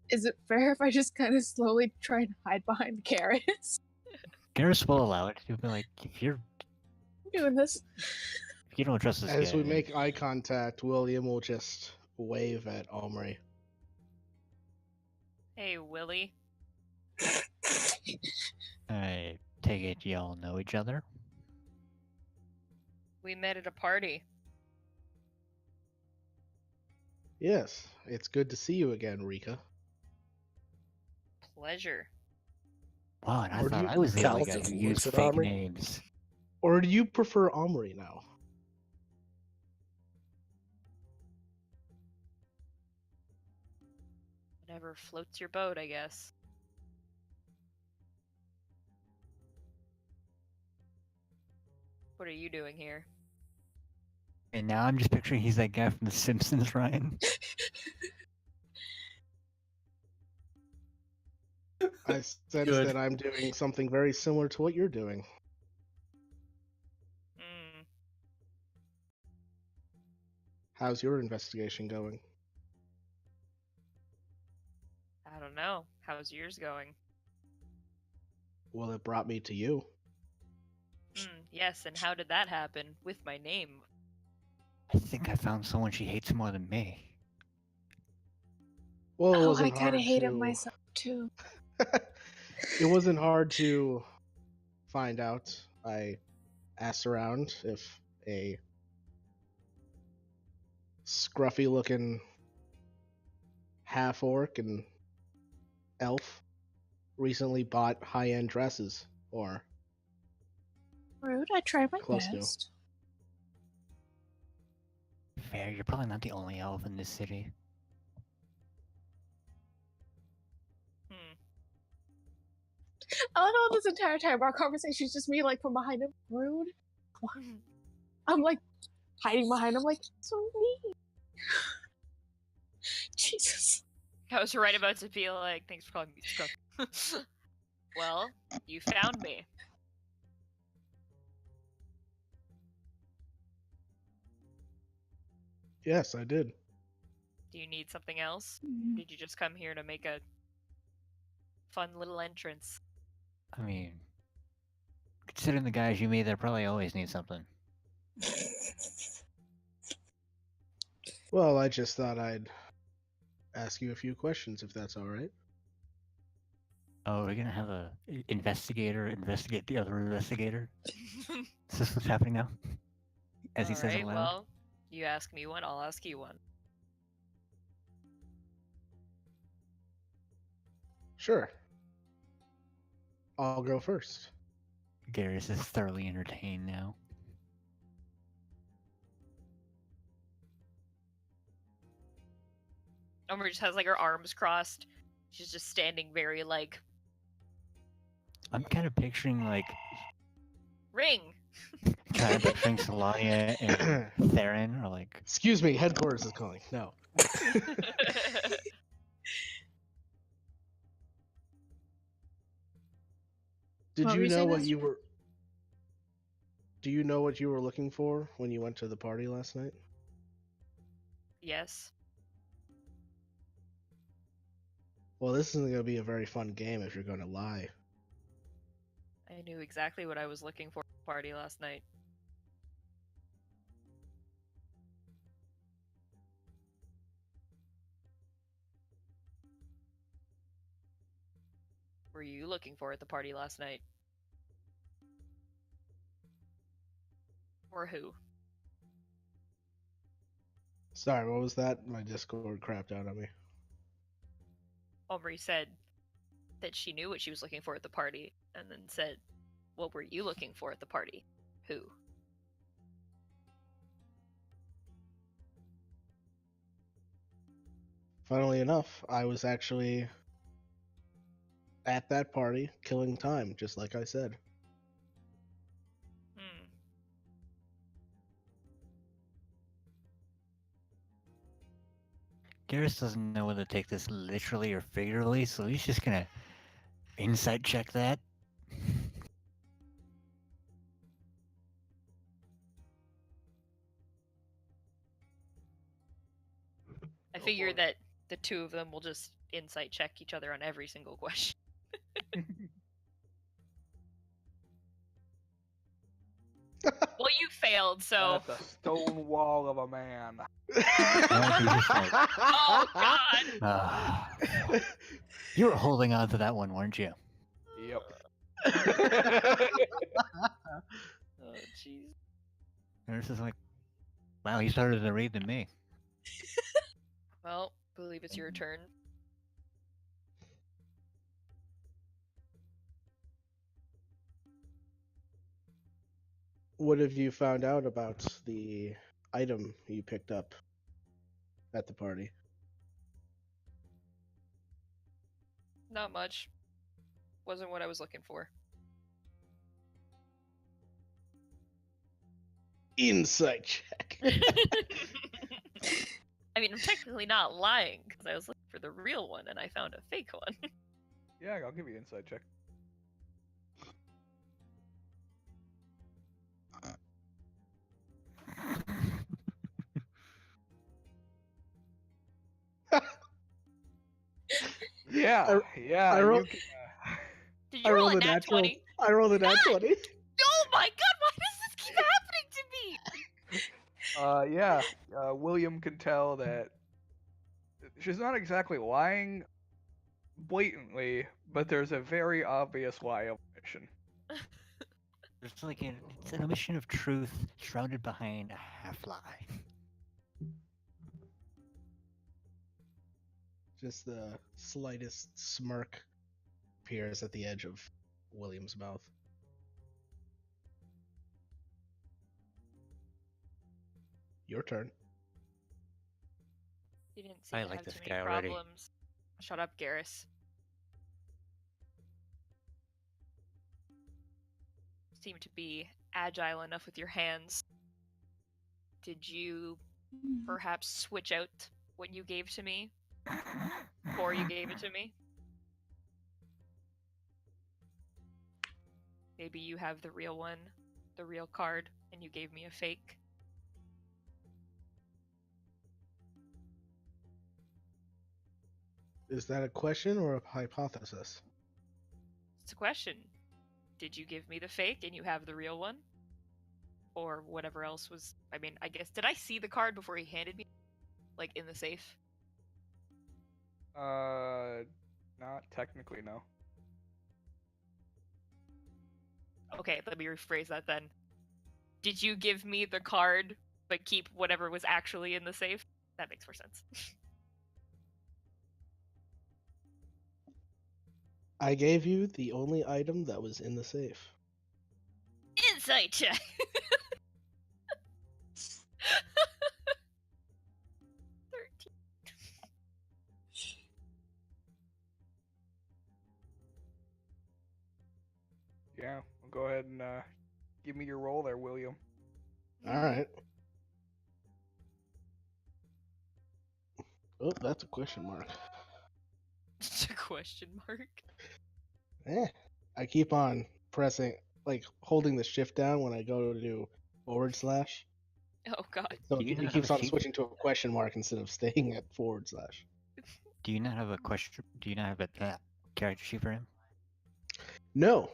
Is it fair if I just kind of slowly try and hide behind the carrots? Garrus will allow it. He'll be like, if you Doing this. don't trust this As guy, we make eye contact, William will just wave at Omri. Hey, Willie. I take it y'all know each other? We met at a party. Yes, it's good to see you again, Rika. Pleasure. Wow, and I Or do thought you I was the only count guy as who words used at fake Omri? names. Or do you prefer Omri now? Whatever floats your boat, I guess. What are you doing here? And now I'm just picturing he's that guy from The Simpsons, Ryan. I sense Good. that I'm doing something very similar to what you're doing. Hmm. How's your investigation going? I don't know. How's yours going? Well, it brought me to you. Yes, and how did that happen? With my name. I think I found someone she hates more than me. Well, it Oh, I wasn't kind hard of hate him to- myself too. It wasn't hard to find out. I asked around if a scruffy looking half orc and elf recently bought high end dresses, or Rude, I tried my Close to. best. Fair, you're probably not the only elf in this city. I love how this entire time our conversation is just me like from behind him. Rude. I'm like hiding behind him like so mean. Jesus. I was right about to be like, thanks for calling me Scruff. Well, you found me. yes, I did. Do you need something else? Mm. Did you just come here to make a fun little entrance? I mean, considering the guys you meet, they probably always need something. Well, I just thought I'd ask you a few questions if that's all right. Oh, we're gonna have a investigator investigate the other investigator. Is this what's happening now? As he says it Alright, aloud. well, you ask me one, I'll ask you one. Sure. I'll go first. Garrus is thoroughly entertained now. Omer just has like her arms crossed. She's just standing very like, I'm kind of picturing like ring! kind of picturing Solania and Theron are like Excuse me, headquarters is calling. No. Did What were you you know saying, what Esther? you were? Do you know what you were looking for when you went to the party last night? Yes. Well, this isn't going to be a very fun game if you're going to lie. I knew exactly what I was looking for at the party last night. Were you looking for at the party last night? Or who? Sorry, what was that? My Discord crapped out on me. Omri said that she knew what she was looking for at the party, and then said, what were you looking for at the party? Who? Funnily enough, I was actually at that party killing time, just like I said. Hmm. Garrus doesn't know whether to take this literally or figuratively, so he's just gonna insight check that. I figure that the two of them will just insight check each other on every single question. Well, you failed, so. That's a stone wall of a man. Oh, God! Ah. You were holding on to that one, weren't you? Yep. Oh, jeez. Garrus is like, wow, he's harder to read than me. Well, believe it's your turn. What have you found out about the item you picked up at the party? Not much. Wasn't what I was looking for. Insight check. I mean, I'm technically not lying, because I was looking for the real one, and I found a fake one. Yeah, I'll give you an inside check. Yeah, yeah. I roll- Did you roll a rolled nat 20? I rolled a nat God! 20. Oh my god, why does this keep happening to me? Yeah. William can tell that she's not exactly lying blatantly, but there's a very obvious lie of omission. It's like it's an omission of truth shrouded behind a half lie. Just the slightest smirk appears at the edge of William's mouth. Your turn. You didn't seem I to like have this too many guy already. problems. Shut up, Garrus. Seem to be agile enough with your hands. Did you perhaps switch out what you gave to me before you gave it to me? Maybe you have the real one, the real card, and you gave me a fake. Is that a question or a hypothesis? It's a question. Did you give me the fake and you have the real one? Or whatever else was... I mean, I guess... Did I see the card before he handed me? Like, in the safe? Not technically, no. Okay, let me rephrase that then. Did you give me the card, but keep whatever was actually in the safe? That makes more sense. I gave you the only item that was in the safe. Insight check! 13. Yeah, well, go ahead and give me your roll there, William. All right. Oh, that's a question mark. It's a question mark. I keep on pressing, like holding the shift down when I go to do /. Oh god. So Do you it not keeps have a on sheet? switching to a question mark instead of staying at /. Do you not have a question? Do you not have a character sheet for him? No.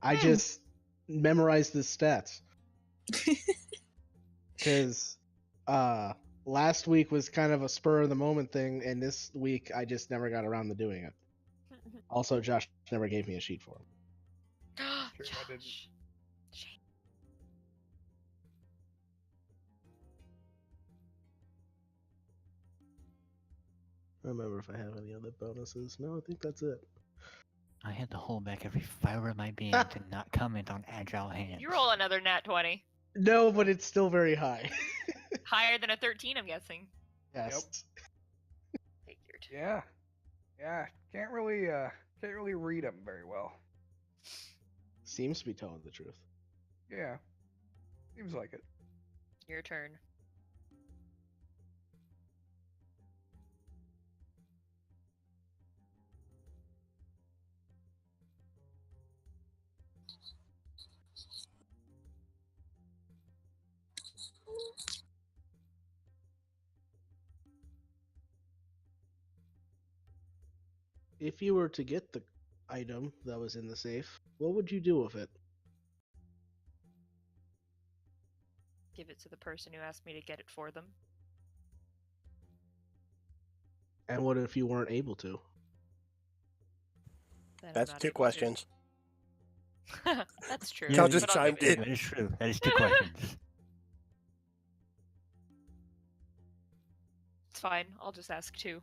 I just memorized the stats. Because last week was kind of a spur of the moment thing, and this week I just never got around to doing it. Also, Josh never gave me a sheet for him. Sure, I didn't. Josh. Shame. I don't remember if I have any other bonuses. No, I think that's it. I had to hold back every fiber of my being to not comment on agile hands. You roll another nat 20. No, but it's still very high. Higher than a 13, I'm guessing. Yes. Figured. Yeah. Yeah. Can't really read them very well. Seems to be telling the truth. Yeah. Seems like it. Your turn. If you were to get the item that was in the safe, what would you do with it? Give it to the person who asked me to get it for them. And what if you weren't able to? Then I'm That's not 2 able to. questions. That's true. Cal Yeah, just but I'll chimed give it in. That is true. That is 2 questions. It's fine. I'll just ask 2.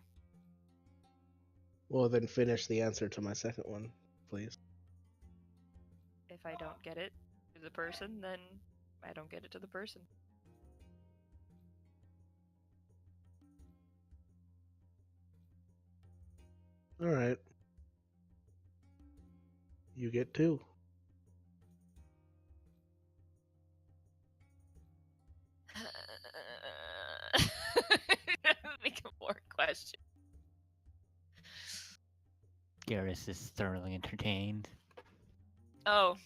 Well, then finish the answer to my second one, please. If I don't get it to the person, then I don't get it to the person. All right. You get 2. Think of more questions. Garrus is thoroughly entertained. Oh.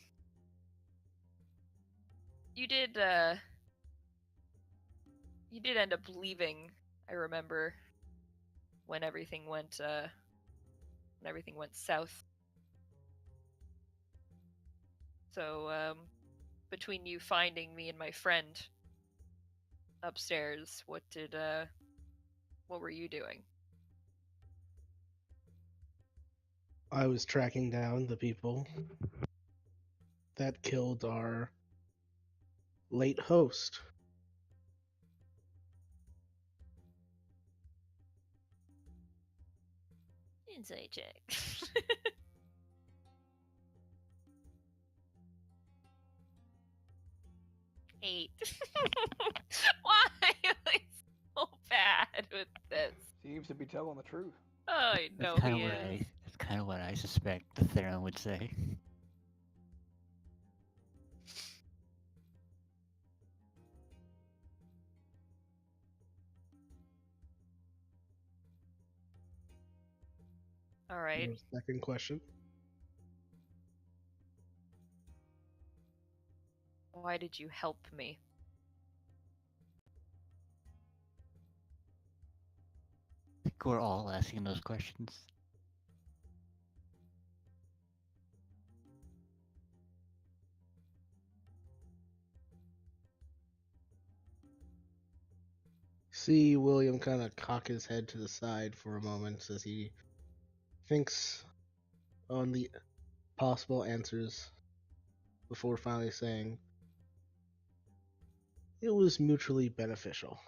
You did end up leaving, I remember, when everything went south. So, between you finding me and my friend upstairs, what were you doing? I was tracking down the people that killed our late host. Insight check. 8. Why am I so bad with this? Seems to be telling the truth. Oh, I know That's he is. kind of what I suspect the Theron would say. All right. Second question. Why did you help me? The think we're all asking those questions. See William kind of cock his head to the side for a moment as he thinks on the possible answers before finally saying, it was mutually beneficial.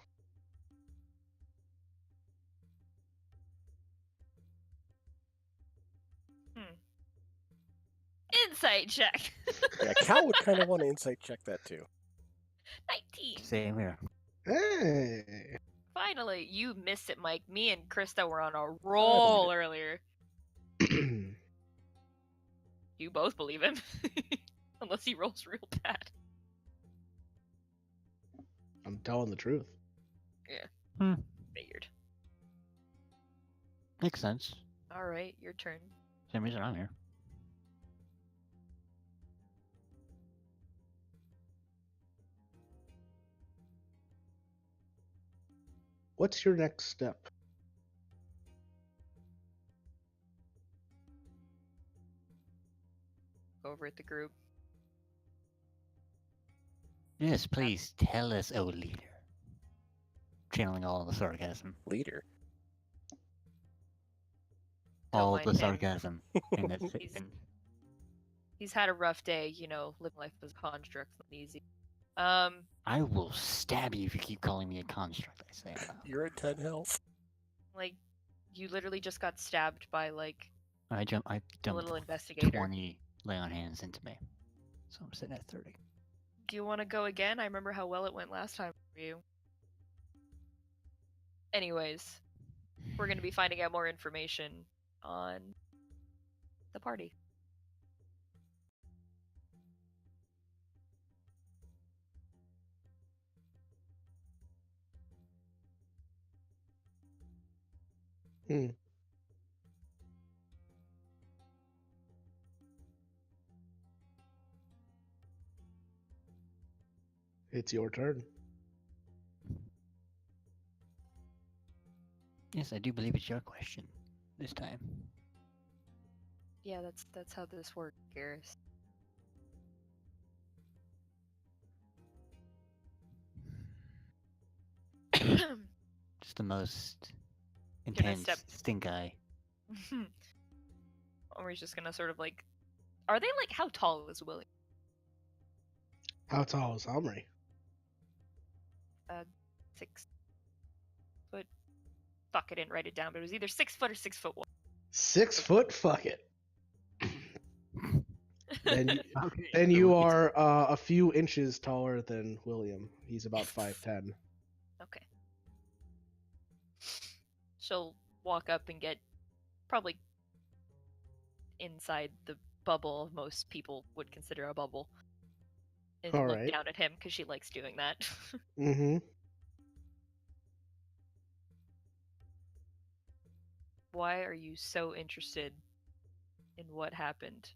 Insight check. Yeah, Cal would kind of want to insight check that too. 19. Same here. Hey! Finally, you missed it, Mike. Me and Krista were on a roll earlier. You both believe him. Unless he rolls real bad. I'm telling the truth. Figured. Makes sense. Alright, your turn. Same reason I'm here. What's your next step? Over at the group. Yes, please tell us, O leader. Channeling all the sarcasm. Leader. Don't All mind the him. sarcasm in that statement. He's had a rough day, you know, living life as a construct, not easy. I will stab you if you keep calling me a construct, I say aloud. You're at 10 health. Like, you literally just got stabbed by, like, I a dumped little investigator. 20 lay on hands into me. So I'm sitting at 30. Do you want to go again? I remember how well it went last time for you. Anyways, we're going to be finding out more information on the party. It's your turn. Yes, I do believe it's your question this time. Yeah, that's how this works, Garrus. Just the most Gonna intense step- stink eye. Omri's just gonna sort of like... Are they like... How tall is William? How tall is Omri? 6 foot. Fuck, I didn't write it down, but it was either 6 foot or 6'1". 6 foot? Fuck it. Then, Okay. then you are a few inches taller than William. He's about 5'10". Okay. She'll walk up and get probably inside the bubble most people would consider a bubble. And All look right. down at him because she likes doing that. Mm-hmm. Why are you so interested in what happened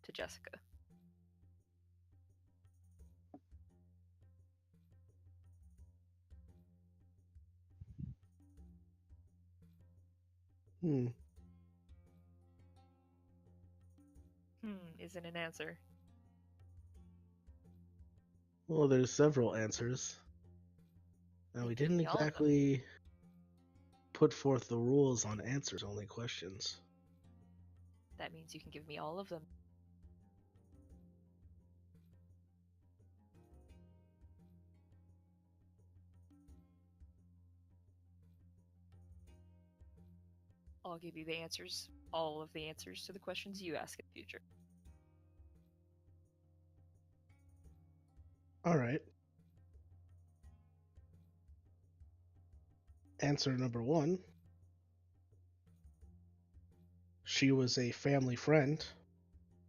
to Jessica? Isn't an answer. Well, there's several answers. Now, we Give didn't me all of them. exactly put forth the rules on answers only questions. That means you can give me all of them. I'll give you the answers, all of the answers to the questions you ask in the future. All right. Answer number 1. She was a family friend,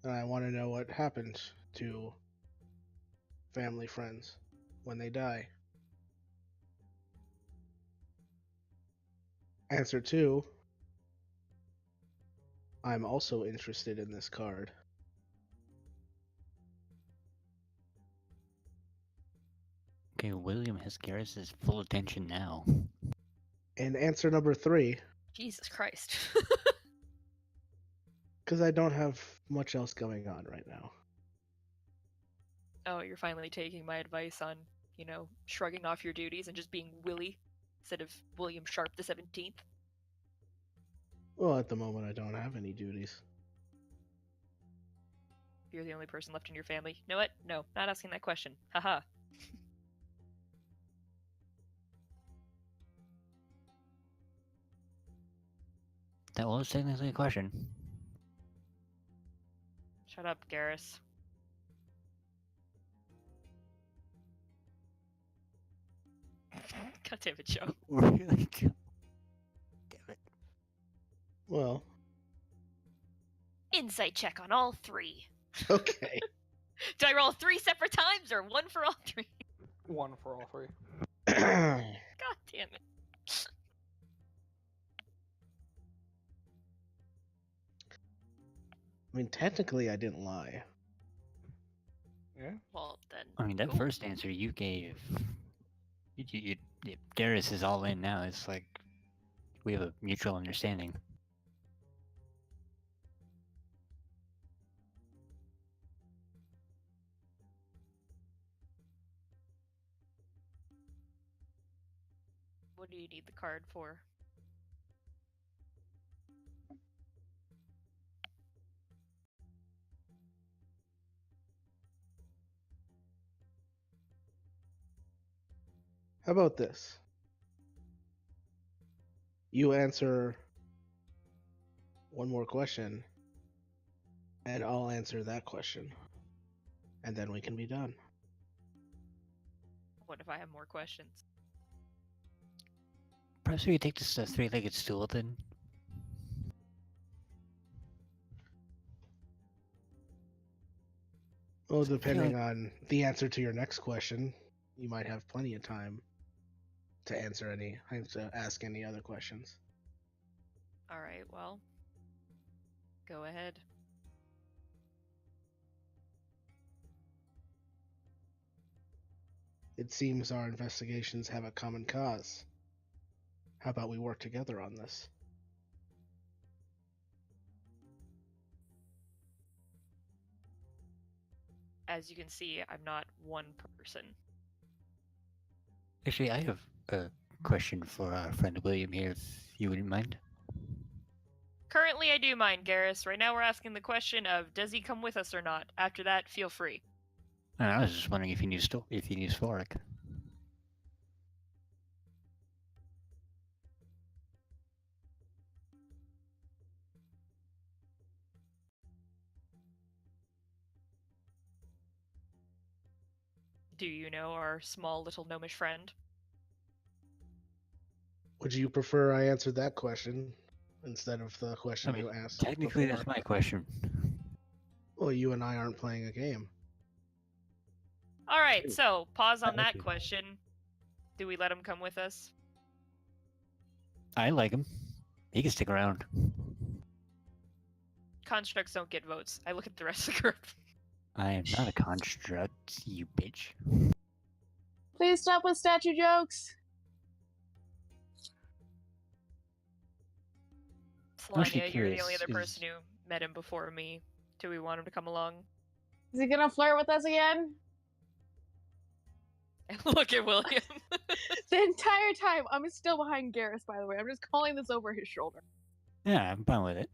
and I want to know what happened to family friends when they die. Answer 2. I'm also interested in this card. Okay, William has Garrus's full attention now. And answer number 3. Jesus Christ. Because I don't have much else going on right now. Oh, you're finally taking my advice on, shrugging off your duties and just being Willie instead of William Sharp the 17th? Well, at the moment, I don't have any duties. You're the only person left in your family. You know what? No, not asking that question. Haha. That was technically a question. Shut up, Garrus. God damn it, Joe. Really? Damn it. Well, Insight check on all 3. okay. Do I roll 3 separate times or 1 for all 3? 1 for all 3. God damn it. I mean, technically, I didn't lie. Yeah. Well, then. I mean, that cool. first answer you gave, Darius is all in now. It's like we have a mutual understanding. What do you need the card for? How about this? You answer one more question, and I'll answer that question. And then we can be done. What if I have more questions? Perhaps we could take this three-legged stool then. Well, depending on the answer to your next question, you might have plenty of time to ask any other questions. Alright, well. Go ahead. It seems our investigations have a common cause. How about we work together on this? As you can see, I'm not one person. Actually, I have a question for our friend William here, if you wouldn't mind. Currently, I do mind, Garrus. Right now, we're asking the question of, does he come with us or not? After that, feel free. I was just wondering if you knew Svorik. Do you know our small little gnomish friend? Would you prefer I answered that question instead of the question you asked? Technically, before? that's my question. Well, you and I aren't playing a game. Alright, so, pause on Okay. that question. Do we let him come with us? I like him. He can stick around. Constructs don't get votes. I look at the rest of the group. I am not a construct, you bitch. Please stop with statue jokes. Mostly Selania, you're the only curious, other person who met him before me. Do we want him to come along? Is he gonna flirt with us again? Look at William. The entire time, I'm still behind Garrus, by the way. I'm just calling this over his shoulder. Yeah, I'm fine with it.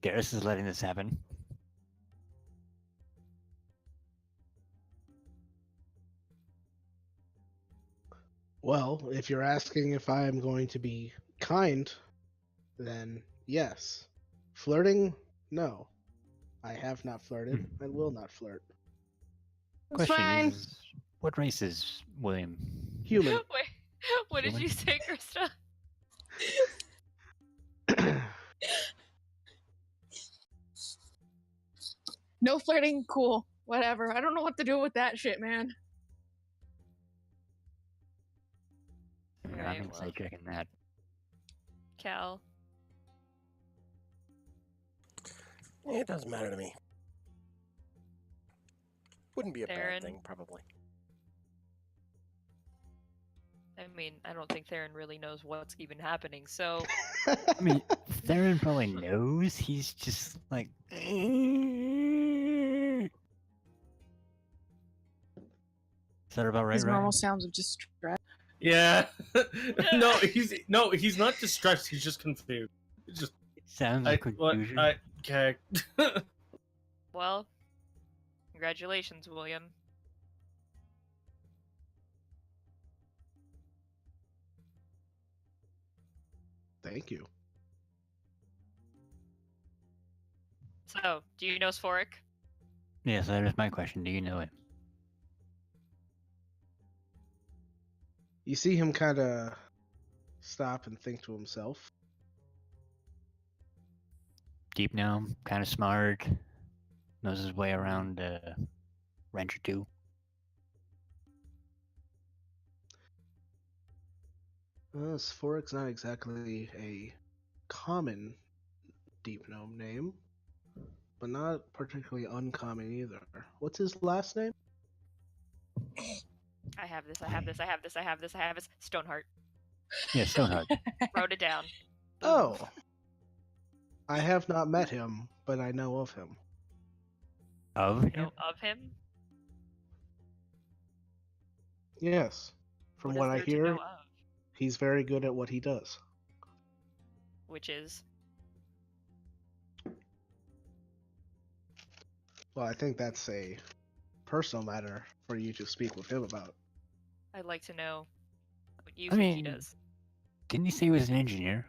Garrus is letting this happen. Well, if you're asking if I am going to be kind, then yes. Flirting? No. I have not flirted and will not flirt. It's Question fine. is, what race is William? Human. Wait, what did you say, Krista? No flirting, cool. Whatever. I don't know what to do with that shit, man. I'm Right, inside checking that. Cal. It doesn't matter to me. Wouldn't be a Darren. bad thing, probably. I mean, I don't think Theron really knows what's even happening, so I mean, Theron probably knows. He's just like. Is that about right? His Right? normal sounds of distress. Yeah. no, he's not distressed. He's just confused. It's just Sounds of confusion. okay. well, congratulations, William. Thank you. So, do you know Sphoric? Yes, that is my question. Do you know him? You see him kind of stop and think to himself. Deep gnome, kind of smart, knows his way around a wrench or two. Sporic's not exactly a common deep gnome name, but not particularly uncommon either. What's his last name? I have this. Stoneheart. Yeah, Stoneheart. Wrote it down. Oh. I have not met him, but I know of him. Of You him? know of him? Yes. From what is I there to hear, know of? he's very good at what he does. Which is? Well, I think that's a personal matter for you to speak with him about. I'd like to know what you I think he mean- does. Didn't you say he was an engineer?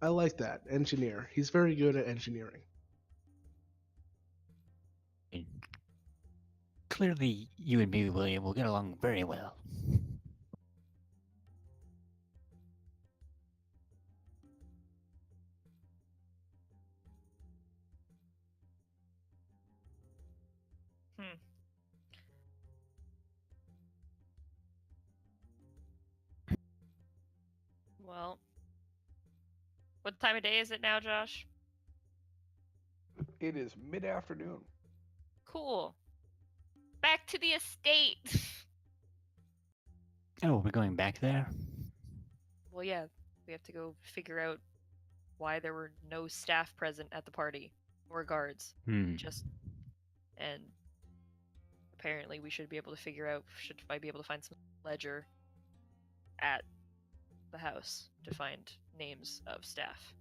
I like that. Engineer. He's very good at engineering. Clearly, you and me, William, will get along very well. Well, what time of day is it now, Josh? It is mid-afternoon. Cool. Back to the estate. Oh, we're going back there? Well, yeah, we have to go figure out why there were no staff present at the party or guards. Just and apparently we should be able to figure out should I be able to find some ledger at the house to find names of staff.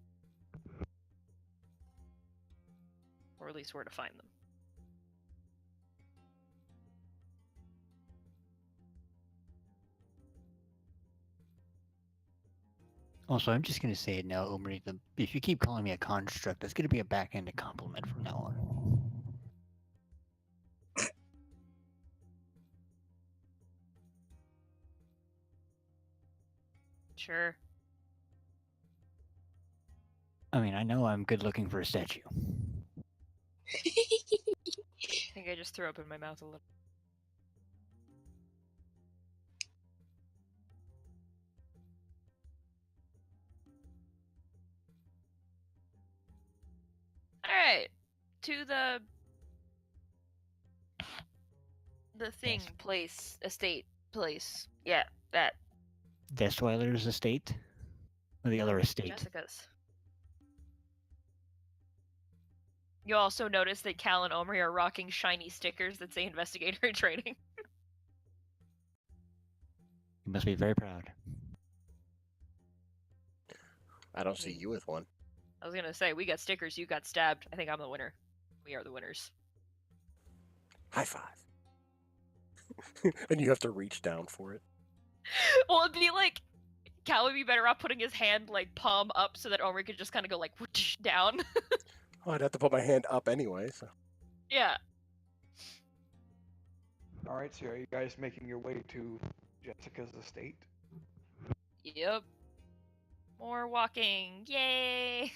Or at least where to find them. Also, I'm just going to say it now, Omri. If you keep calling me a construct, that's going to be a backhanded compliment from now on. Sure. I mean, I know I'm good looking for a statue. I think I just threw up in my mouth a little. Alright. To the thing place, estate place. Yeah, that. Destweiler's estate? Or the other estate? Jessica's. You also notice that Cal and Omri are rocking shiny stickers that say investigator in training. You must be very proud. I don't see you with one. I was gonna say, we got stickers, you got stabbed. I think I'm the winner. We are the winners. High five. And you have to reach down for it. Well, it'd be like, Cal would be better off putting his hand, like, palm up so that Omri could just kind of go, like, whoosh, down. Oh, I'd have to put my hand up anyway. So. Yeah. All right, so are you guys making your way to Jessica's estate? Yep. More walking. Yay!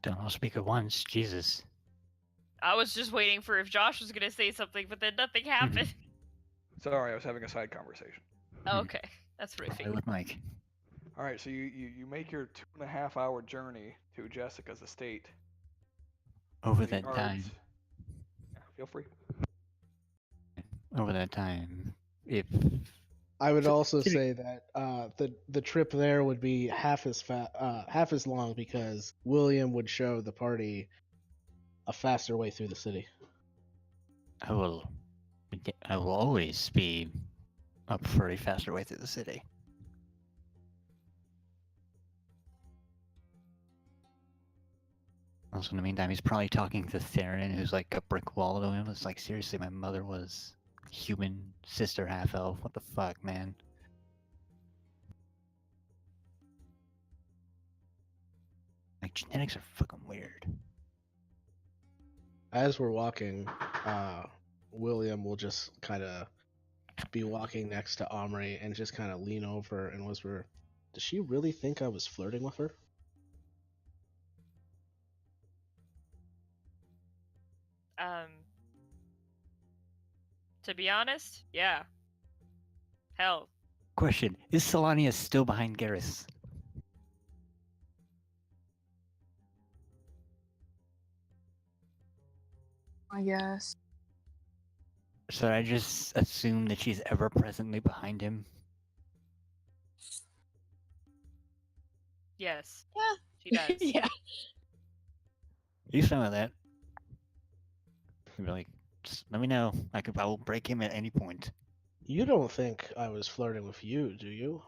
Don't all speak at once. Jesus. I was just waiting for if Josh was gonna say something, but then nothing happened. Sorry, I was having a side conversation. Okay, that's what I Probably figured. with Mike. All right, so you make your 2.5-hour journey to Jessica's estate. Over The that guards- time. Yeah, feel free. Over that time, if I would also Did it- say that the trip there would be half as long because William would show the party a faster way through the city. I will always be up for a faster way through the city. Also, in the meantime, he's probably talking to Theron, who's like a brick wall to him. It's like, seriously, my mother was human, sister half-elf. What the fuck, man? Like, genetics are fucking weird. As we're walking, William will just kind of be walking next to Omri and just kind of lean over and whisper, "Does she really think I was flirting with her?" To be honest, yeah. Hell, Question: is Solania still behind Garrus? I guess. Should I just assume that she's ever presently behind him? yes, Yeah. she does. Yeah. You fine with that? You'd be like, just let me know. I will break him at any point. You don't think I was flirting with you, do you?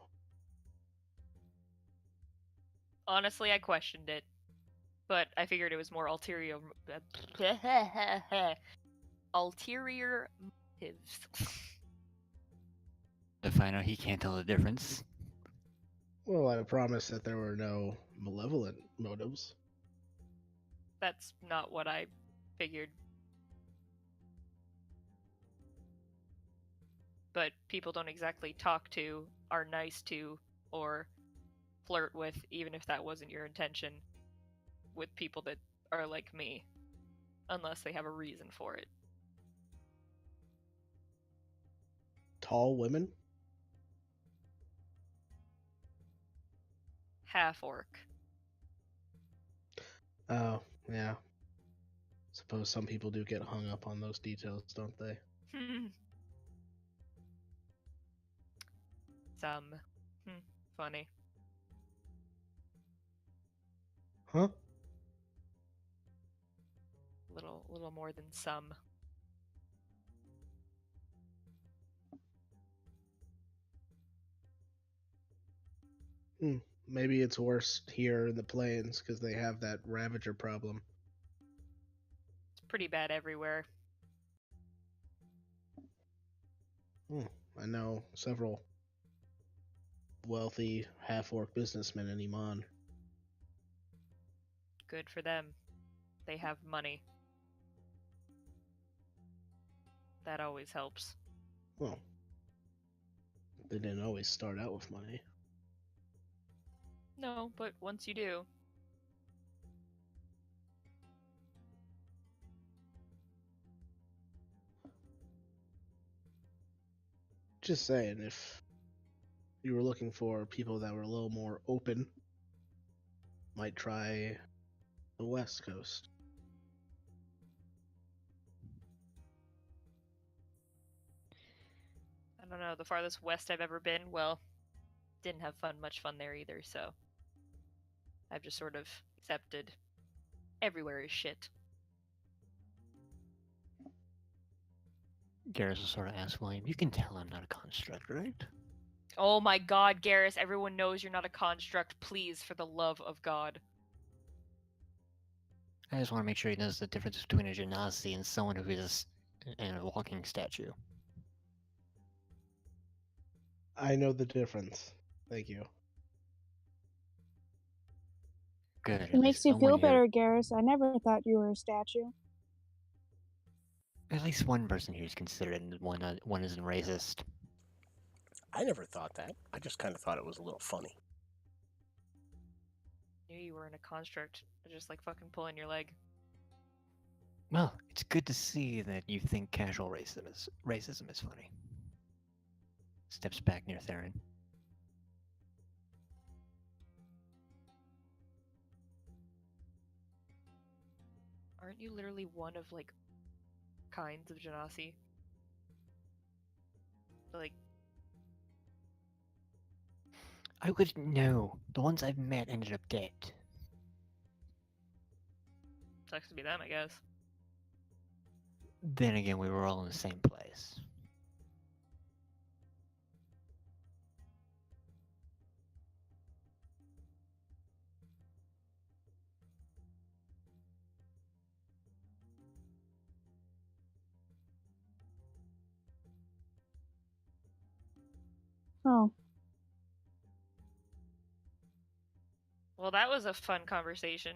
Honestly, I questioned it, but I figured it was more ulterior. Ulterior motives. To find out he can't tell the difference. Well, I promise that there were no malevolent motives. That's not what I figured. But people don't exactly talk to, are nice to, or flirt with, even if that wasn't your intention, with people that are like me. Unless they have a reason for it. Tall women? Half orc. Oh, yeah. Suppose some people do get hung up on those details, don't they? Some. Funny. Huh? Little more than some. Maybe it's worse here in the plains because they have that Ravager problem. It's pretty bad everywhere. I know several wealthy half-orc businessmen in Iman. Good for them. They have money. That always helps. Well, they didn't always start out with money. No, but once you do. Just saying, if you were looking for people that were a little more open, might try the West Coast. I don't know, the farthest west I've ever been, well, didn't have much fun there either, so I've just sort of accepted everywhere is shit. Garrus will sort of ask William, you can tell I'm not a construct, right? Oh my god, Garrus, everyone knows you're not a construct, please, for the love of God. I just want to make sure he knows the difference between a genasi and someone who is a walking statue. I know the difference. Thank you. Good. It makes you feel better, Garrus. I never thought you were a statue. At least one person here is considered, and one isn't racist. I never thought that. I just kind of thought it was a little funny. knew you were in a construct. Just like fucking pulling your leg. Well, it's good to see that you think casual racism is funny. Steps back near Theron. Aren't you literally one of like kinds of Genasi? Like, I wouldn't know. The ones I've met ended up dead. sucks to be them, I guess. Then again, we were all in the same place. Oh, Well, that was a fun conversation.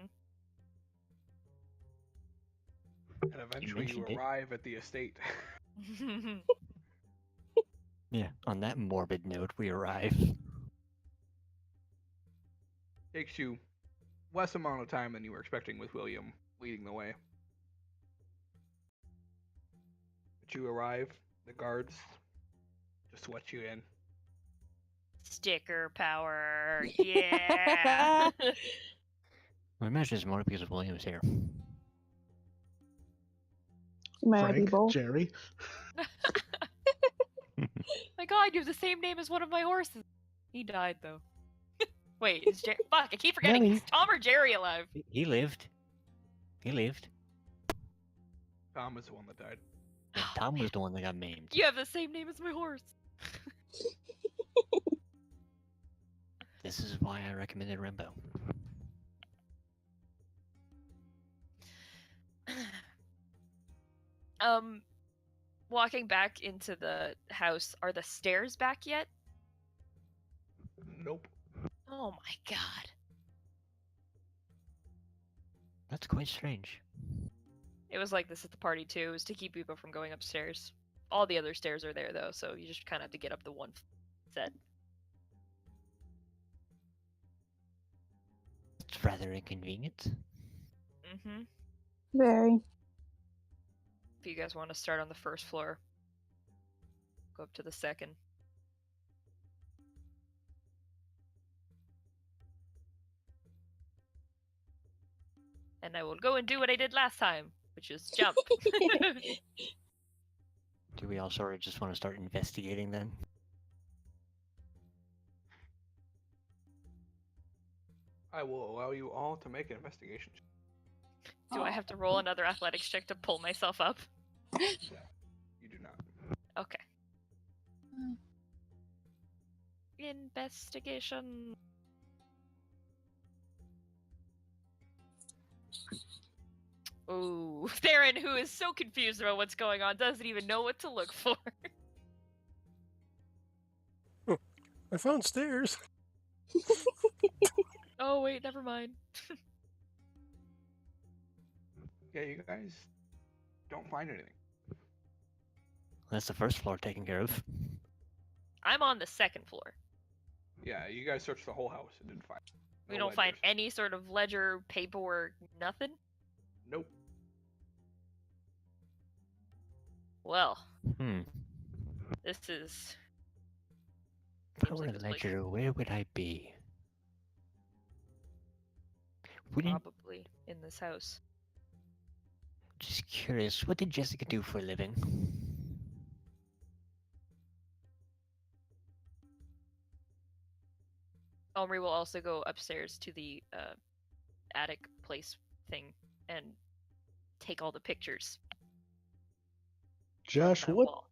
And eventually you mentioned it. arrive at the estate. Yeah, on that morbid note, we arrive. Takes you less amount of time than you were expecting with William leading the way. But you arrive, the guards just let you in. Sticker power, yeah. I imagine it's more because of William's here. might be Frank, both. Jerry. My God, you have the same name as one of my horses. He died though. Wait, is Fuck, I keep forgetting. No, Is Tom or Jerry alive? He lived. He lived. Tom is the one that died. And Tom was the one that got maimed. You have the same name as my horse. This is why I recommended Rimbo. Walking back into the house, are the stairs back yet? Nope. Oh my God. That's quite strange. It was like this at the party too. It was to keep people from going upstairs. All the other stairs are there though, so you just kind of have to get up the one set. It's rather inconvenient. Mm-hmm. Very. If you guys want to start on the first floor, go up to the second. And I will go and do what I did last time, which is jump. Do we all sort of just want to start investigating then? I will allow you all to make an investigation check. Do I have to roll another athletics check to pull myself up? You do not. Okay. Investigation. Ooh, Theron, who is so confused about what's going on, doesn't even know what to look for. I found stairs. Oh wait, never mind. Yeah, you guys don't find anything. That's the first floor taken care of. I'm on the second floor. Yeah, you guys searched the whole house and didn't find. We no don't find ledgers. any sort of ledger, paperwork, nothing. Nope. Well, Hmm. this is. If I Seems were like a this place ledger, where would I be? Wouldn't, probably in this house. just curious, what did Jessica do for a living? Omri will also go upstairs to the attic place thing and take all the pictures. Josh, That what wall.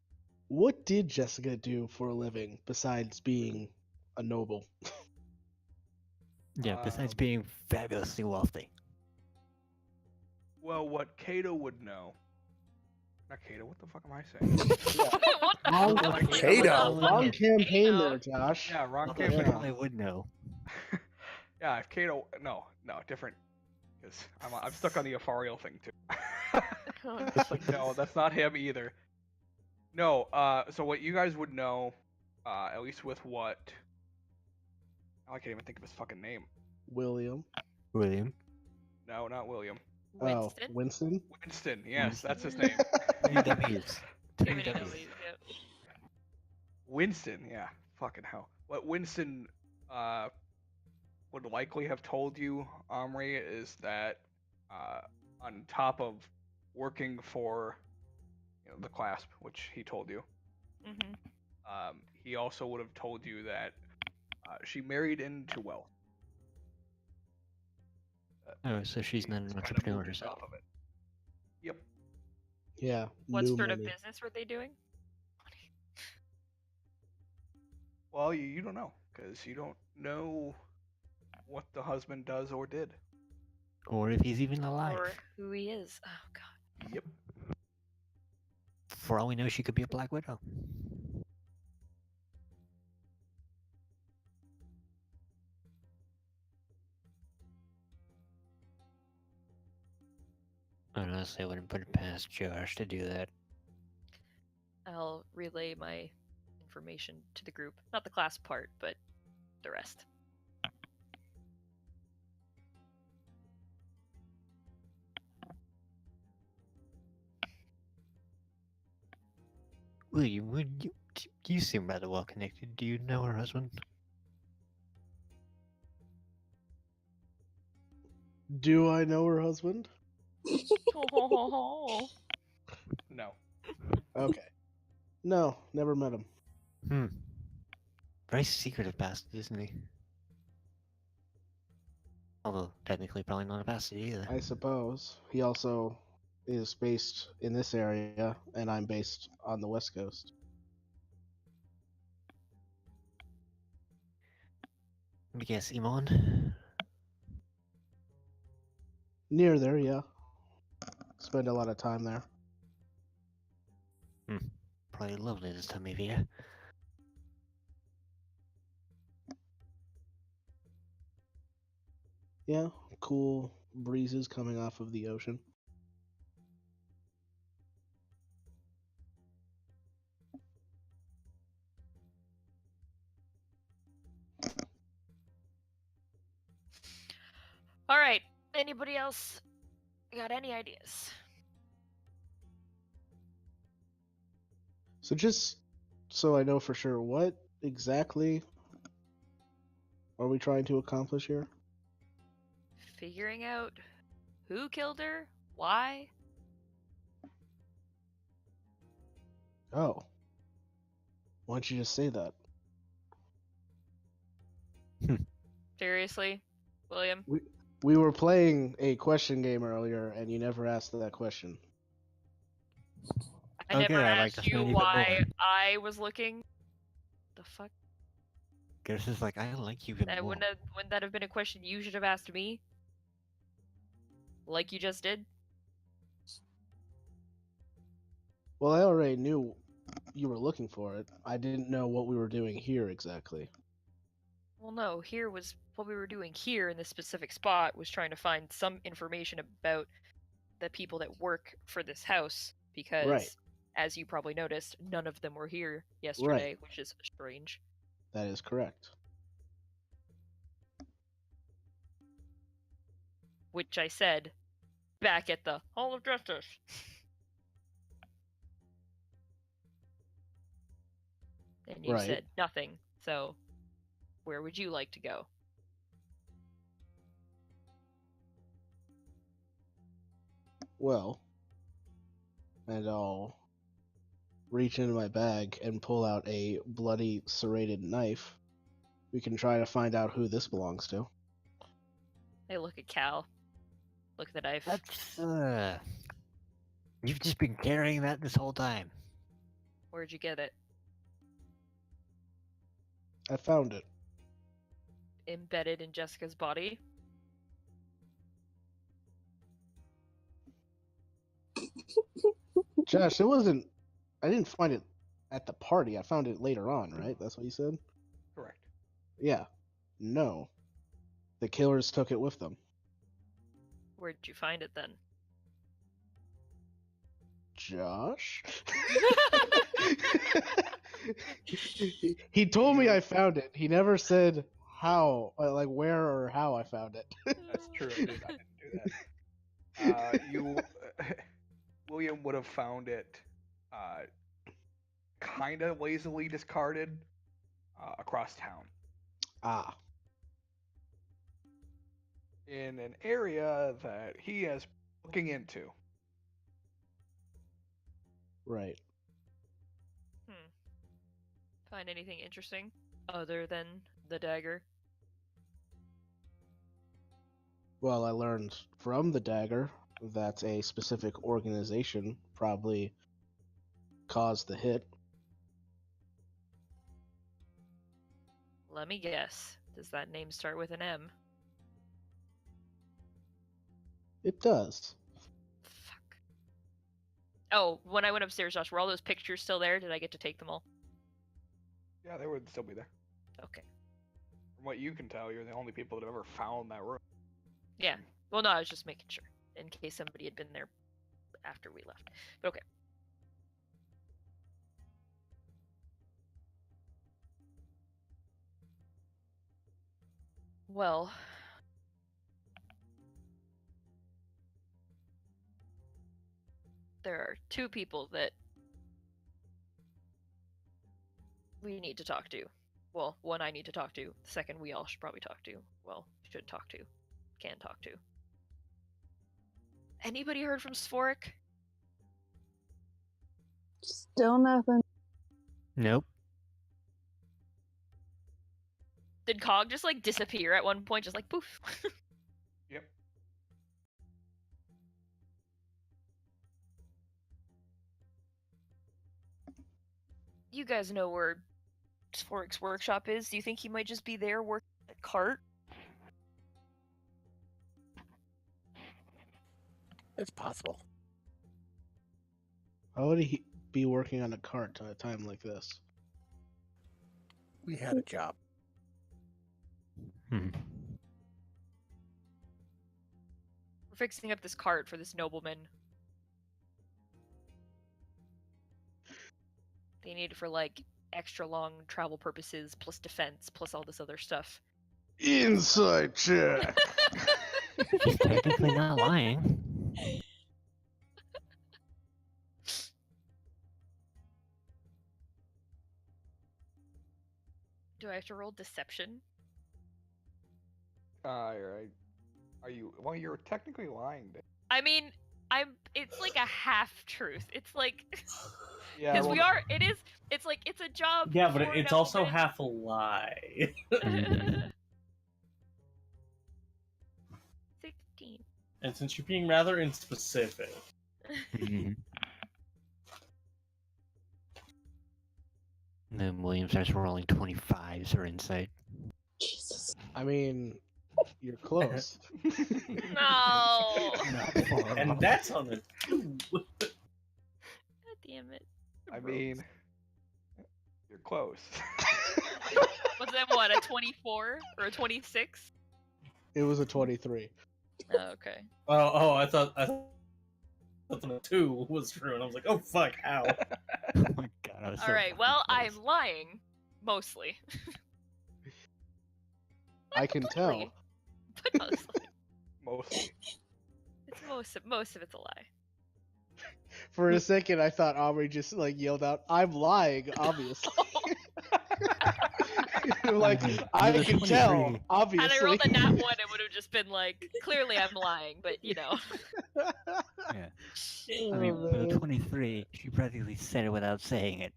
what did Jessica do for a living besides being a noble? Yeah, besides Um, being fabulously wealthy. Well, what Cato would know. Not Cato. What the fuck am I saying? What the Wrong- hell? like Kato. Wrong campaign Kato. there, Josh. Yeah, wrong Well, campaign. I would know. Yeah, if Cato. No, different. Because I'm stuck on the Aphariel thing too. It's like, no, that's not him either. No. So what you guys would know, at least with what. I can't even think of his fucking name. William. William. No, not William. Winston? Oh, Winston? Winston. Yes, Winston. that's his name. Three W's. Too Three many W's. W's, yep. Winston. Yeah. Fucking hell. What Winston would likely have told you, Omri, is that on top of working for the clasp, which he told you, Mm-hmm. he also would have told you that she married into wealth. Oh, so she's not an Kinda entrepreneur moved herself. off of it. Yep. Yeah. What new sort of money. business were they doing? Well, you don't know, because you don't know what the husband does or did. Or if he's even alive. Or who he is? Oh god. Yep. For all we know, she could be a Black Widow. Honestly, I wouldn't put it past Josh to do that. I'll relay my information to the group. Not the class part, but the rest. William, you seem rather well connected. Do you know her husband? Do I know her husband? No. Okay. No, never met him. Very secretive bastard, isn't he? Although, technically probably not a bastard either. I suppose. He also is based in this area, and I'm based on the West Coast. Let me guess, Iman? Near there, yeah. Spend a lot of time there. Probably lovely this time of year. Yeah, cool breezes coming off of the ocean. Alright. Anybody else got any ideas? So just so I know for sure, what exactly are we trying to accomplish here? Figuring out who killed her? Why? Oh. Why don't you just say that? Seriously? William? We were playing a question game earlier, and you never asked that question. I Okay, never I'd like asked to you know even why more. I was looking. The fuck? Guess it's like, I like you even That more. wouldn't that have been a question you should have asked me? Like you just did? Well, I already knew you were looking for it. I didn't know what we were doing here exactly. Well, no, here was what we were doing here in this specific spot was trying to find some information about the people that work for this house because, Right. as you probably noticed, none of them were here yesterday, which is strange. That is correct. Which I said back at the Hall of Justice. And you Right. said nothing, so where would you like to go? Well, and I'll reach into my bag and pull out a bloody serrated knife. We can try to find out who this belongs to. I look at Cal. Look at the knife. That's, you've just been carrying that this whole time. Where'd you get it? I found it. Embedded in Jessica's body? Josh, it wasn't. I didn't find it at the party. I found it later on, right? That's what you said? Correct. Yeah. No. The killers took it with them. Where'd you find it then? Josh? He told me I found it. He never said how, like where or how I found it. That's true. I didn't do that. William would have found it kind of lazily discarded across town Ah, in an area that he is looking into. right. Find anything interesting other than the dagger? Well, I learned from the dagger that a specific organization probably caused the hit. Let me guess. Does that name start with an M? It does. Fuck. Oh, when I went upstairs, Josh, were all those pictures still there? Did I get to take them all? Yeah, they would still be there. Okay. From what you can tell, you're the only people that have ever found that room. Yeah. Well, no, I was just making sure in case somebody had been there after we left. But okay. Well, there are two people that we need to talk to. Well, one I need to talk to. The second we all should probably talk to. Well, should talk to. Can talk to. Anybody heard from Sphoric? Still nothing. Nope. Did Cog just like disappear at one point? Just like poof. Yep. You guys know where Sphoric's workshop is? Do you think he might just be there working at cart? It's possible. How would he be working on a cart at a time like this? We had a job. Hmm. We're fixing up this cart for this nobleman. They need it for like extra long travel purposes, plus defense, plus all this other stuff. Inside check. She's technically not lying. Do I have to roll deception? Are you? Well, you're technically lying. Then. I mean, it's like a half truth. It's like Yeah. because well, we are. It is. It's like it's a job. Yeah, but for it's also noblemen. half a lie. 16. And since you're being rather inspecific, Mhm. Then William starts rolling 25s for insight. Jesus. I mean, you're close. No. Not far and off. that's on the 2. God damn it. I mean, you're close. Was that what, a 24 or a 26? It was a 23. Oh, okay. I thought the 2 was true, and I was like, oh fuck, how? Oh my god, I was so All right. fucking Well, close. I'm lying, mostly, I can completely, tell. but mostly. Mostly. It's most of it's a lie. For a second, I thought Aubrey just like yelled out, "I'm lying," obviously. Like, I You're can 23. tell, obviously. Had I rolled a nat 1, it would have just been like, clearly I'm lying, but you know. Yeah. I Oh, mean, with a man. 23, she practically said it without saying it.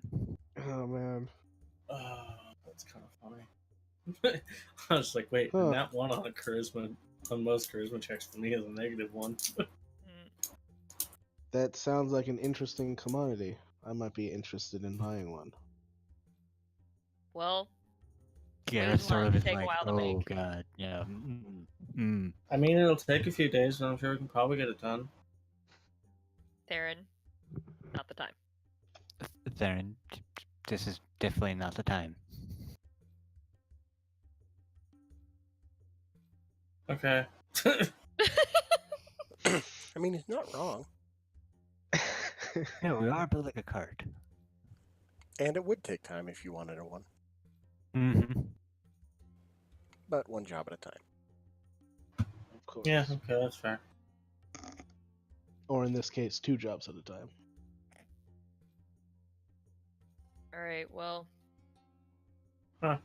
Oh man. That's kind of funny. I was like, wait, Huh. that one on a charisma, on most charisma checks for me is a -1. That sounds like an interesting commodity. I might be interested in buying one. Well, Gareth Those sort lines of is take a like, while to oh make. god, yeah. Mm. I mean, it'll take a few days, but I'm sure we can probably get it done. Theron, not the time. Theron, this is definitely not the time. Okay. I mean, he's not wrong. Yeah, we are building a cart. And it would take time if you wanted a one. Mm-hmm. but one job at a time. Of course. Yeah, okay, that's fair. Or in this case, 2 jobs at a time. Alright, well. Huh.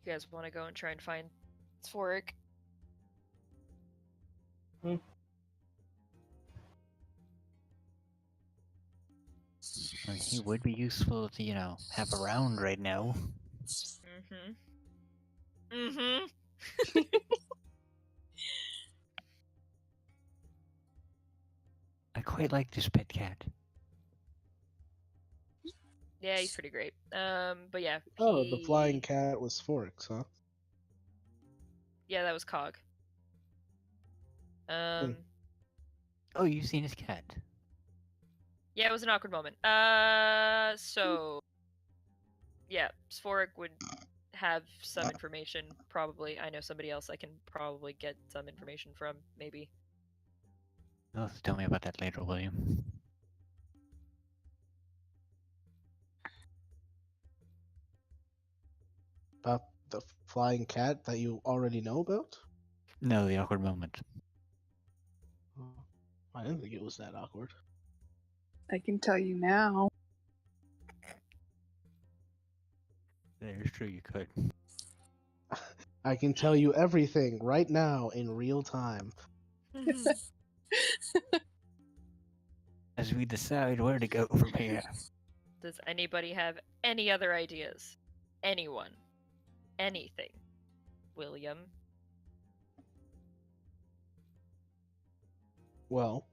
You guys want to go and try and find Sphoric? Well, he would be useful to, you know, have around right now. I quite like this pet cat. Yeah, he's pretty great. But yeah. Oh, the flying cat was Forks, huh? Yeah, that was Cog. Oh, you've seen his cat. Yeah, it was an awkward moment. So yeah, Sphoric would have some information, probably. I know somebody else I can probably get some information from, maybe. Oh, tell me about that later, William. About the flying cat that you already know about? No, the awkward moment. Oh, I didn't think it was that awkward. I can tell you now. That is true, you could. I can tell you everything right now in real time. As we decide where to go from here. Does anybody have any other ideas? Anyone? Anything? William? Well,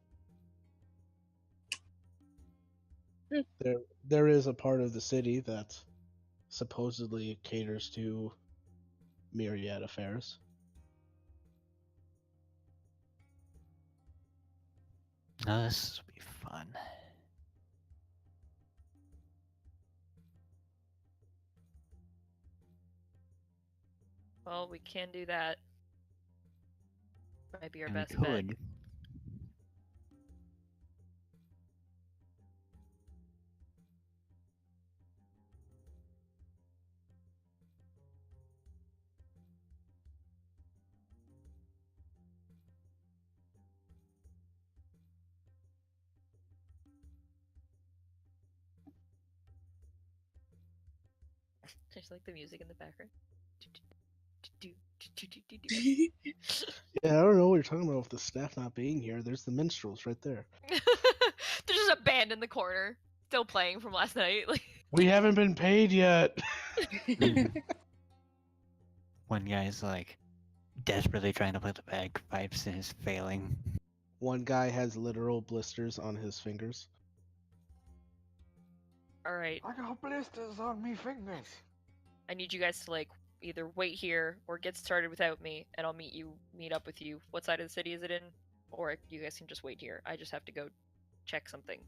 there is a part of the city that supposedly caters to myriad affairs. No, this will be fun. Well, we can do that. Might be our And we best bet. could. Just like the music in the background. Yeah, I don't know what you're talking about with the staff not being here. There's the minstrels right there. There's just a band in the corner, still playing from last night. Like, We haven't been paid yet. One guy's like desperately trying to play the bagpipes and is failing. One guy has literal blisters on his fingers. all right, I got blisters on me fingers. I need you guys to like either wait here or get started without me, and I'll meet up with you. What side of the city is it in? Or you guys can just wait here. I just have to go check something.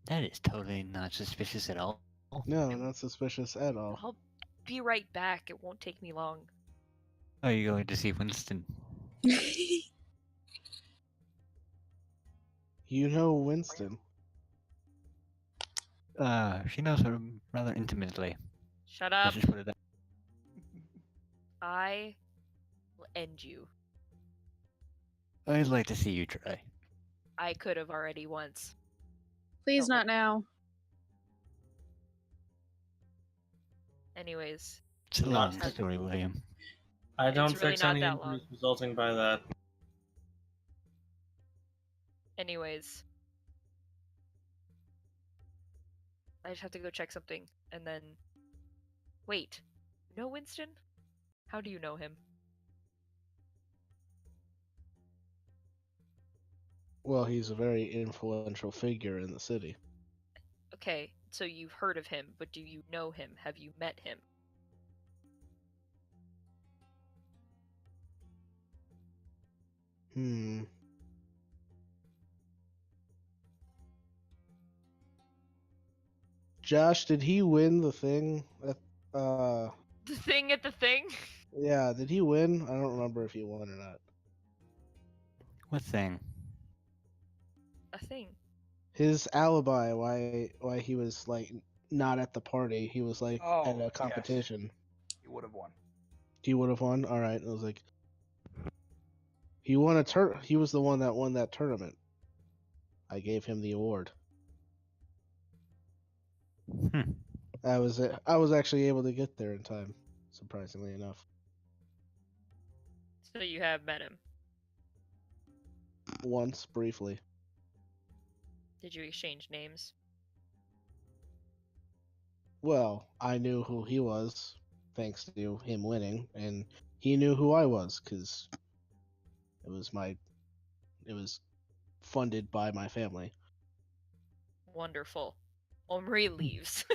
That is totally not suspicious at all. No, not suspicious at all. I'll be right back. It won't take me long. Are you going to see Winston? You know Winston. She knows her rather intimately. Shut up. Let's just put it that. I will end you. I'd like to see you try. I could have already once. Please, not now. Anyways, It's a long story, William. I don't It's really fix not any that injuries long. resulting by that. anyways. I just have to go check something, and then... Wait. You know Winston? How do you know him? Well, he's a very influential figure in the city. Okay, so you've heard of him, but do you know him? Have you met him? Josh, did he win the thing? The thing at the thing? Yeah, did he win? I don't remember if he won or not. What thing? A thing. His alibi, why he was like not at the party. He was like Oh, at a yes. competition. He would have won. He would have won. All right. I was like, he won a He was the one that won that tournament. I gave him the award. Hmm. I was actually able to get there in time, surprisingly enough. So you have met him. Once, briefly. Did you exchange names? Well, I knew who he was, thanks to him winning, and he knew who I was, because it was funded by my family. Wonderful. Omri leaves.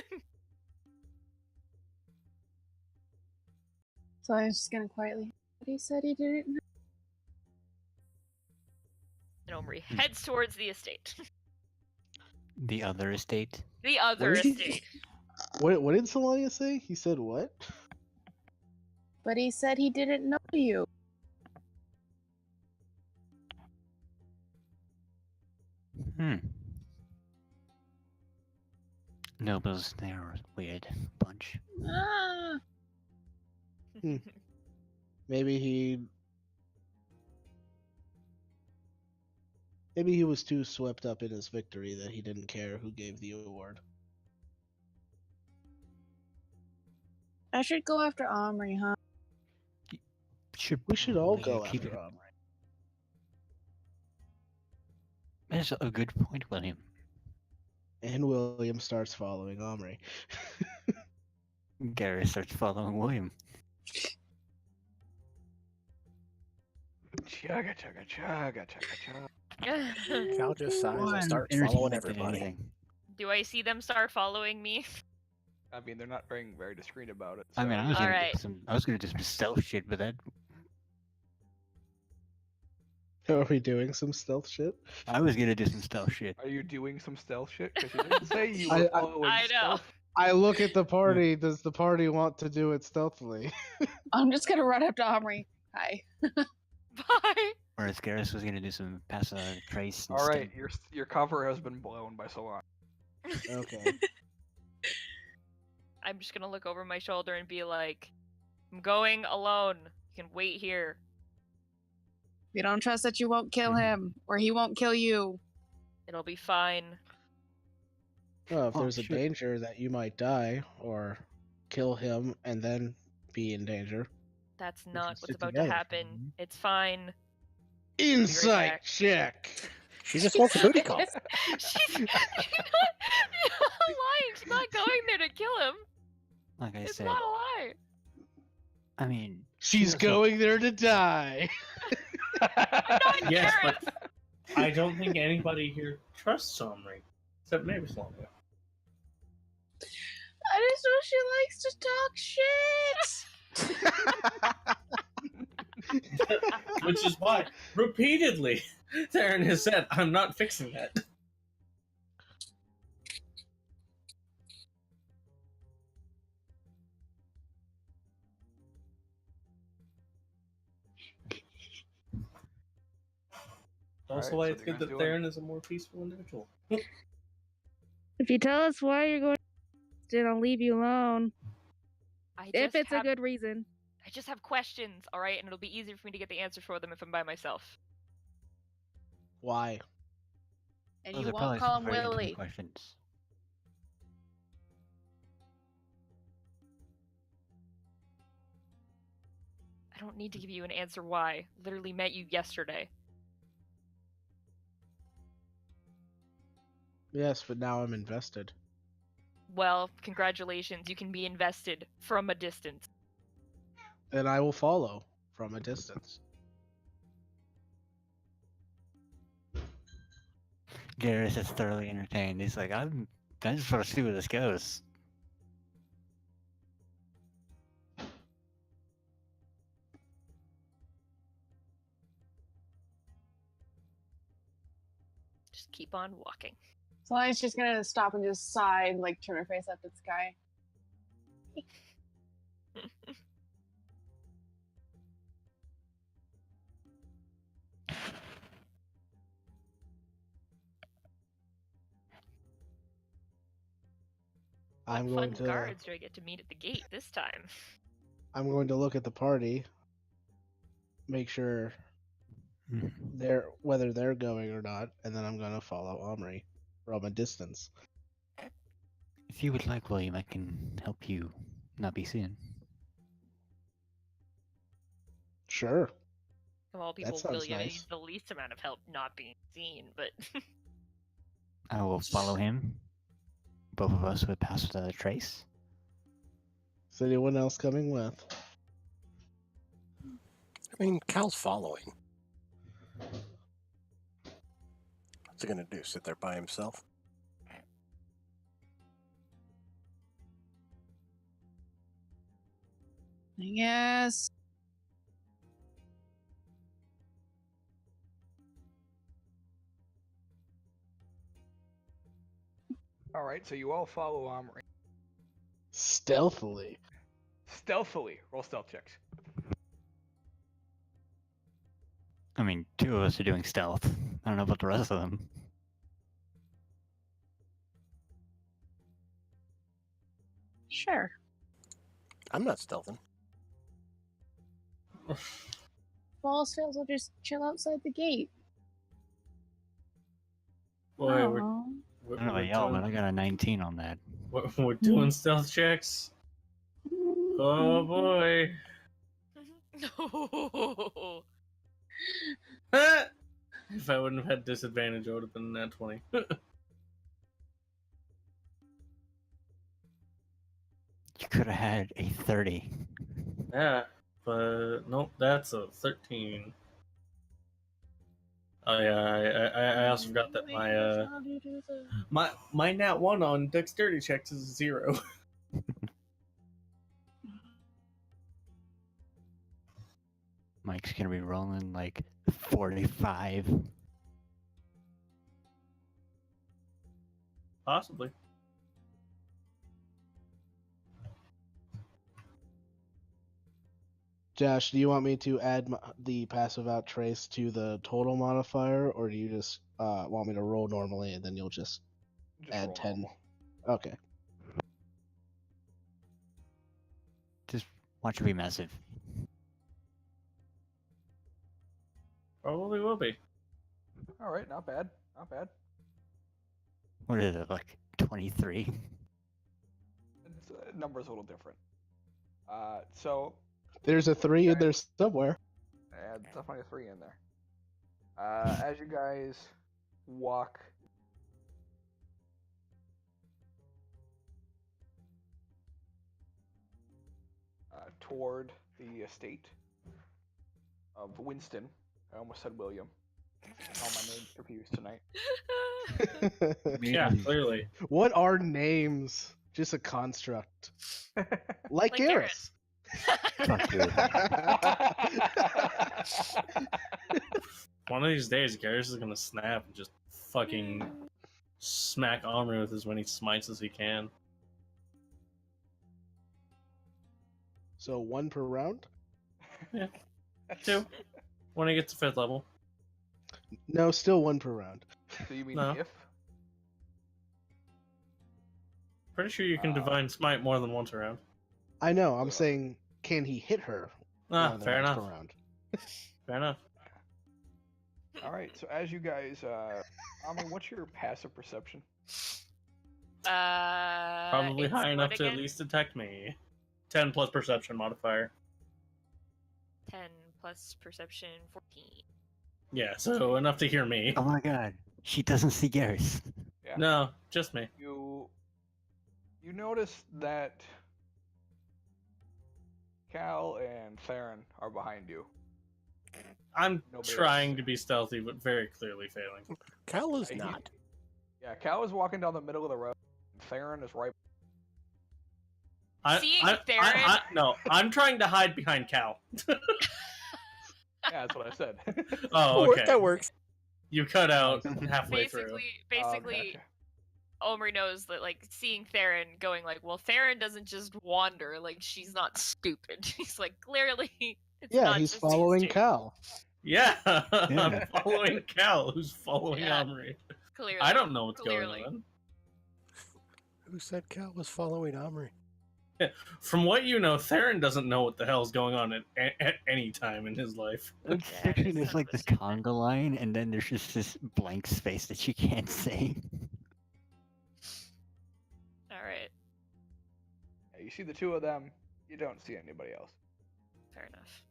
So I was just gonna quietly. But he said he didn't know. And Omri heads towards the estate. The other estate. The other What did estate. What did Somalia say? He said what? But he said he didn't know you. Hmm. Nobles, they're a weird bunch. Ah. Maybe he was too swept up in his victory that he didn't care who gave the award. I should go after Omri, huh? We should all probably go keep after it- Omri. That's a good point, William. And William starts following Omri. Gary starts following William. Chugga chugga chugga chugga chugga. Cal just sighs One and starts energy following method everybody. anything. Do I see them start following me? I mean, they're not being very discreet about it. I mean, so- I was gonna Alright. do some stealth shit, but that Are we doing some stealth shit? I was gonna do some stealth shit. Are you doing some stealth shit? Because you didn't say you I- were I- following I know. stealth. I look at the party. Does the party want to do it stealthily? I'm just gonna run up to Omri. Hi. Bye. Whereas Garrus was gonna do some passive trace. And All right, stim. your cover has been blown by Solana. Okay. I'm just gonna look over my shoulder and be like, I'm going alone. You can wait here. We don't trust that you won't kill him, or he won't kill you. It'll be fine. Well, if Oh, there's a shit. danger that you might die or kill him and then be in danger. That's can not what's stick about together. to happen. It's fine. Insight back. check. She just wants a booty call. She's not lying. She's not going there to kill him. Like I It's said, not a lie. I mean, She's doesn't- going there to die. Not Yes, Garrett. but I don't think anybody here trusts Omri. Except maybe Somalia. I just know she likes to talk shit. Which is why, repeatedly, Theron has said, I'm not fixing that. Also, Alright, why so it's they're good gonna that do it. Theron is a more peaceful individual. If you tell us why you're going, then I'll leave you alone. If it's a have, good reason. I just have questions, all right, and it'll be easier for me to get the answer for them if I'm by myself. Why? And those you are won't probably call some him very intimate Willie. questions. I don't need to give you an answer why. Literally met you yesterday. Yes, but now I'm invested. Well, congratulations, you can be invested from a distance. And I will follow from a distance. Garrus is thoroughly entertained. He's like, I just want to see where this goes. Just keep on walking. So I'm just gonna stop and just sigh and like turn her face up at the sky. I'm What going fun to. guards do I get to meet at the gate this time? I'm going to look at the party, make sure whether they're going or not, and then I'm going to follow Omri from a distance. If you would like, William, I can help you not be seen. Of Sure. all people, sounds William nice. needs the least amount of help not being seen, but I will follow him. Both of us would pass without a trace. Is anyone else coming with? I mean, Cal's following. What's he gonna do? Sit there by himself? I guess. All right, so you all follow Omri Stealthily. stealthily. Roll stealth checks. I mean, 2 of us are doing stealth. I don't know about the rest of them. Sure. I'm not stealthing. If all else fails, I'll just chill outside the gate. Boy, Aw. we're, I we're, don't know we're about y'all, but I doing, got a 19 on that. we're doing stealth checks. Oh boy. no. If I wouldn't have had disadvantage, I would have been at 20. You could have had a 30. Yeah, but nope, that's a 13. Oh yeah, I also forgot that my nat 1 on dexterity checks is 0. Mike's gonna be rolling like 45. Possibly. Josh, do you want me to add the passive out trace to the total modifier, or do you just want me to roll normally and then you'll just add roll 10? normal. Okay. Just watch it be massive. Probably will be. All right, not bad, not bad. What is it, like 23? It's, number's a little different. So There's a 3 in there somewhere. yeah, definitely a 3 in there. As you guys walk toward the estate of Winston, I almost said William. All my names confused tonight. Yeah, clearly. What are names? Just a construct. Like Garrus. Fuck you. One of these days, Garrus is gonna snap and just fucking smack Omri with as many smites as he can. So 1 per round? 2. When he gets to 5th level. No, still 1 per round. So you mean No. if? Pretty sure you can divine smite more than once around. I know, I'm saying, can he hit her? Ah, more than fair once enough. Per round? Fair enough. All right. So as you guys, what's your passive perception? Probably it's high enough what to at again? least detect me. 10 plus perception modifier. 10 plus perception, 14. Yeah, so enough to hear me. Oh my god, she doesn't see Garrus. Yeah. No, just me. You notice that Cal and Theron are behind you. I'm Nobody trying else. to be stealthy, but very clearly failing. Cal is He- not. Yeah, Cal is walking down the middle of the road. And Theron is right. Seeing Theron- No, I'm trying to hide behind Cal. Yeah, that's what I said. Oh, okay. That works. You cut out halfway through. Basically, Gotcha. Omri knows that, like, seeing Theron going, like, well, Theron doesn't just wander, like, she's not stupid. He's like, clearly, it's Yeah, not he's just following these two. Cal. Yeah, I'm Yeah. following Cal, who's following Yeah. Omri. Clearly. I don't know what's Clearly. going on. Who said Cal was following Omri? From what you know, Theron doesn't know what the hell's going on at any time in his life. It's Yeah, literally there's there's like this conga line, and then there's just this blank space that you can't see. Alright, Yeah, you see the two of them. You don't see anybody else. fair enough.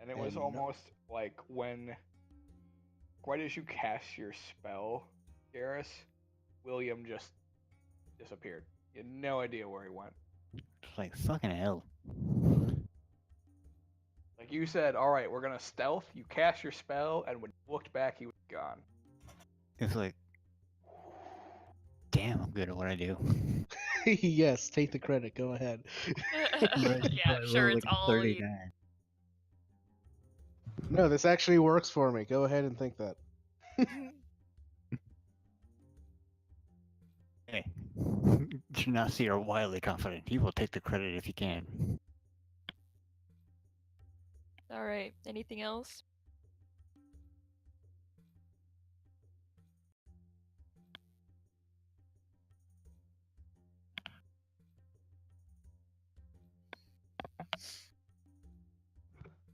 And it was And no- almost like when, right as you cast your spell, Garrus, William just disappeared. You had no idea where he went. It's like fucking hell. Like you said, all right, we're gonna stealth. You cast your spell, and when you looked back, he was gone. It's like, damn, I'm good at what I do. Yes, take the credit. Go ahead. Yeah, I'm sure it's all you. 39. No, this actually works for me. Go ahead and think that. Hey, do not see you're wildly confident. He will take the credit if he can. Alright, anything else?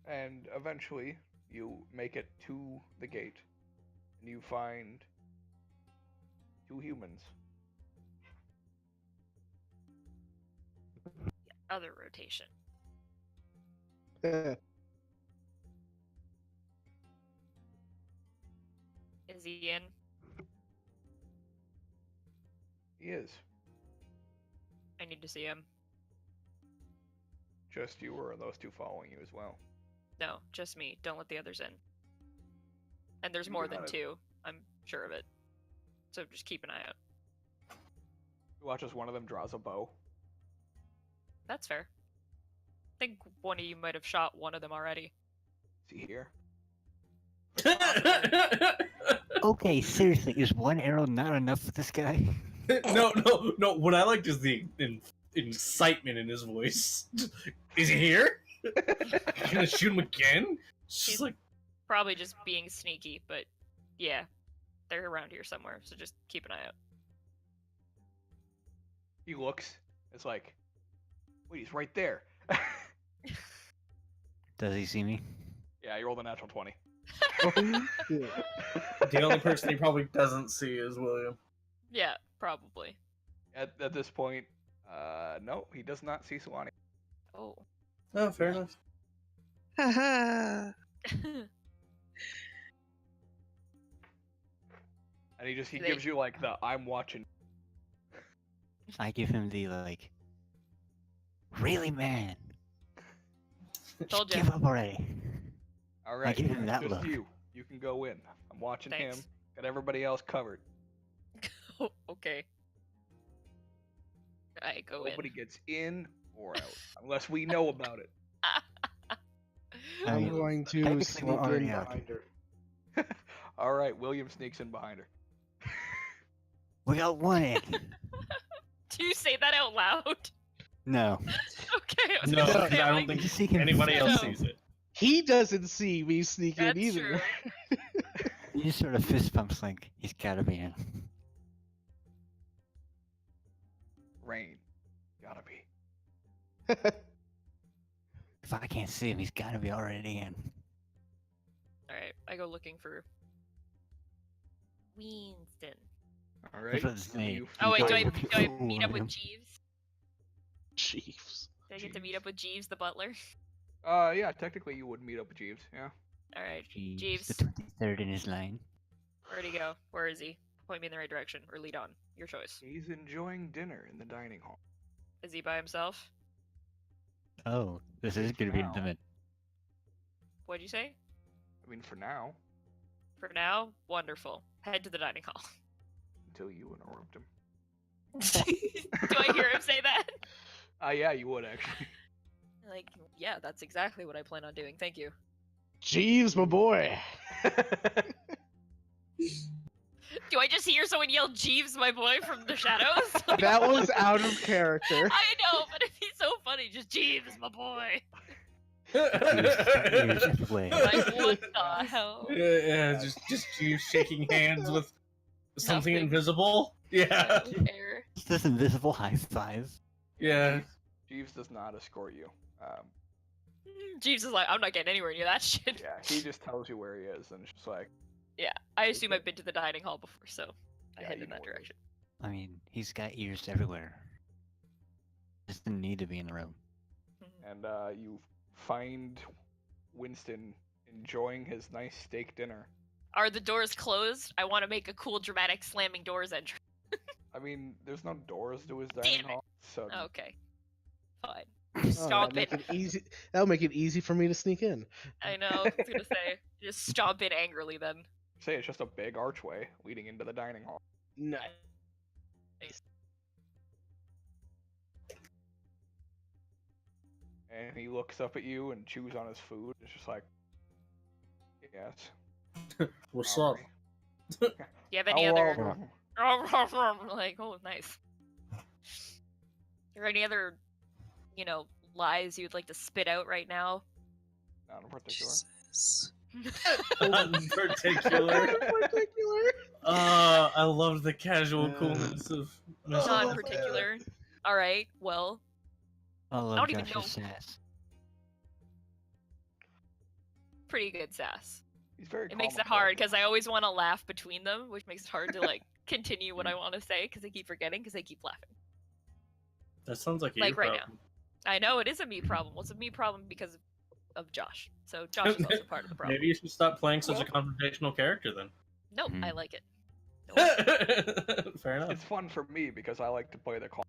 And eventually, you make it to the gate, and you find two humans. Other rotation. Is he in? He is. I need to see him. Just you, or are those two following you as well? No, just me. Don't let the others in. And there's You more got than it. two. I'm sure of it. So just keep an eye out. You watch as one of them draws a bow. That's fair. I think one of you might have shot one of them already. See here? Okay, seriously, is one arrow not enough for this guy? No. What I liked is the incitement in his voice. Is he here? Gonna shoot him again? It's just like, Probably just being sneaky, but yeah. They're around here somewhere, so just keep an eye out. He looks. It's like, wait, he's right there. Does he see me? Yeah, you rolled a natural 20. the only person he probably doesn't see is William. Yeah, probably. At this point, no, he does not see Solani. Oh. Oh, fair enough. Haha. And he They- gives you like the I'm watching. I give him the like, really, man? Told Just ya. give up already. All right, give him that just look. you. You can go in. I'm watching him. Thanks. Got everybody else covered. Oh, okay. I go Nobody in. gets in or out unless we know about it. I I'm mean, going to technically sneak we're in already out. behind her. All right, William sneaks in behind her. We got one in. Do you say that out loud? No. Okay. I was No, gonna because say, I don't like, think Just see him anybody else No. sees it. He doesn't see me sneak in That's either. true. He just sort of fist pumps like he's gotta be in. Rain. Gotta be. If I can't see him, he's gotta be already in. Alright, I go looking for Winston. All right. what it's saying. You Oh wait, do I Ooh, meet up with William. Jeeves? Chiefs. Do I get to meet up with Jeeves the butler? Yeah, technically you would meet up with Jeeves. Yeah. Alright, Jeeves, Jeeves. the 23rd in his line. Where'd he go? Where is he? Point me in the right direction, or lead on. Your choice. He's enjoying dinner in the dining hall. Is he by himself? Oh, this is gonna be Wow. intimate. What'd you say? I mean, for now, For now, wonderful. Head to the dining hall. until you interrupt him. Do I hear him say that? Yeah, you would actually. Like, yeah, that's exactly what I plan on doing. Thank you. Jeeves, my boy. Do I just hear someone yell Jeeves, my boy, from the shadows? That was out of character. I know, but it'd be so funny. Just Jeeves, my boy. Years away. Like, what the hell? Yeah, just you shaking hands with Something Nothing. invisible? Yeah. Air. It's this invisible high five. Yeah. Jeeves does not escort you. Jeeves is like, I'm not getting anywhere near that shit. Yeah, he just tells you where he is, and it's just like, Yeah, I assume I've been to the dining hall before, so I Yeah, head you in know that where it is. direction. I mean, he's got ears everywhere. Just didn't need to be in the room. and you find Winston enjoying his nice steak dinner. Are the doors closed? I want to make a cool, dramatic slamming doors entrance. I mean, there's no doors to his Damn dining it. hall, so Okay, fine. Oh, Stomp that'll in. make it easy. That'll make it easy for me to sneak in. I know. I was gonna say, just stomp in angrily then. say it's just a big archway leading into the dining hall. Nice. And he looks up at you and chews on his food. It's just like, yes. What's up? sorry. Do you have any How other? are Like, oh, nice. Are there any other, lies you'd like to spit out right now? Not in particular. Jesus. In particular. I love the casual coolness of Miss Not in Oh, particular. All right. Well, I love don't even Josh's sass. pretty good sass. He's very. It makes calm it and hard collected. because I always want to laugh between them, which makes it hard to continue what I want to say because I keep forgetting because I keep laughing. That sounds like a Like you right problem. I know it is a me problem. Well, it's a me problem because of Josh. So Josh is also part of the problem. Maybe you should stop playing such a confrontational character then. Nope, Hmm. I like it. Nope. Fair enough. It's fun for me because I like to play the calm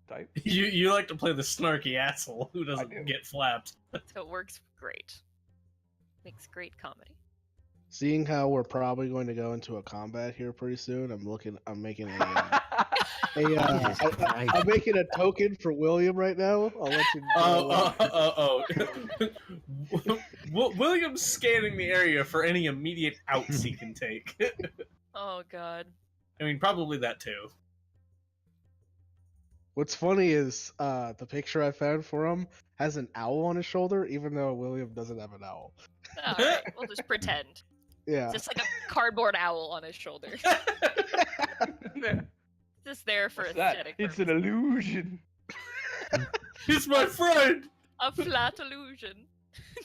type. You like to play the snarky asshole who do. doesn't get flapped. So it works great. Makes great comedy. Seeing how we're probably going to go into a combat here pretty soon, I'm making a. I'm making a token for William right now. I'll let you know. William's scanning the area for any immediate outs he can take. Oh god. I mean, probably that too. What's funny is the picture I found for him has an owl on his shoulder, even though William doesn't have an owl. Alright, we'll just pretend. Yeah. Just like a cardboard owl on his shoulder. Just there for What's that? aesthetic It's an purposes. illusion. He's my friend. A flat illusion.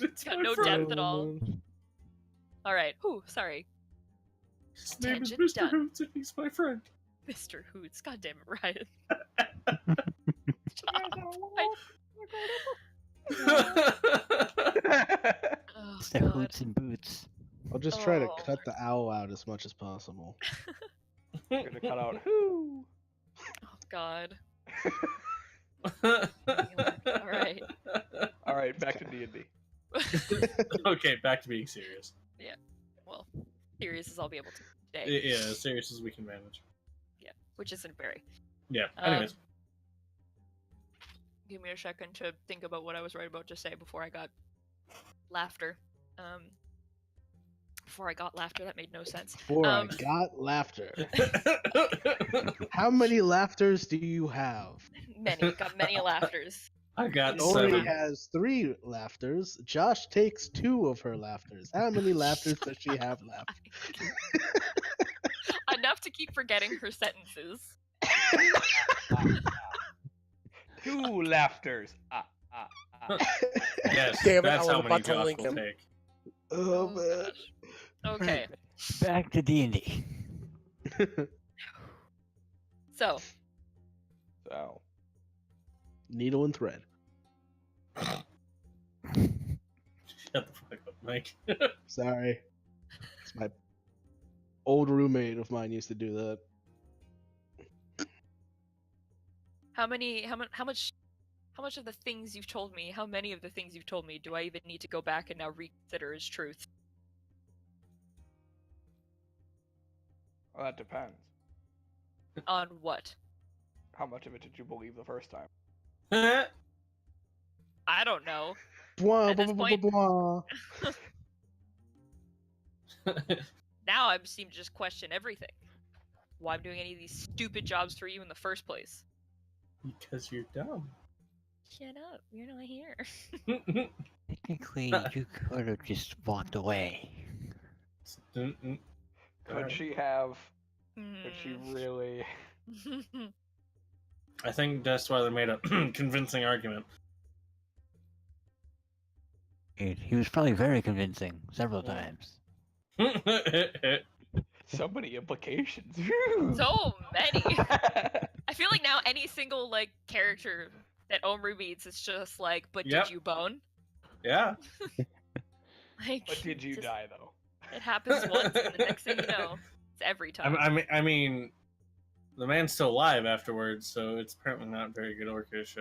It's Got my no friend. depth at all. Alright. Ooh, sorry. His name is Tangent Mr. done. Hoots and he's my friend. Mr. Hoots. God damn it, Ryan. Oh, It's the God. hoots and boots. I'll just try to Oh. cut the owl out as much as possible. You're gonna cut out who? Oh, God. Alright. All right, back to D&D. Okay, back to being serious. Well, serious as I'll be able to today. Yeah, as serious as we can manage. Yeah, which isn't very. Yeah, anyways. Give me a second to think about what I was right about to say before I got laughter. Before I got laughter, that made no sense. Before I Um, got laughter. How many laughters do you have? Many. Got many laughters. I got Ori 7. has 3 laughters. Josh takes 2 of her laughters. How many laughters does she have left? Enough to keep forgetting her sentences. 2 laughters. Yes, Damn it, that's I how was many about to Josh link will him. take. Oh man. gosh. Okay. Back to D&D. So, So, Needle and thread. Shut the fuck up, Mike. Sorry. It's my old roommate of mine used to do that. how much of the things you've told me, how many of the things you've told me do I even need to go back and now reconsider as truth? well, that depends. On what? How much of it did you believe the first time? I don't know. Blah, At blah, this blah, point- blah, blah. Now I seem to just question everything. Why I'm doing any of these stupid jobs for you in the first place. Because you're dumb. Shut up, you're not here. Technically, you could have just walked away. Could she have But she really... I think that's why they made a convincing argument. He was probably very convincing several Yeah. times. So many implications. So many. I feel like now any single like character that Omri meets is just like, but Yep. did you bone? Yeah. Like, But did you just- die, though? It happens once, and the next thing you know, it's every time. I mean, the man's still alive afterwards, so it's apparently not very good orcish.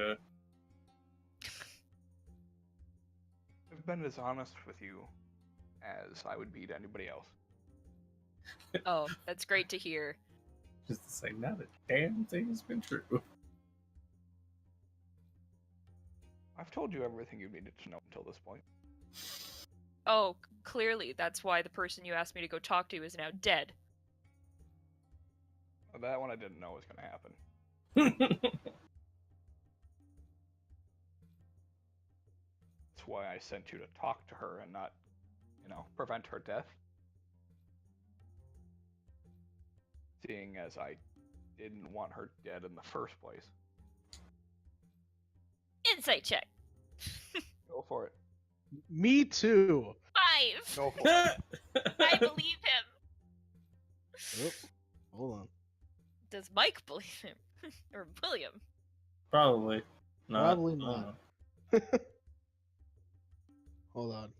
I've been as honest with you as I would be to anybody else. Oh, that's great to hear. Just to say, not a damn thing has been true. I've told you everything you needed to know until this point. Oh, clearly, that's why the person you asked me to go talk to is now dead. That one I didn't know was going to happen. That's why I sent you to talk to her and not, prevent her death. Seeing as I didn't want her dead in the first place. Insight check. Go for it. Me too. 5. Go for it. I believe him. Oop, hold on. Does Mike believe him? Or William? Probably not. Probably not. Hold on.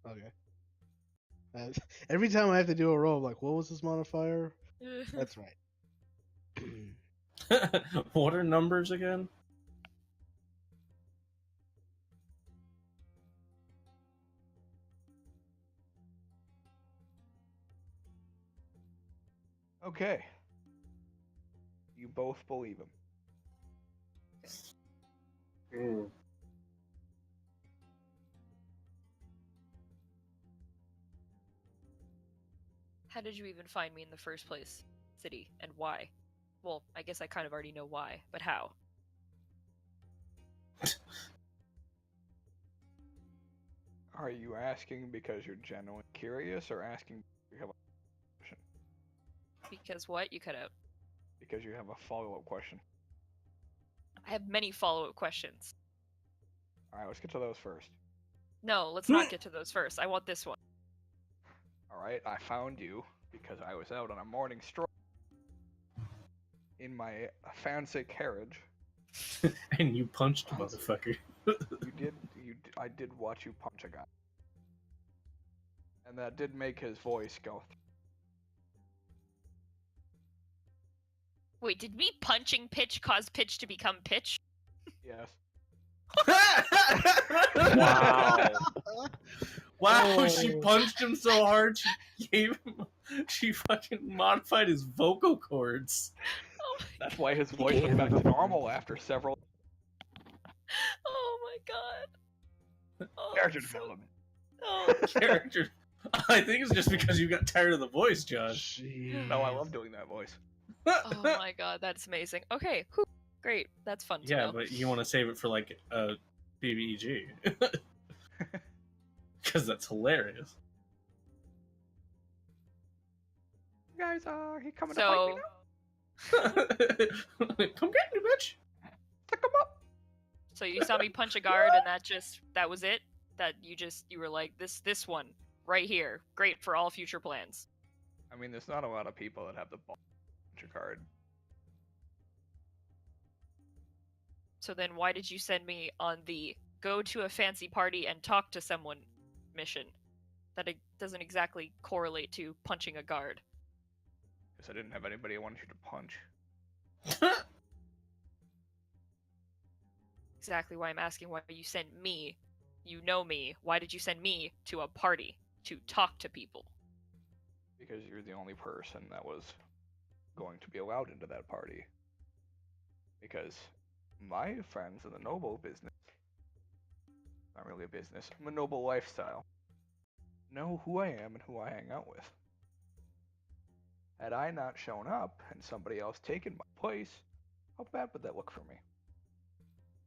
Okay. Every time I have to do a roll, I'm like, what was this modifier? That's right. What are numbers again? Okay. You both believe him. How did you even find me in the first place, City, and why? Well, I guess I kind of already know why, but how? Are you asking because you're genuinely curious, or asking because you have a question? Because what? You cut out. Because you have a follow-up question. I have many follow-up questions. Alright, let's get to those first. No, let's not get to those first. I want this one. Alright, I found you because I was out on a morning stroll in my fancy carriage. And you punched a motherfucker. I did watch you punch a guy. And that did make his voice go. Wait, did me punching Pitch cause Pitch to become Pitch? Yes. Wow. Wow, Oh. she punched him so hard she fucking modified his vocal cords. Oh my, That's why his voice went back to normal after several oh my god. Oh, character so- development. Oh, Character. I think it's just because you got tired of the voice, Josh. Jeez. No, I love doing that voice. oh my god, that's amazing. Okay, whew, great. That's fun to Yeah, know. but you want to save it for like a BBEG. Because that's hilarious. You guys, he coming to fight me So, now? Come get me, bitch. Pick him up. so you saw me punch a guard, and that was it. That you were like this one right here, great for all future plans. I mean, there's not a lot of people that have the ball punch a card. So then, why did you send me on the go to a fancy party and talk to someone mission? That it doesn't exactly correlate to punching a guard. Because I didn't have anybody I wanted you to punch. Exactly why I'm asking why you sent me. You know me. Why did you send me to a party to talk to people? Because you're the only person that was going to be allowed into that party. Because my friends in the noble business, not really a business, a noble lifestyle, know who I am and who I hang out with. Had I not shown up and somebody else taken my place, how bad would that look for me?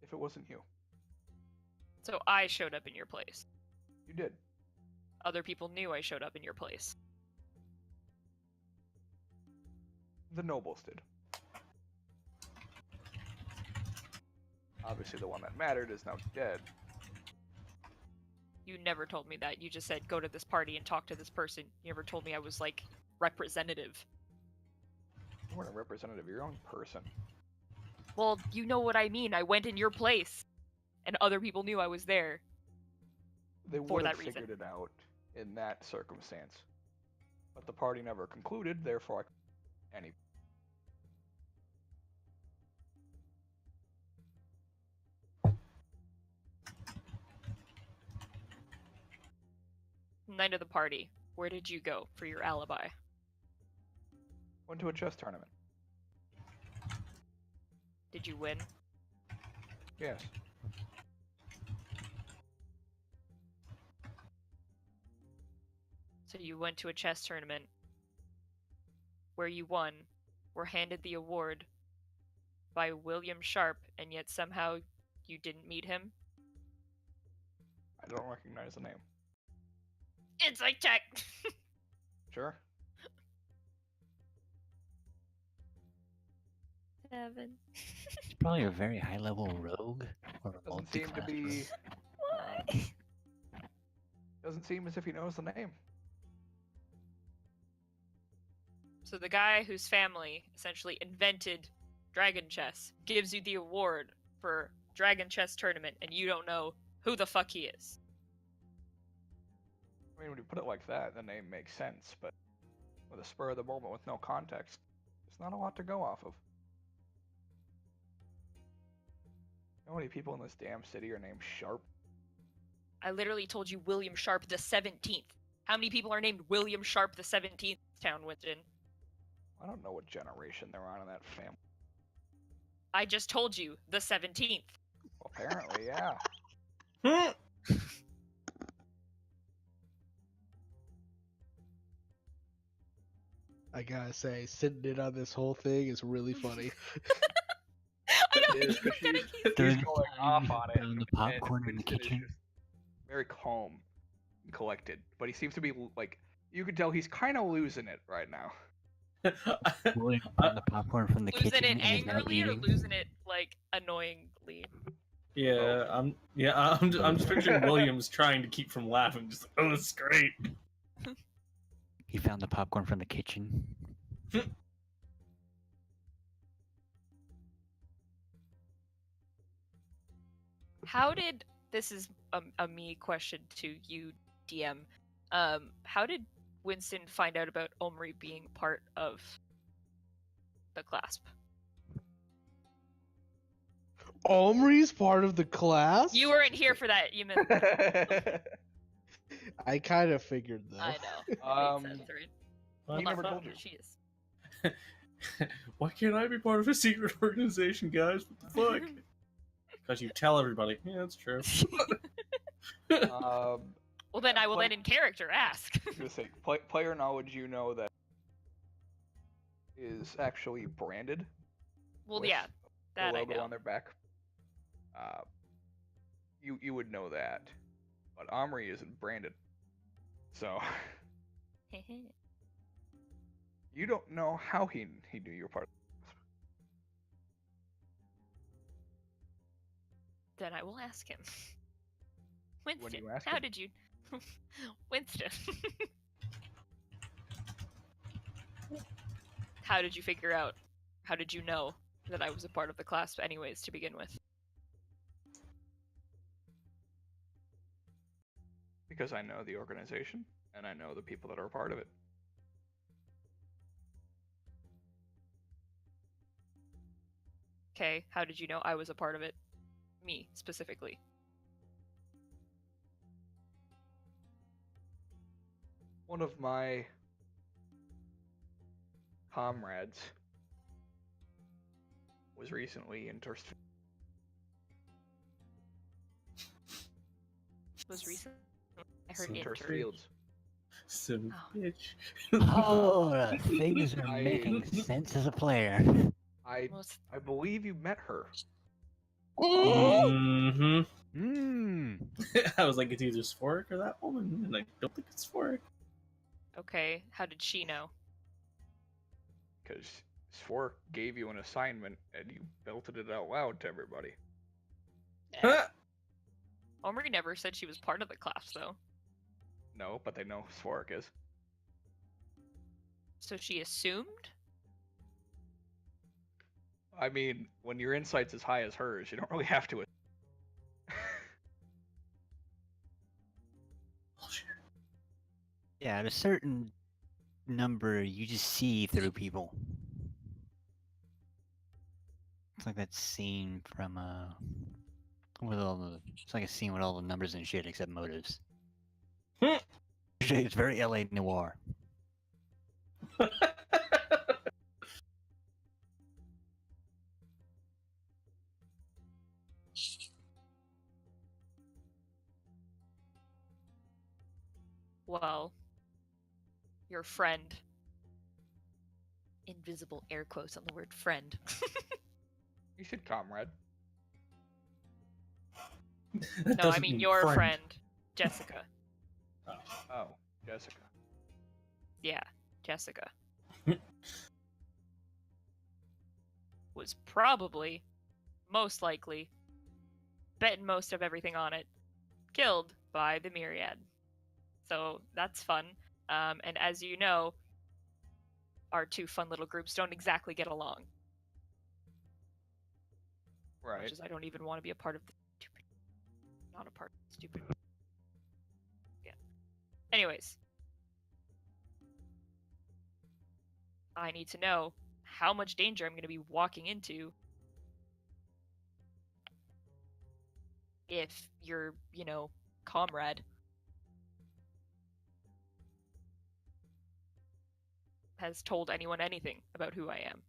If it wasn't you. So I showed up in your place. You did. Other people knew I showed up in your place. The nobles did. Obviously, the one that mattered is now dead. You never told me that. You just said go to this party and talk to this person. You never told me I was like representative. You weren't a representative of your own person. Well, you know what I mean. I went in your place, and other people knew I was there. They For would have that reason. figured it out in that circumstance. But the party never concluded, therefore any. Night of the party. Where did you go for your alibi? Went to a chess tournament. Did you win? Yes. So you went to a chess tournament where you won, were handed the award by William Sharp, and yet somehow you didn't meet him? I don't recognize the name. Insight check! Sure. 7. He's probably a very high level rogue or a Doesn't seem to multi-class be. rogue. Why? Doesn't seem as if he knows the name. So the guy whose family essentially invented Dragon Chess gives you the award for Dragon Chess tournament, and you don't know who the fuck he is. I mean, when you put it like that, the name makes sense, but with a spur of the moment with no context, there's not a lot to go off of. You know how many people in this damn city are named Sharp? I literally told you William Sharp the 17th. How many people are named William Sharp the 17th, Town Winston? I don't know what generation they're on in that family. I just told you the 17th. Well, apparently, yeah. I gotta say, sitting in on this whole thing is really funny. I know, It is, he's 'cause getting During he's the going time off he on it. found the and popcorn in the Winston is kitchen. just very calm and collected, but he seems to be like, you can tell he's kind of losing it right now. William found the popcorn from the losing kitchen it and is now angrily or eating. losing it like annoyingly. Yeah, I'm just picturing Williams trying to keep from laughing, just like, oh, this is great. He found the popcorn from the kitchen. How did this is a me question to you, DM? How did Winston find out about Omri being part of the clasp? Omri's part of the class? You weren't here for that. You meant I kind of figured that. I know. It made sense, right? What He the never fuck? told you. She is. Why can't I be part of a secret organization, guys? What the fuck? Because you tell everybody. Yeah, that's true. Well, then I will Play- then in character ask. I was gonna say, player knowledge, you know that is actually branded. Well, with yeah, that the I logo know. on their back. You would know that, but Omri isn't branded, so you don't know how he knew you were part of. Then I will ask him. When Winston, you ask how him? did you... Winston. How did you figure out? How did you know that I was a part of the class anyways to begin with? Because I know the organization, and I know the people that are a part of it. Okay, how did you know I was a part of it? Me, specifically. One of my comrades was recently interested. Was recent. I heard in Turf inter. Fields. Son Oh. of a bitch. Oh, things are I- making sense as a player. I Most... believe you met her. Mm-hmm. Hmm. I was like, it's either Sphoric or that woman, and I don't think it's Sphoric. Okay, how did she know? Because Swark gave you an assignment and you belted it out loud to everybody. Omri never said she was part of the class, though. No, but they know Swark is. So she assumed? I mean, when your insight's as high as hers, you don't really have to. Yeah, at a certain number, you just see through people. It's like that scene from with all the. It's like a scene with all the numbers and shit except motives. It's very LA noir. Well, your friend. Invisible air quotes on the word friend. You said comrade. That No, I doesn't mean your friend, Jessica. Oh, Jessica. Yeah, Jessica. Was probably, most likely, betting most of everything on it, killed by the Myriad. So that's fun. And as you know, our two fun little groups don't exactly get along. Right. Much as I don't even want to be a part of the stupid. Not a part of the stupid. Yeah. Anyways. I need to know how much danger I'm going to be walking into if your, comrade has told anyone anything about who I am.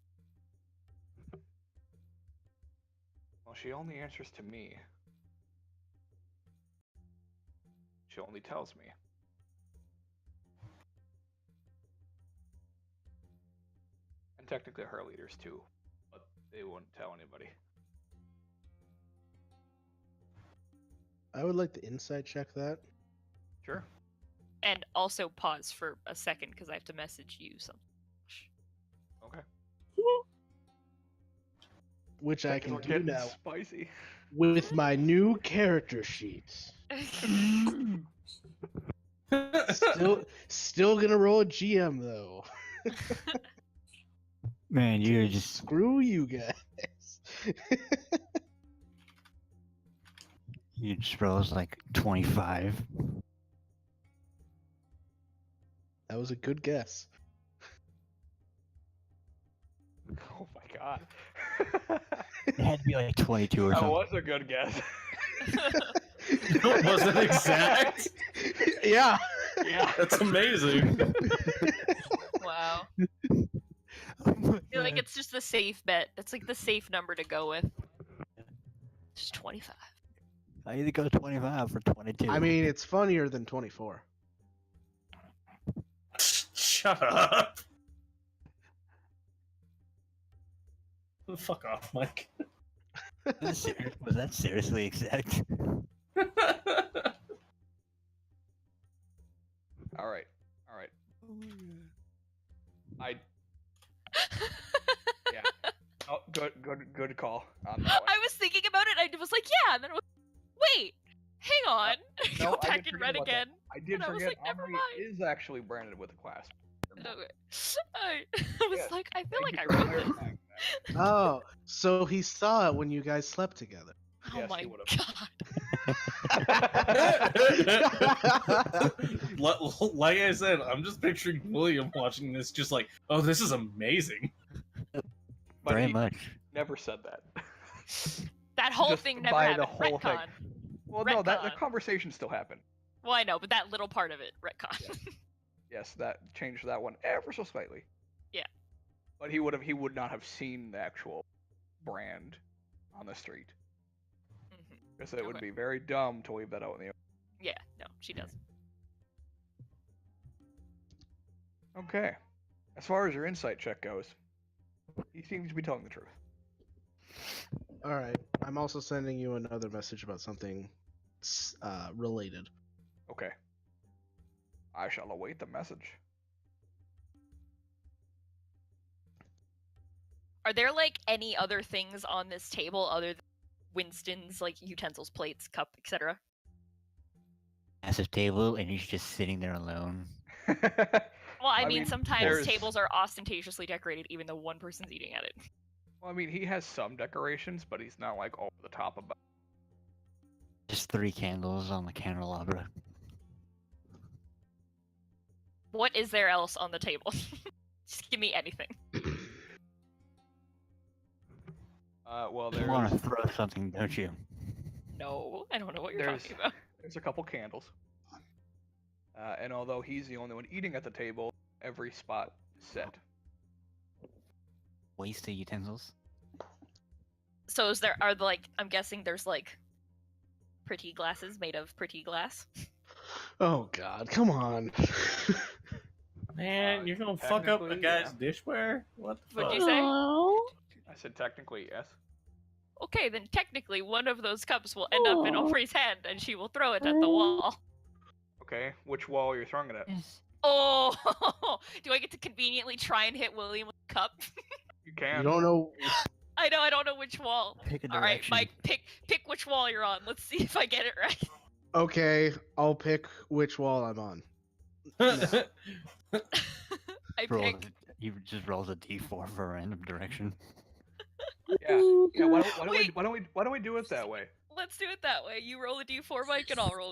Well, she only answers to me. She only tells me. And technically her leaders too, but they wouldn't tell anybody. I would like to insight check that. Sure. And also pause for a second because I have to message you something. Okay. Which I Things can are do getting now spicy. with my new character sheets. Still gonna roll a GM though. Man, you're just Screw you guys. you just rolls like 25. That was a good guess. Oh my god. It had to be like 22 or That something. was a good guess. Was it exact? Yeah. Yeah. That's amazing. Wow. I feel like it's just the safe bet. That's like the safe number to go with. Just 25. I either go 25 or 22. I mean, it's funnier than 24. Shut up. Fuck off, Mike. was that seriously exact? All right. Yeah. Oh, good call on that one. I was thinking about it. I was like, yeah. And then I was, wait, hang on. No, Go I back did and forget read about that. again. I did And I was forget like, never Omri mind. is actually branded with a class. Okay. I was Yeah, like, I feel Thank like I you for read this. clarifying that. Oh, so he saw it when you guys slept together. Oh Yes, my he would've. god. Like I said, I'm just picturing William watching this, just like, oh, this is amazing. But Very he much. never said that. That whole Just thing never by happened. the whole thing. Retcon. Well, no, the Retcon. conversation still happened. Well, I know, but that little part of it, retcon. Yeah. Yes, that changed that one ever so slightly. Yeah. But he would not have seen the actual brand on the street. Because it would Okay. be very dumb to leave that out in the open. Yeah, no, she does. Okay. As far as your insight check goes, he seems to be telling the truth. Alright. I'm also sending you another message about something related. Okay. I shall await the message. Are there like any other things on this table other than Winston's like utensils, plates, cup, etc.? Massive table, and he's just sitting there alone. Well, I I mean, mean, sometimes there's- tables are ostentatiously decorated even though one person's eating at it. Well, I mean, he has some decorations, but he's not like over the top about. Just 3 candles on the candelabra. What is there else on the table? Just give me anything. Well, You want to there's throw something, don't you? No, I don't know what you're There's- talking about. there's a couple candles. And although he's the only one eating at the table, every spot is set. Waste of utensils. So I'm guessing there's like pretty glasses made of pretty glass. Oh God, come on. Man, you're gonna fuck up a technically, guy's dishware? What the What'd fuck? you say? Oh. I said technically yes. Okay, then technically one of those cups will end up in Oh. Aubrey's hand and she will throw it at the wall. Okay, which wall are you throwing it at? Yes. Oh, do I get to conveniently try and hit William with the cup? You can. You don't know. I don't know which wall. Pick a All right, direction. Mike, pick which wall you're on. Let's see if I get it right. Okay, I'll pick which wall I'm on. I Roll pick. he just rolls a d4 for a random direction. Yeah. Oh, Yeah. Why God. don't we do it that way? Let's do it that way. You roll a d4, Mike, and I'll roll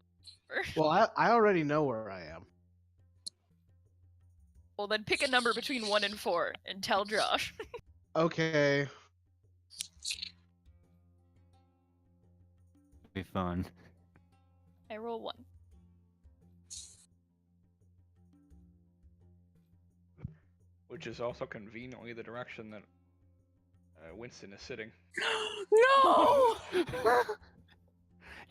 a d4. Well, I already know where I am. Well, then pick a number between 1 and 4 and tell Josh. Okay. Be fun. I roll 1. Which is also conveniently the direction that Winston is sitting. No.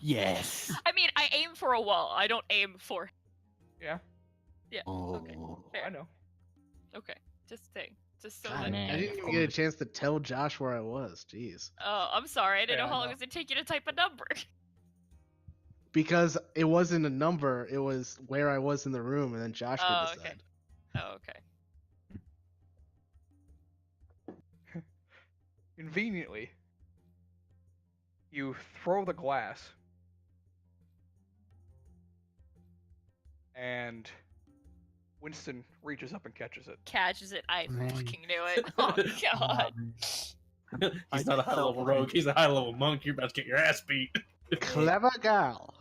Yes. I mean, I aim for a wall. I don't aim for. Yeah. Yeah. Oh. Okay. I Fair. know. Okay. Just saying. Just so God, that. man. I didn't of even get a course. chance to tell Josh where I was. Jeez. Oh, I'm sorry. I didn't Yeah, know how long no. it was gonna take you to type a number. Because it wasn't a number, it was where I was in the room, and then Josh Oh, could okay. decide. Oh, okay. Conveniently, you throw the glass, and Winston reaches up and catches it. Catches it. I Man. fucking knew it. Oh god. He's not a high level rogue, he's a high level monk. You're about to get your ass beat. Clever gal.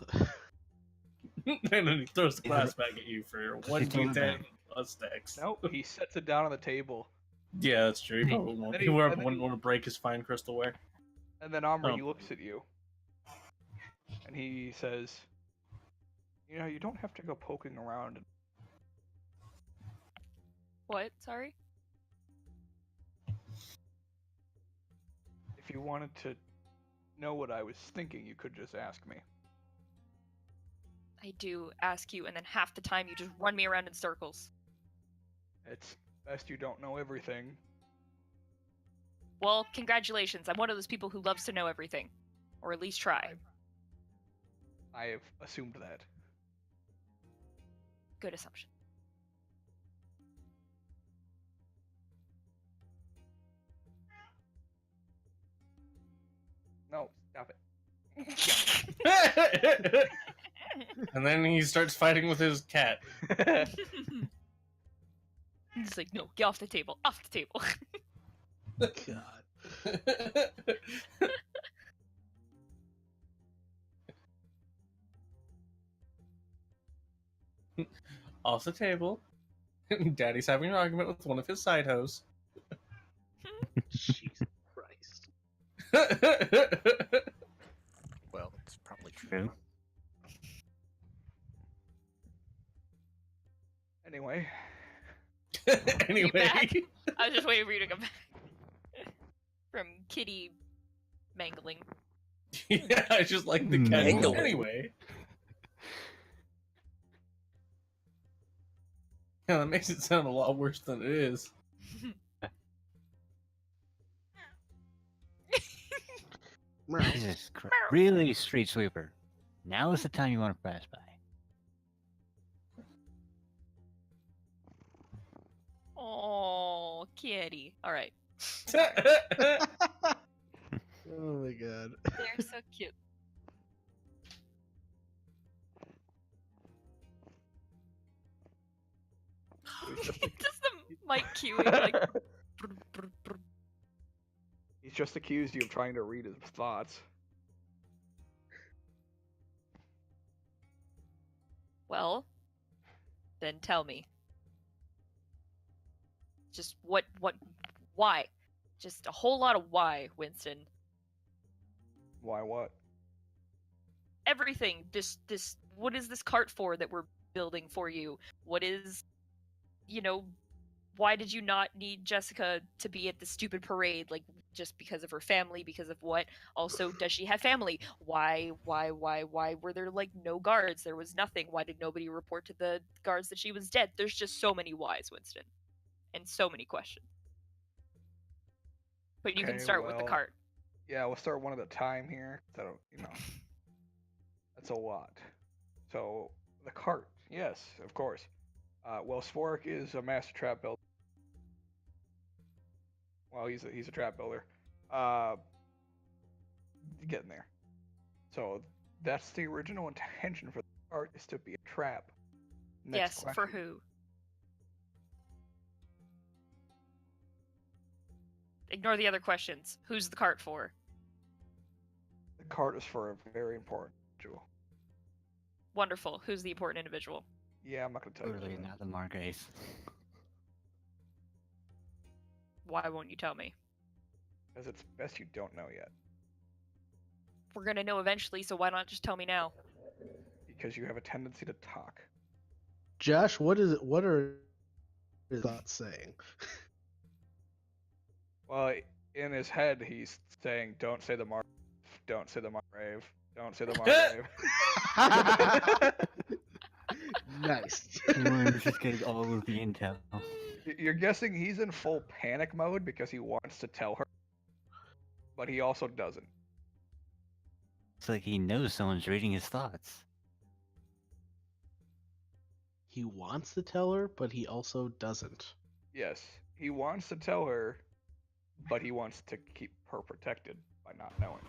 And then he throws the glass back at you for She's doing 1d10 plus dex. Nope, he sets it down on the table, Yeah, that's true. He probably won't. And He he- wouldn't and then he- want to break his fine crystalware. and then Omri Oh. he looks at you, and he says, "You know, you don't have to go poking around. What? Sorry? If you wanted to know what I was thinking, you could just ask me." I do ask you, and then half the time you just run me around in circles. It's best you don't know everything. Well, congratulations. I'm one of those people who loves to know everything. Or at least try. I have assumed that. Good assumption. No, stop it. And then he starts fighting with his cat. He's like, no, get off the table. Off the table. God. Off the table. Daddy's having an argument with one of his side hoes. Jesus Christ. Well, it's probably true. True. Anyway, Anyway. back? I was just waiting for you to come back. From kitty mangling. Yeah, I just like the cat. Mangling. Anyway. Yeah, that makes it sound a lot worse than it is. Jesus Christ. Really, street sweeper. Now is the time you want to pass by. Oh, kitty. All right. Oh my god. They're so cute. Just the mic cueing, like. brr, brr, brr. He's just accused you of trying to read his thoughts. Well, then tell me. Just why? Just a whole lot of why, Winston. Why what? Everything. What is this cart for that we're building for you? What is, why did you not need Jessica to be at the stupid parade? Like, just because of her family? Because of what? Also, does she have family? Why were there, like, no guards? There was nothing. Why did nobody report to the guards that she was dead? There's just so many whys, Winston. And so many questions. But you can Okay, start with the well, cart. Yeah, we'll start one at a time here. I don't, that's a lot. So, the cart. Yes, of course. Well, Spork is a master trap builder. Well, he's a trap builder. Getting there. So that's the original intention for the cart, is to be a trap. Next Yes, for question. who? Ignore the other questions. Who's the cart for? The cart is for a very important individual. Wonderful. Who's the important individual? Yeah, I'm not gonna tell you. Clearly not the Margraves. Why won't you tell me? Because it's best you don't know yet. We're gonna know eventually, so why not just tell me now? Because you have a tendency to talk. Josh, what are his thoughts saying? Well, in his head, he's saying, "Don't say the don't say the Margrave, don't say the Margrave." Nice. We're just getting all of the intel. You're guessing he's in full panic mode because he wants to tell her, but he also doesn't. It's like he knows someone's reading his thoughts. He wants to tell her, but he also doesn't. Yes, he wants to tell her, but he wants to keep her protected by not knowing.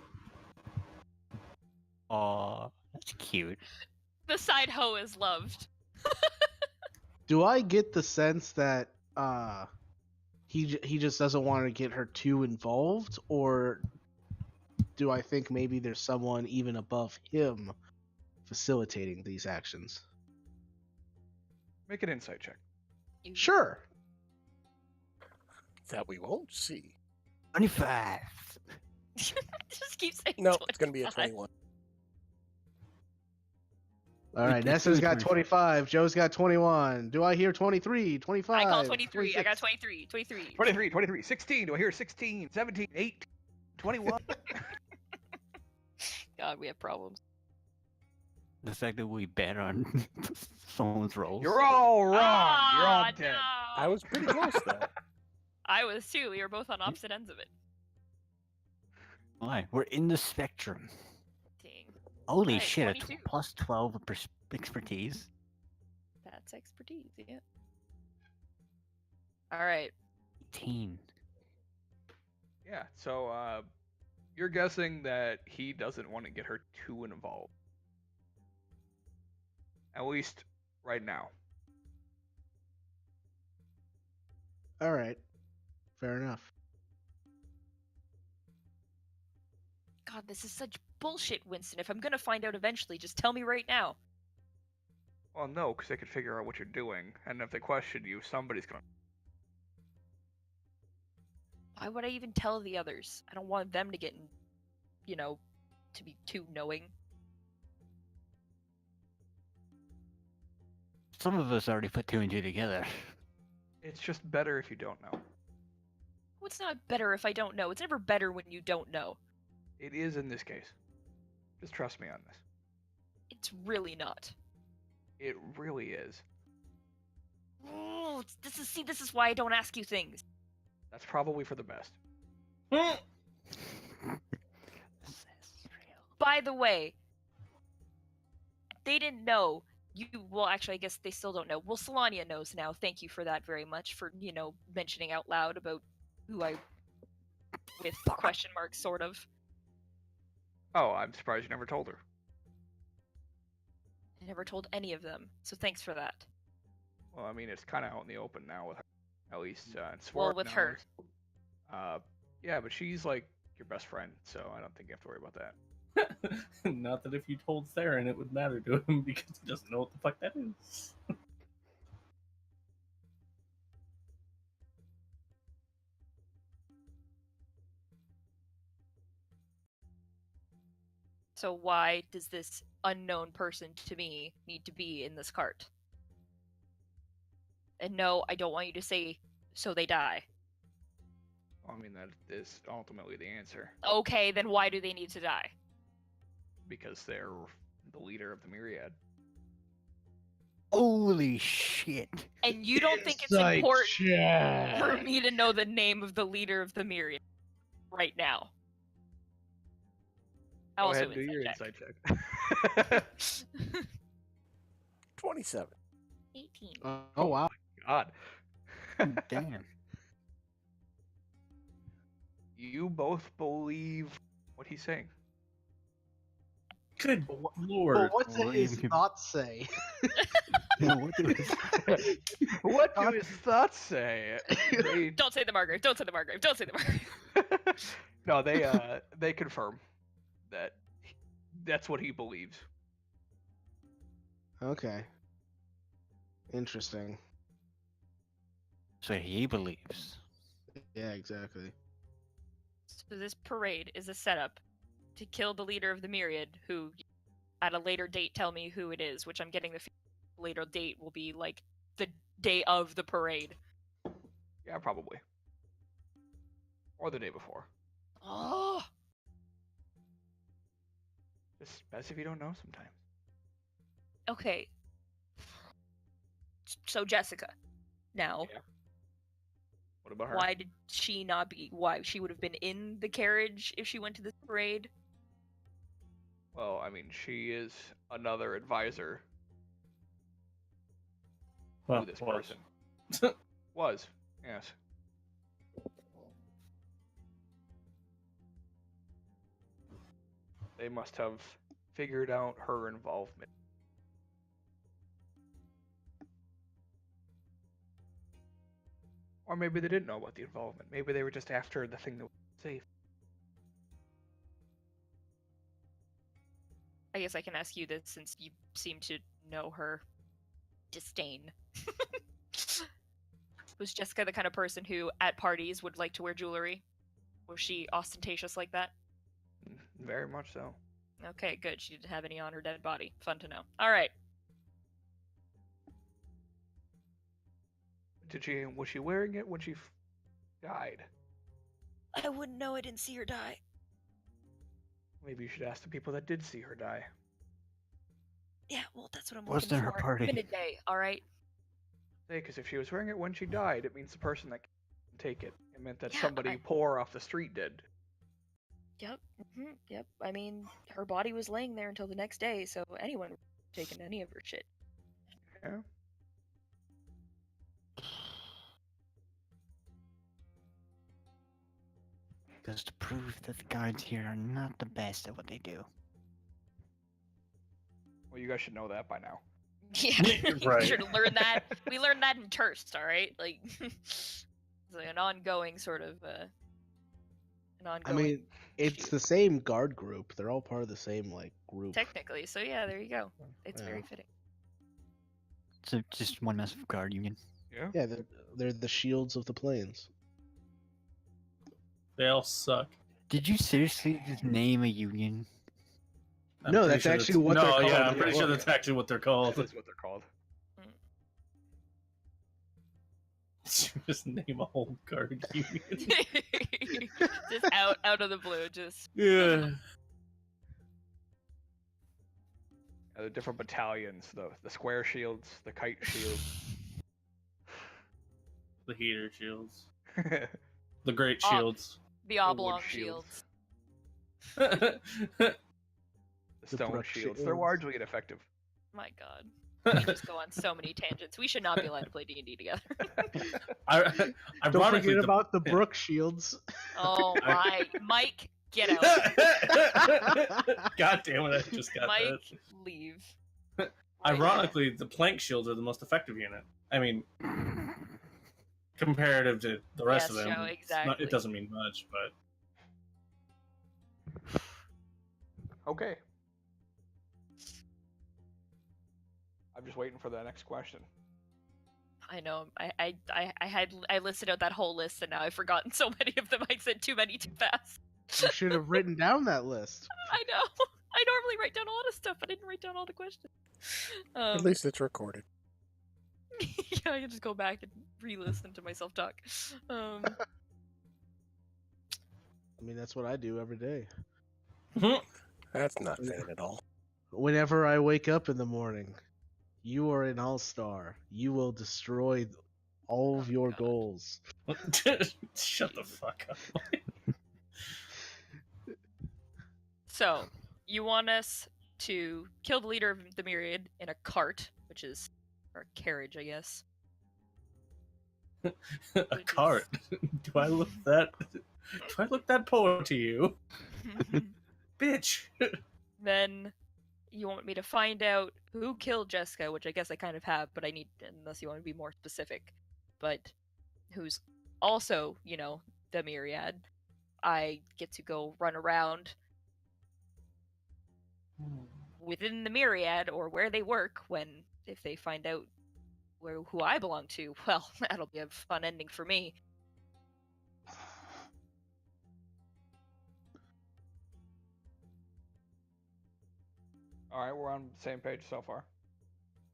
Aw, that's cute. The side hoe is loved. Do I get the sense that he just doesn't want to get her too involved, or do I think maybe there's someone even above him facilitating these actions? Make an insight check. Sure. That we won't see. 25! Just keep saying No, it's going to be a 25. 21. All right, Nessa's got 25. Joe's got 21. Do I hear 23, 25? I call 23. I 26? got 23. 23. 23, 16. Do I hear 16, 17, 18, 21? God, we have problems. The fact that we bet on someone's rolls. You're all wrong. You're all Ah, dead. no. I was pretty close, though. I was too. We were both on opposite ends of it. Why? We're in the spectrum. Dang. Holy Alright, shit, 22. a plus 12 expertise. That's expertise, yeah. Alright. 18. Yeah, so you're guessing that he doesn't want to get her too involved. At least right now. All right. Fair enough. God, this is such bullshit, Winston. If I'm gonna find out eventually, just tell me right now. Well, no, because they could figure out what you're doing, and if they question you, somebody's gonna. Why would I even tell the others? I don't want them to get in, to be too knowing. Some of us already put 2 and 2 together. It's just better if you don't know. Well, it's not better if I don't know. It's never better when you don't know. It is in this case. Just trust me on this. It's really not. It really is. Oh, this is why I don't ask you things. That's probably for the best. By the way, they didn't know. Well, actually, I guess they still don't know. Well, Solania knows now. Thank you for that very much, for, mentioning out loud about who I with question marks, sort of. Oh, I'm surprised you never told her. I never told any of them, so thanks for that. Well, I mean, it's kind of out in the open now with her. At least, and Well, Sword with her. knows. Yeah, but she's like your best friend, so I don't think you have to worry about that. Not that if you told Theron it would matter to him because he doesn't know what the fuck that is. So why does this unknown person to me need to be in this cart? And no, I don't want you to say, so they die. Well, I mean, that is ultimately the answer. Okay, then why do they need to die? Because they're the leader of the Myriad. Holy shit. And you don't think it's Insight important check. for me to know the name of the leader of the Myriad right now? Go Also ahead and do your insight insight check. check. 27. 18. Oh wow. God. Damn. You both believe what he's saying. Good But lord. what do his Blame him. thoughts say? Yeah, what do we- What do his thoughts say? They, Don't say the Margrave. Don't say the Margrave. Don't say the Margrave. no, they confirm that that's what he believes. Okay. Interesting. So he believes. Yeah, exactly. So this parade is a setup to kill the leader of the Myriad, who at a later date tell me who it is, which I'm getting the later date will be like the day of the parade. Yeah, probably. Or the day before. Oh, Just as if you don't know sometimes. okay. So Jessica, now, Yeah. What about her? why did she not be? Why she would have been in the carriage if she went to this parade? Well, I mean, she is another advisor Well, to this was. person. Was, yes. They must have figured out her involvement. Or maybe they didn't know about the involvement. Maybe they were just after the thing that was safe. I guess I can ask you this since you seem to know her disdain. Was Jessica the kind of person who, at parties, would like to wear jewelry? Was she ostentatious like that? Very much so. Okay, good. She didn't have any on her dead body. Fun to know. Alright. Was she wearing it when she died? I wouldn't know. I didn't see her die. Maybe you should ask the people that did see her die. Yeah, well, that's what I'm Was looking there a for. party? It's been a day, alright? Because if she was wearing it when she died, it means the person that can take it. It meant that Yeah, somebody poor off the street did. Yep. Yep. I mean, her body was laying there until the next day, so anyone would have taken any of her shit. Yeah. Goes to prove that the guards here are not the best at what they do. Well, you guys should know that by now. Yeah, Right. we should have learned that. We learned that in Terst, alright? Like, it's like an ongoing sort of, an I ongoing... mean, it's the same guard group. They're all part of the same like group. Technically, so yeah, there you go. It's very Yeah. fitting. So just one massive guard union. Yeah. Yeah, they're the shields of the plains. They all suck. Did you seriously just name a union? I'm No, pretty that's sure actually what they're No, called yeah, in I'm the pretty sure book. that's actually what they're called. That's what they're called. Just name a whole guard union. Just out of the blue, just... Yeah. The different battalions, the square shields, the kite shields. The heater shields. The The great Oh. shields. The wood oblong shields. shields. stone Brook shields. They're shields. largely ineffective. My god. We just go on so many tangents. We should not be allowed to play D&D together. Don't Ironically, forget about the Brook shields. Oh my, Mike, get out. God damn it! I just got Mike, that. leave. Right now. Ironically, the plank shields are the most effective unit. I mean, comparative to the rest of Yes, them, Joe, it's exactly. it doesn't mean much. But Okay. I'm just waiting for the next question. I know. I listed out that whole list, and now I've forgotten so many of them. I said too many too fast. You should have written down that list. I know. I normally write down a lot of stuff. I didn't write down all the questions. At least it's recorded. Yeah, I can just go back and re-listen to myself talk. I mean, that's what I do every day. That's not vain at all. Whenever I wake up in the morning, you are an all-star. You will destroy all of your God. goals. shut the fuck up. So, you want us to kill the leader of the Myriad in a cart, which is, or a carriage, I guess. A Which cart. Do I look that? Do I look that poor to you, bitch? Then you want me to find out who killed Jessica, which I guess I kind of have, but I need, unless you want to be more specific, but who's also, you know, the Myriad. I get to go run around within the Myriad or where they work if they find out who I belong to. Well, that'll be a fun ending for me. All right, we're on the same page so far.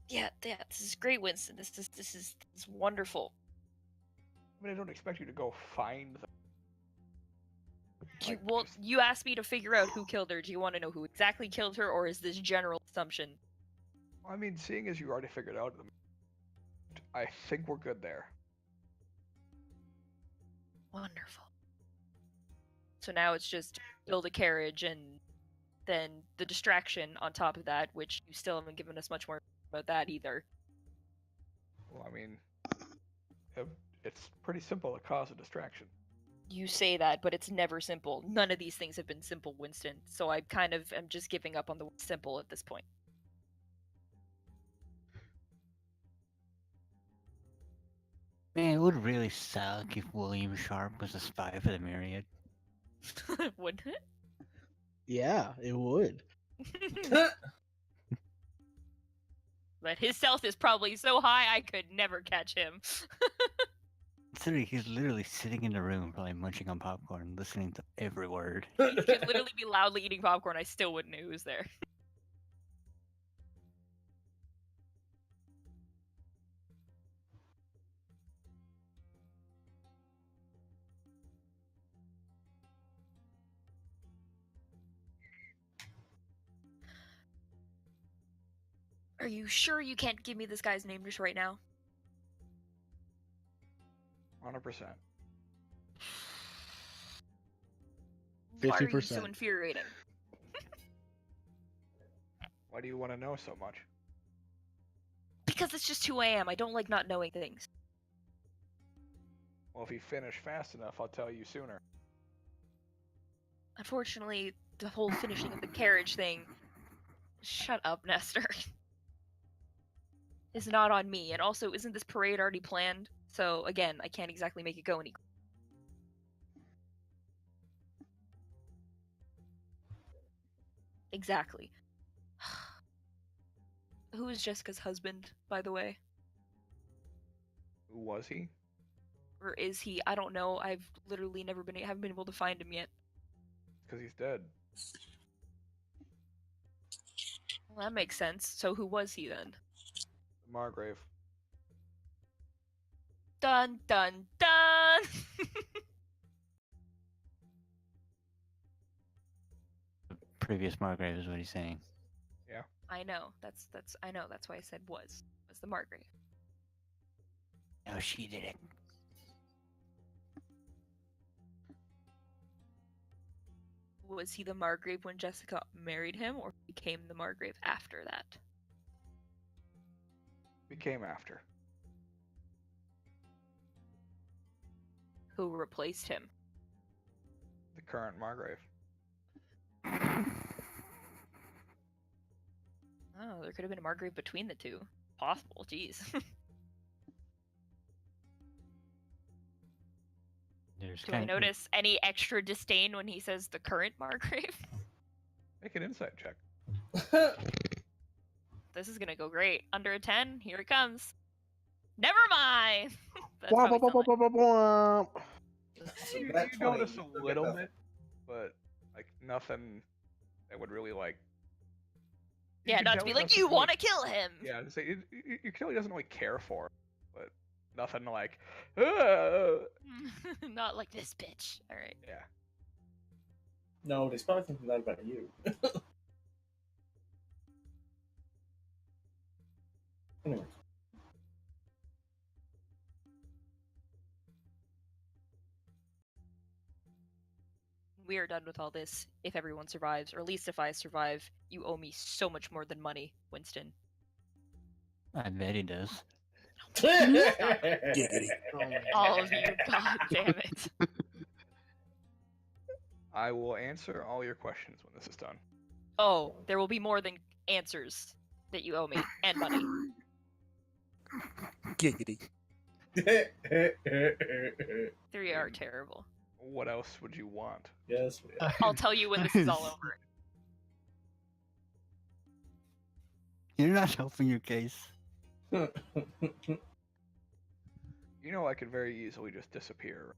Yeah, this is great, Winston. This is wonderful. I mean, I don't expect you to go find them. You asked me to figure out who killed her. Do you want to know who exactly killed her, or is this general assumption? I mean, seeing as you already figured out, I think we're good there. Wonderful. So now it's just build a carriage and then the distraction on top of that, which you still haven't given us much more about that either. Well, I mean, it's pretty simple to cause a distraction. You say that, but it's never simple. None of these things have been simple, Winston. So I kind of am just giving up on the word simple at this point. Man, it would really suck if William Sharp was a spy for the Myriad. Wouldn't it? Yeah, it would. But his stealth is probably so high I could never catch him. He's literally sitting in the room, probably munching on popcorn, listening to every word. He could literally be loudly eating popcorn. I still wouldn't know who was there. Are you sure you can't give me this guy's name just right now? 100%. Why are you 50%. so infuriating? Why do you want to know so much? Because it's just who I am. I don't like not knowing things. Well, if you finish fast enough, I'll tell you sooner. Unfortunately, the whole finishing of the carriage thing... Shut up, Nestor. Is not on me, and also, isn't this parade already planned? So, again, I can't exactly make it go any... Exactly. Who is Jessica's husband, by the way? Who was he? Or is he? I don't know. I've literally haven't been able to find him yet. Because he's dead. Well, that makes sense. So who was he then? Margrave. Dun dun dun! Previous Margrave is what he's saying. Yeah. I know. I know. That's why I said was the Margrave. No, she did it. Was he the Margrave when Jessica married him, or became the Margrave after that? became after. Who replaced him? The current Margrave. Oh, there could have been a Margrave between the two. Possible, jeez. There's Do I notice any extra disdain when he says the current Margrave? Make an insight check. This is gonna go great. Under a 10, here it comes. Never mind! That's Womp, how we womp, sound womp, womp, womp, womp. So You that 20, notice you a still get little nothing. bit, but like nothing that would really like. you Yeah, can not tell to be he like, doesn't you really- want to kill him! Yeah, to say you can tell he doesn't really care for it, but nothing like. "Ah." Not like this bitch. Alright. Yeah. No, he's probably thinking that about you. Anyway. We are done with all this. If everyone survives, or at least if I survive, you owe me so much more than money, Winston. I bet he does. Giggity. All of you, god damn it. I will answer all your questions when this is done. Oh, there will be more than answers that you owe me, and money. Giggity. 3 are terrible. What else would you want? Yes. we are. I'll tell you when this is all over. You're not helping your case. You know I could very easily just disappear.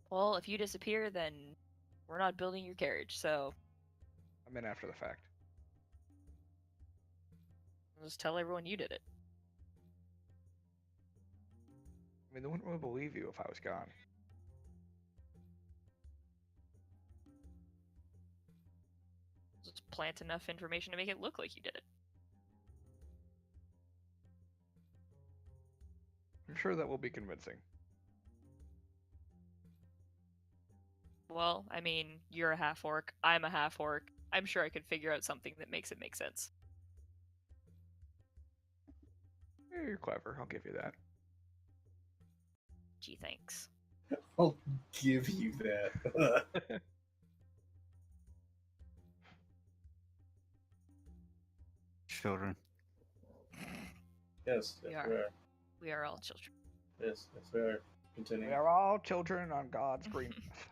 Well, if you disappear, then we're not building your carriage, so I'm in after the fact. I'll just tell everyone you did it. I mean, they wouldn't really believe you if I was gone. Just plant enough information to make it look like you did it. I'm sure that will be convincing. Well, I mean, you're a half-orc, I'm a half-orc. I'm sure I could figure out something that makes it make sense. Yeah, you're clever. I'll give you that. Gee, thanks. I'll give you that. Children. Yes, We yes, are. we are. We are all children. Yes, yes, we are. Continue. We are all children on God's green path.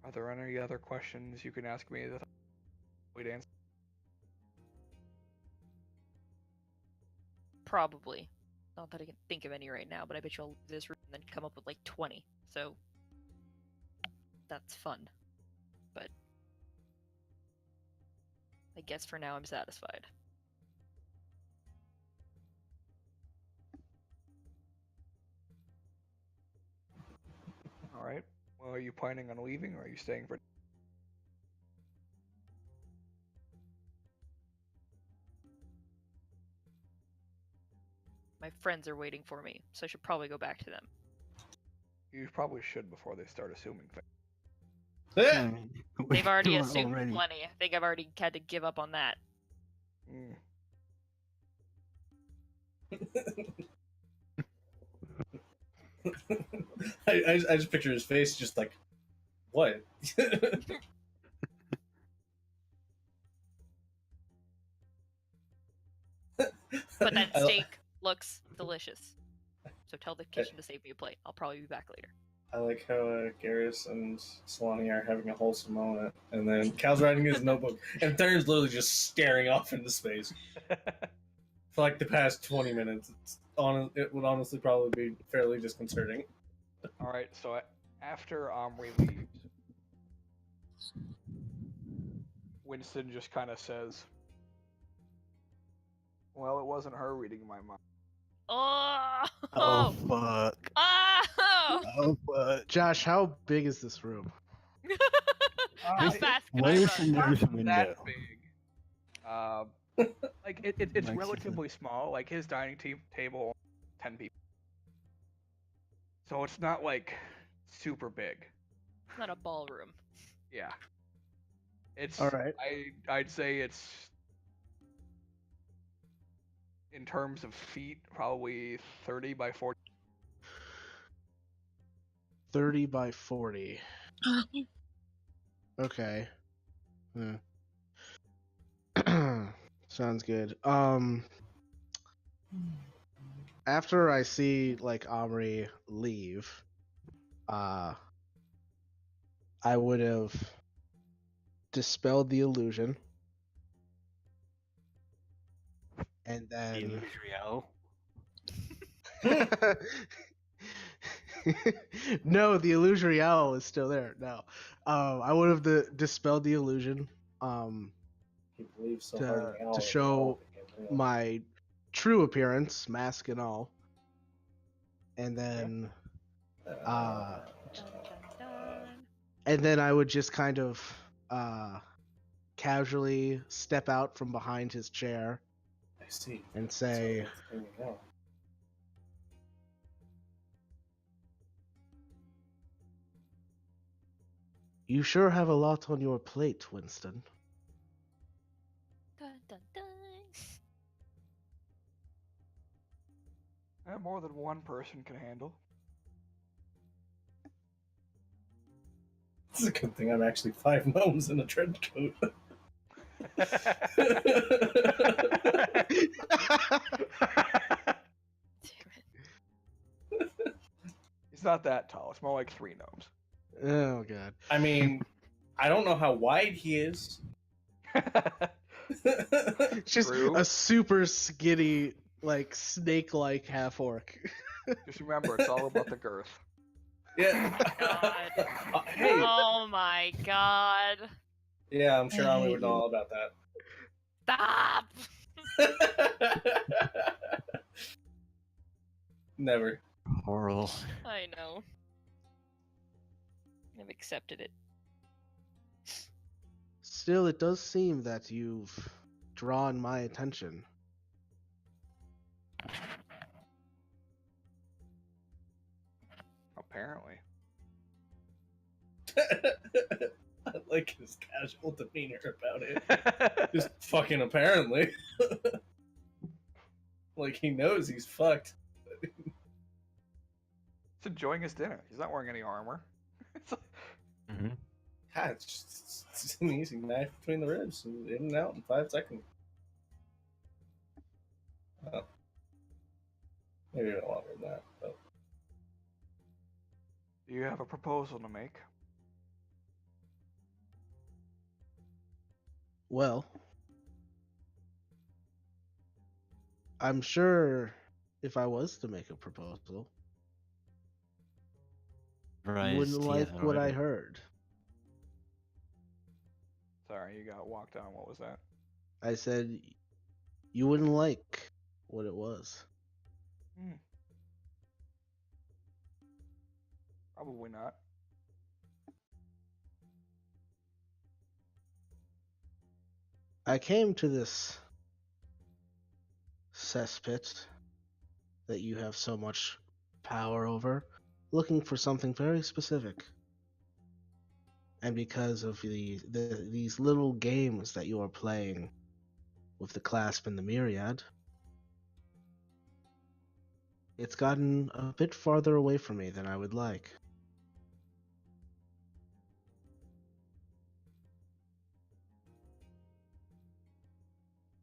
Are there any other questions you can ask me that we'd answer? Probably. Not that I can think of any right now, but I bet you'll leave this room and then come up with like 20. So that's fun. But I guess for now I'm satisfied. All right. Well, are you planning on leaving, or are you staying for? My friends are waiting for me, so I should probably go back to them. You probably should before they start assuming things. They've already assumed plenty. I think I've already had to give up on that. Mm. I just picture his face, just like, what? But that steak looks delicious. So tell the kitchen to save me a plate. I'll probably be back later. I like how Garrus and Solani are having a wholesome moment, and then Cal's writing his notebook, and Theron's literally just staring off into space for like the past 20 minutes. It would honestly probably be fairly disconcerting. All right. So after Omri leaves, Winston just kind of says, "Well, it wasn't her reading my mind." Oh! Oh fuck. Oh! Oh fuck. Josh, how big is this room? How it- fast can I Where's run? the nearest Not window? that big. Like it's Like, relatively small. Like his dining table, 10 people. So it's not like super big. It's not a ballroom. Yeah. It's All right. I'd say it's in terms of feet probably 30 by 40. 30 by 40. Okay. Sounds good. After I see like Omri leave, I would have dispelled the illusion, and then no, the illusory owl is still there. No, I would have dispelled the illusion. He believes so hard in the owl To that show the owl became real. my true appearance, mask and all, and then Dun, dun, dun. and then I would just kind of casually step out from behind his chair I see. and So say, there you go. "You sure have a lot on your plate, Winston." Dun, dun, dun. More than one person can handle. It's a good thing I'm actually 5 gnomes in a trench coat. Damn it. He's not that tall. It's more like 3 gnomes. Oh god. I mean, I don't know how wide he is. It's just True. a super skinny, like snake-like half orc. Just remember, it's all about the girth. Yeah. God. Hey. Oh my god. Yeah, I'm sure Ami would know all about Stop! that. Never. Horrible. I know. I've accepted it. Still, it does seem that you've drawn my attention. Apparently. I like his casual demeanor about it. Just fucking apparently. Like he knows he's fucked. He's enjoying his dinner. He's not wearing any armor. It's like- Mm-hmm. Yeah, it's just an easy knife between the ribs and in and out in 5 seconds. Well, maybe a bit longer than that, but Do you have a proposal to make? Well, I'm sure if I was to make a proposal, you wouldn't like what I heard. Sorry, you got walked on. What was that? I said you wouldn't like what it was. Probably not. I came to this cesspit that you have so much power over, looking for something very specific. And because of these little games that you are playing with the clasp and the myriad, it's gotten a bit farther away from me than I would like.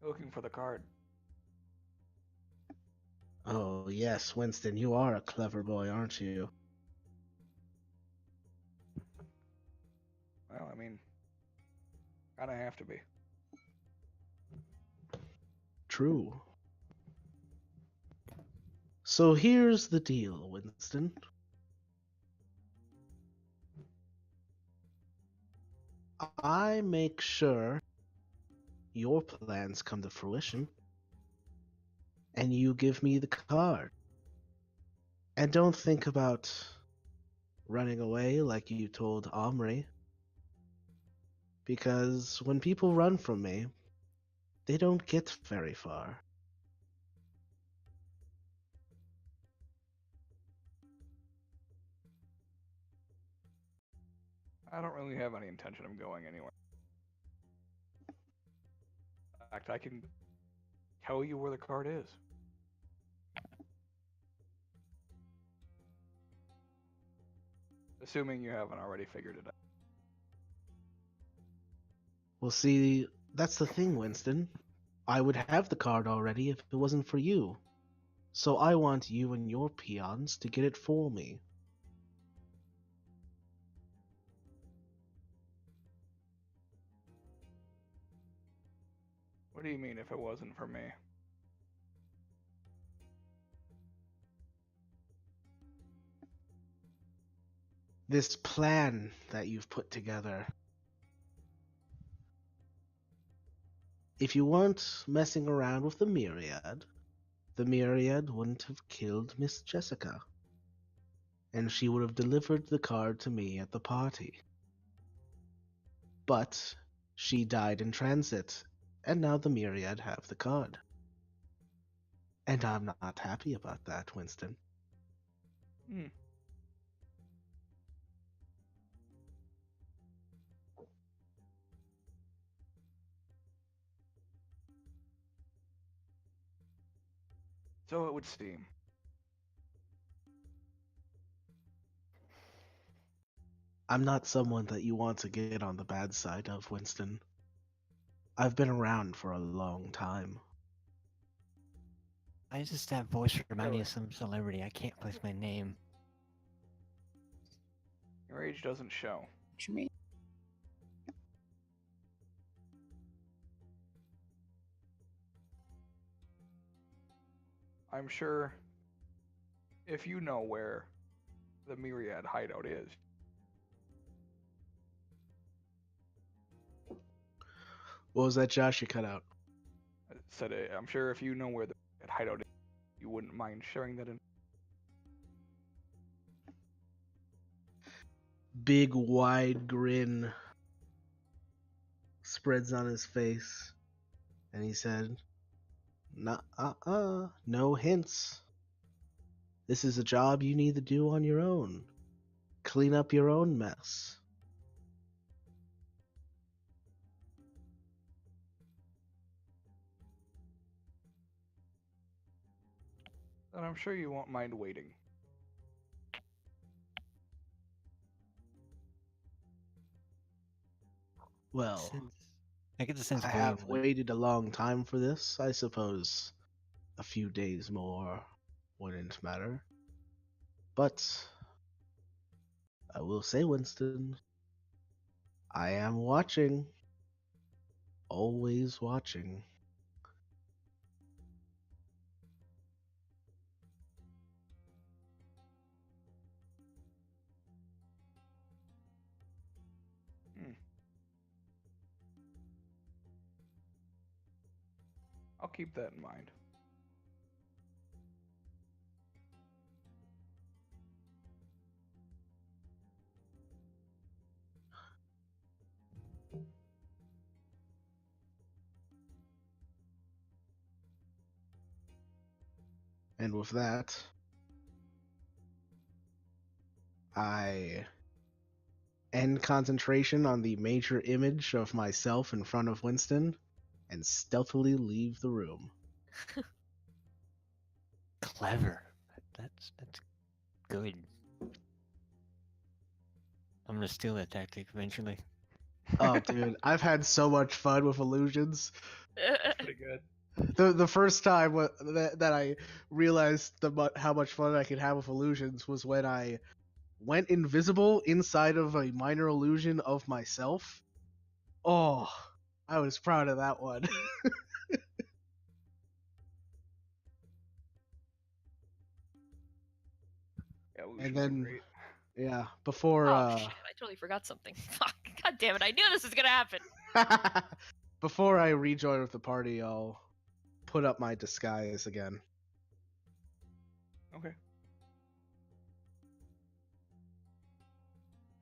Looking for the card. Oh, yes, Winston, you are a clever boy, aren't you? Well, I mean, kinda have to be. True. So here's the deal, Winston. I make sure your plans come to fruition, and you give me the card. And don't think about running away like you told Omri, because when people run from me, they don't get very far. I don't really have any intention of going anywhere. In fact, I can tell you where the card is. Assuming you haven't already figured it out. Well, see, that's the thing, Winston. I would have the card already if it wasn't for you. So I want you and your peons to get it for me. What do you mean if it wasn't for me? This plan that you've put together. If you weren't messing around with the Myriad wouldn't have killed Miss Jessica. And she would have delivered the card to me at the party. But she died in transit, and now the Myriad have the card. And I'm not happy about that, Winston. So it would seem. I'm not someone that you want to get on the bad side of, Winston. I've been around for a long time. Why does that voice remind me Really? of some celebrity? I can't place my name. Your age doesn't show. What you mean? I'm sure if you know where the Myriad hideout is. What was that, Josh? You cut out. I said, I'm sure if you know where the hideout is, you wouldn't mind sharing that in. Big, wide grin spreads on his face, and he said, no hints. This is a job you need to do on your own. Clean up your own mess. And I'm sure you won't mind waiting. Well, I get the sense I have waited a long time for this. I suppose a few days more wouldn't matter. But I will say, Winston, I am watching. Always watching. I'll keep that in mind. And with that, I end concentration on the major image of myself in front of Winston and stealthily leave the room. Clever. That's good. I'm gonna steal that tactic eventually. Oh, dude, I've had so much fun with illusions. Pretty good. The first time that I realized how much fun I could have with illusions was when I went invisible inside of a minor illusion of myself. Oh, I was proud of that one. Yeah, And then, great. yeah, before Oh shit! I totally forgot something. Fuck! God damn it! I knew this was gonna happen. before I rejoin with the party, I'll put up my disguise again. Okay.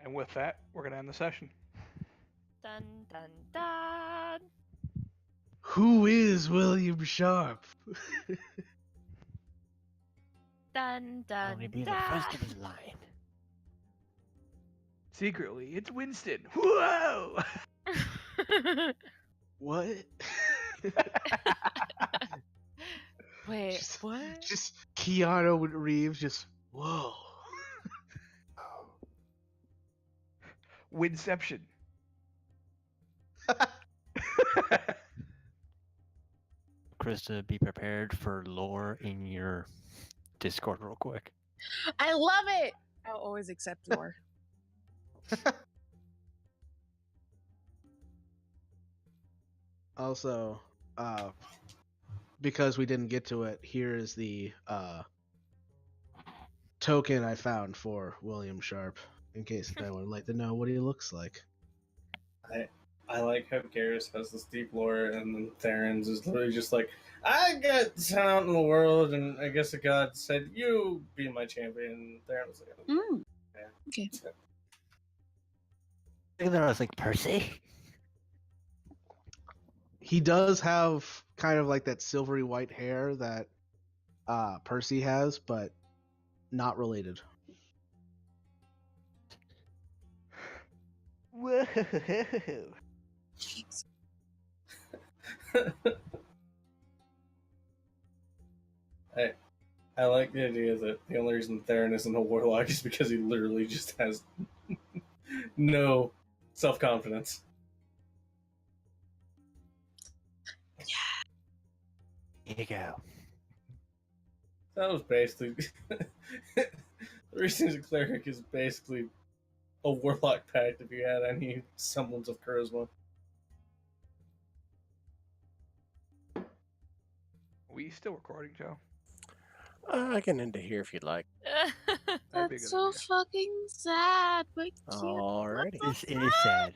And with that, we're gonna end the session. Dun dun dun. Who is William Sharp? Dun dun Only be the dun. first of his line. Secretly, it's Winston. Whoa! What? Wait, Just- what? Just Keanu Reeves, just whoa. Winception. Krista, be prepared for lore in your Discord real quick. I love it. I'll always accept lore. Also, because we didn't get to it, here is the token I found for William Sharp, in case anyone would like to know what he looks like. I like how Garrus has this deep lore, and then Theron's is literally just like, I got sent out in the world, and I guess a god said, you be my champion. And Theron was like, Mm. yeah. Okay. Look at that, I was like, Percy? He does have kind of like that silvery white hair that Percy has, but not related. Whoa! I like the idea that the only reason Theron isn't a warlock is because he literally just has no self-confidence. Here you go. That was basically... the reason he's a cleric is basically a warlock pact if you had any semblance of charisma. We still recording, Joe? I can end it here if you'd like. That'd be a That's good so idea. fucking sad, but cute. Alrighty. It is sad.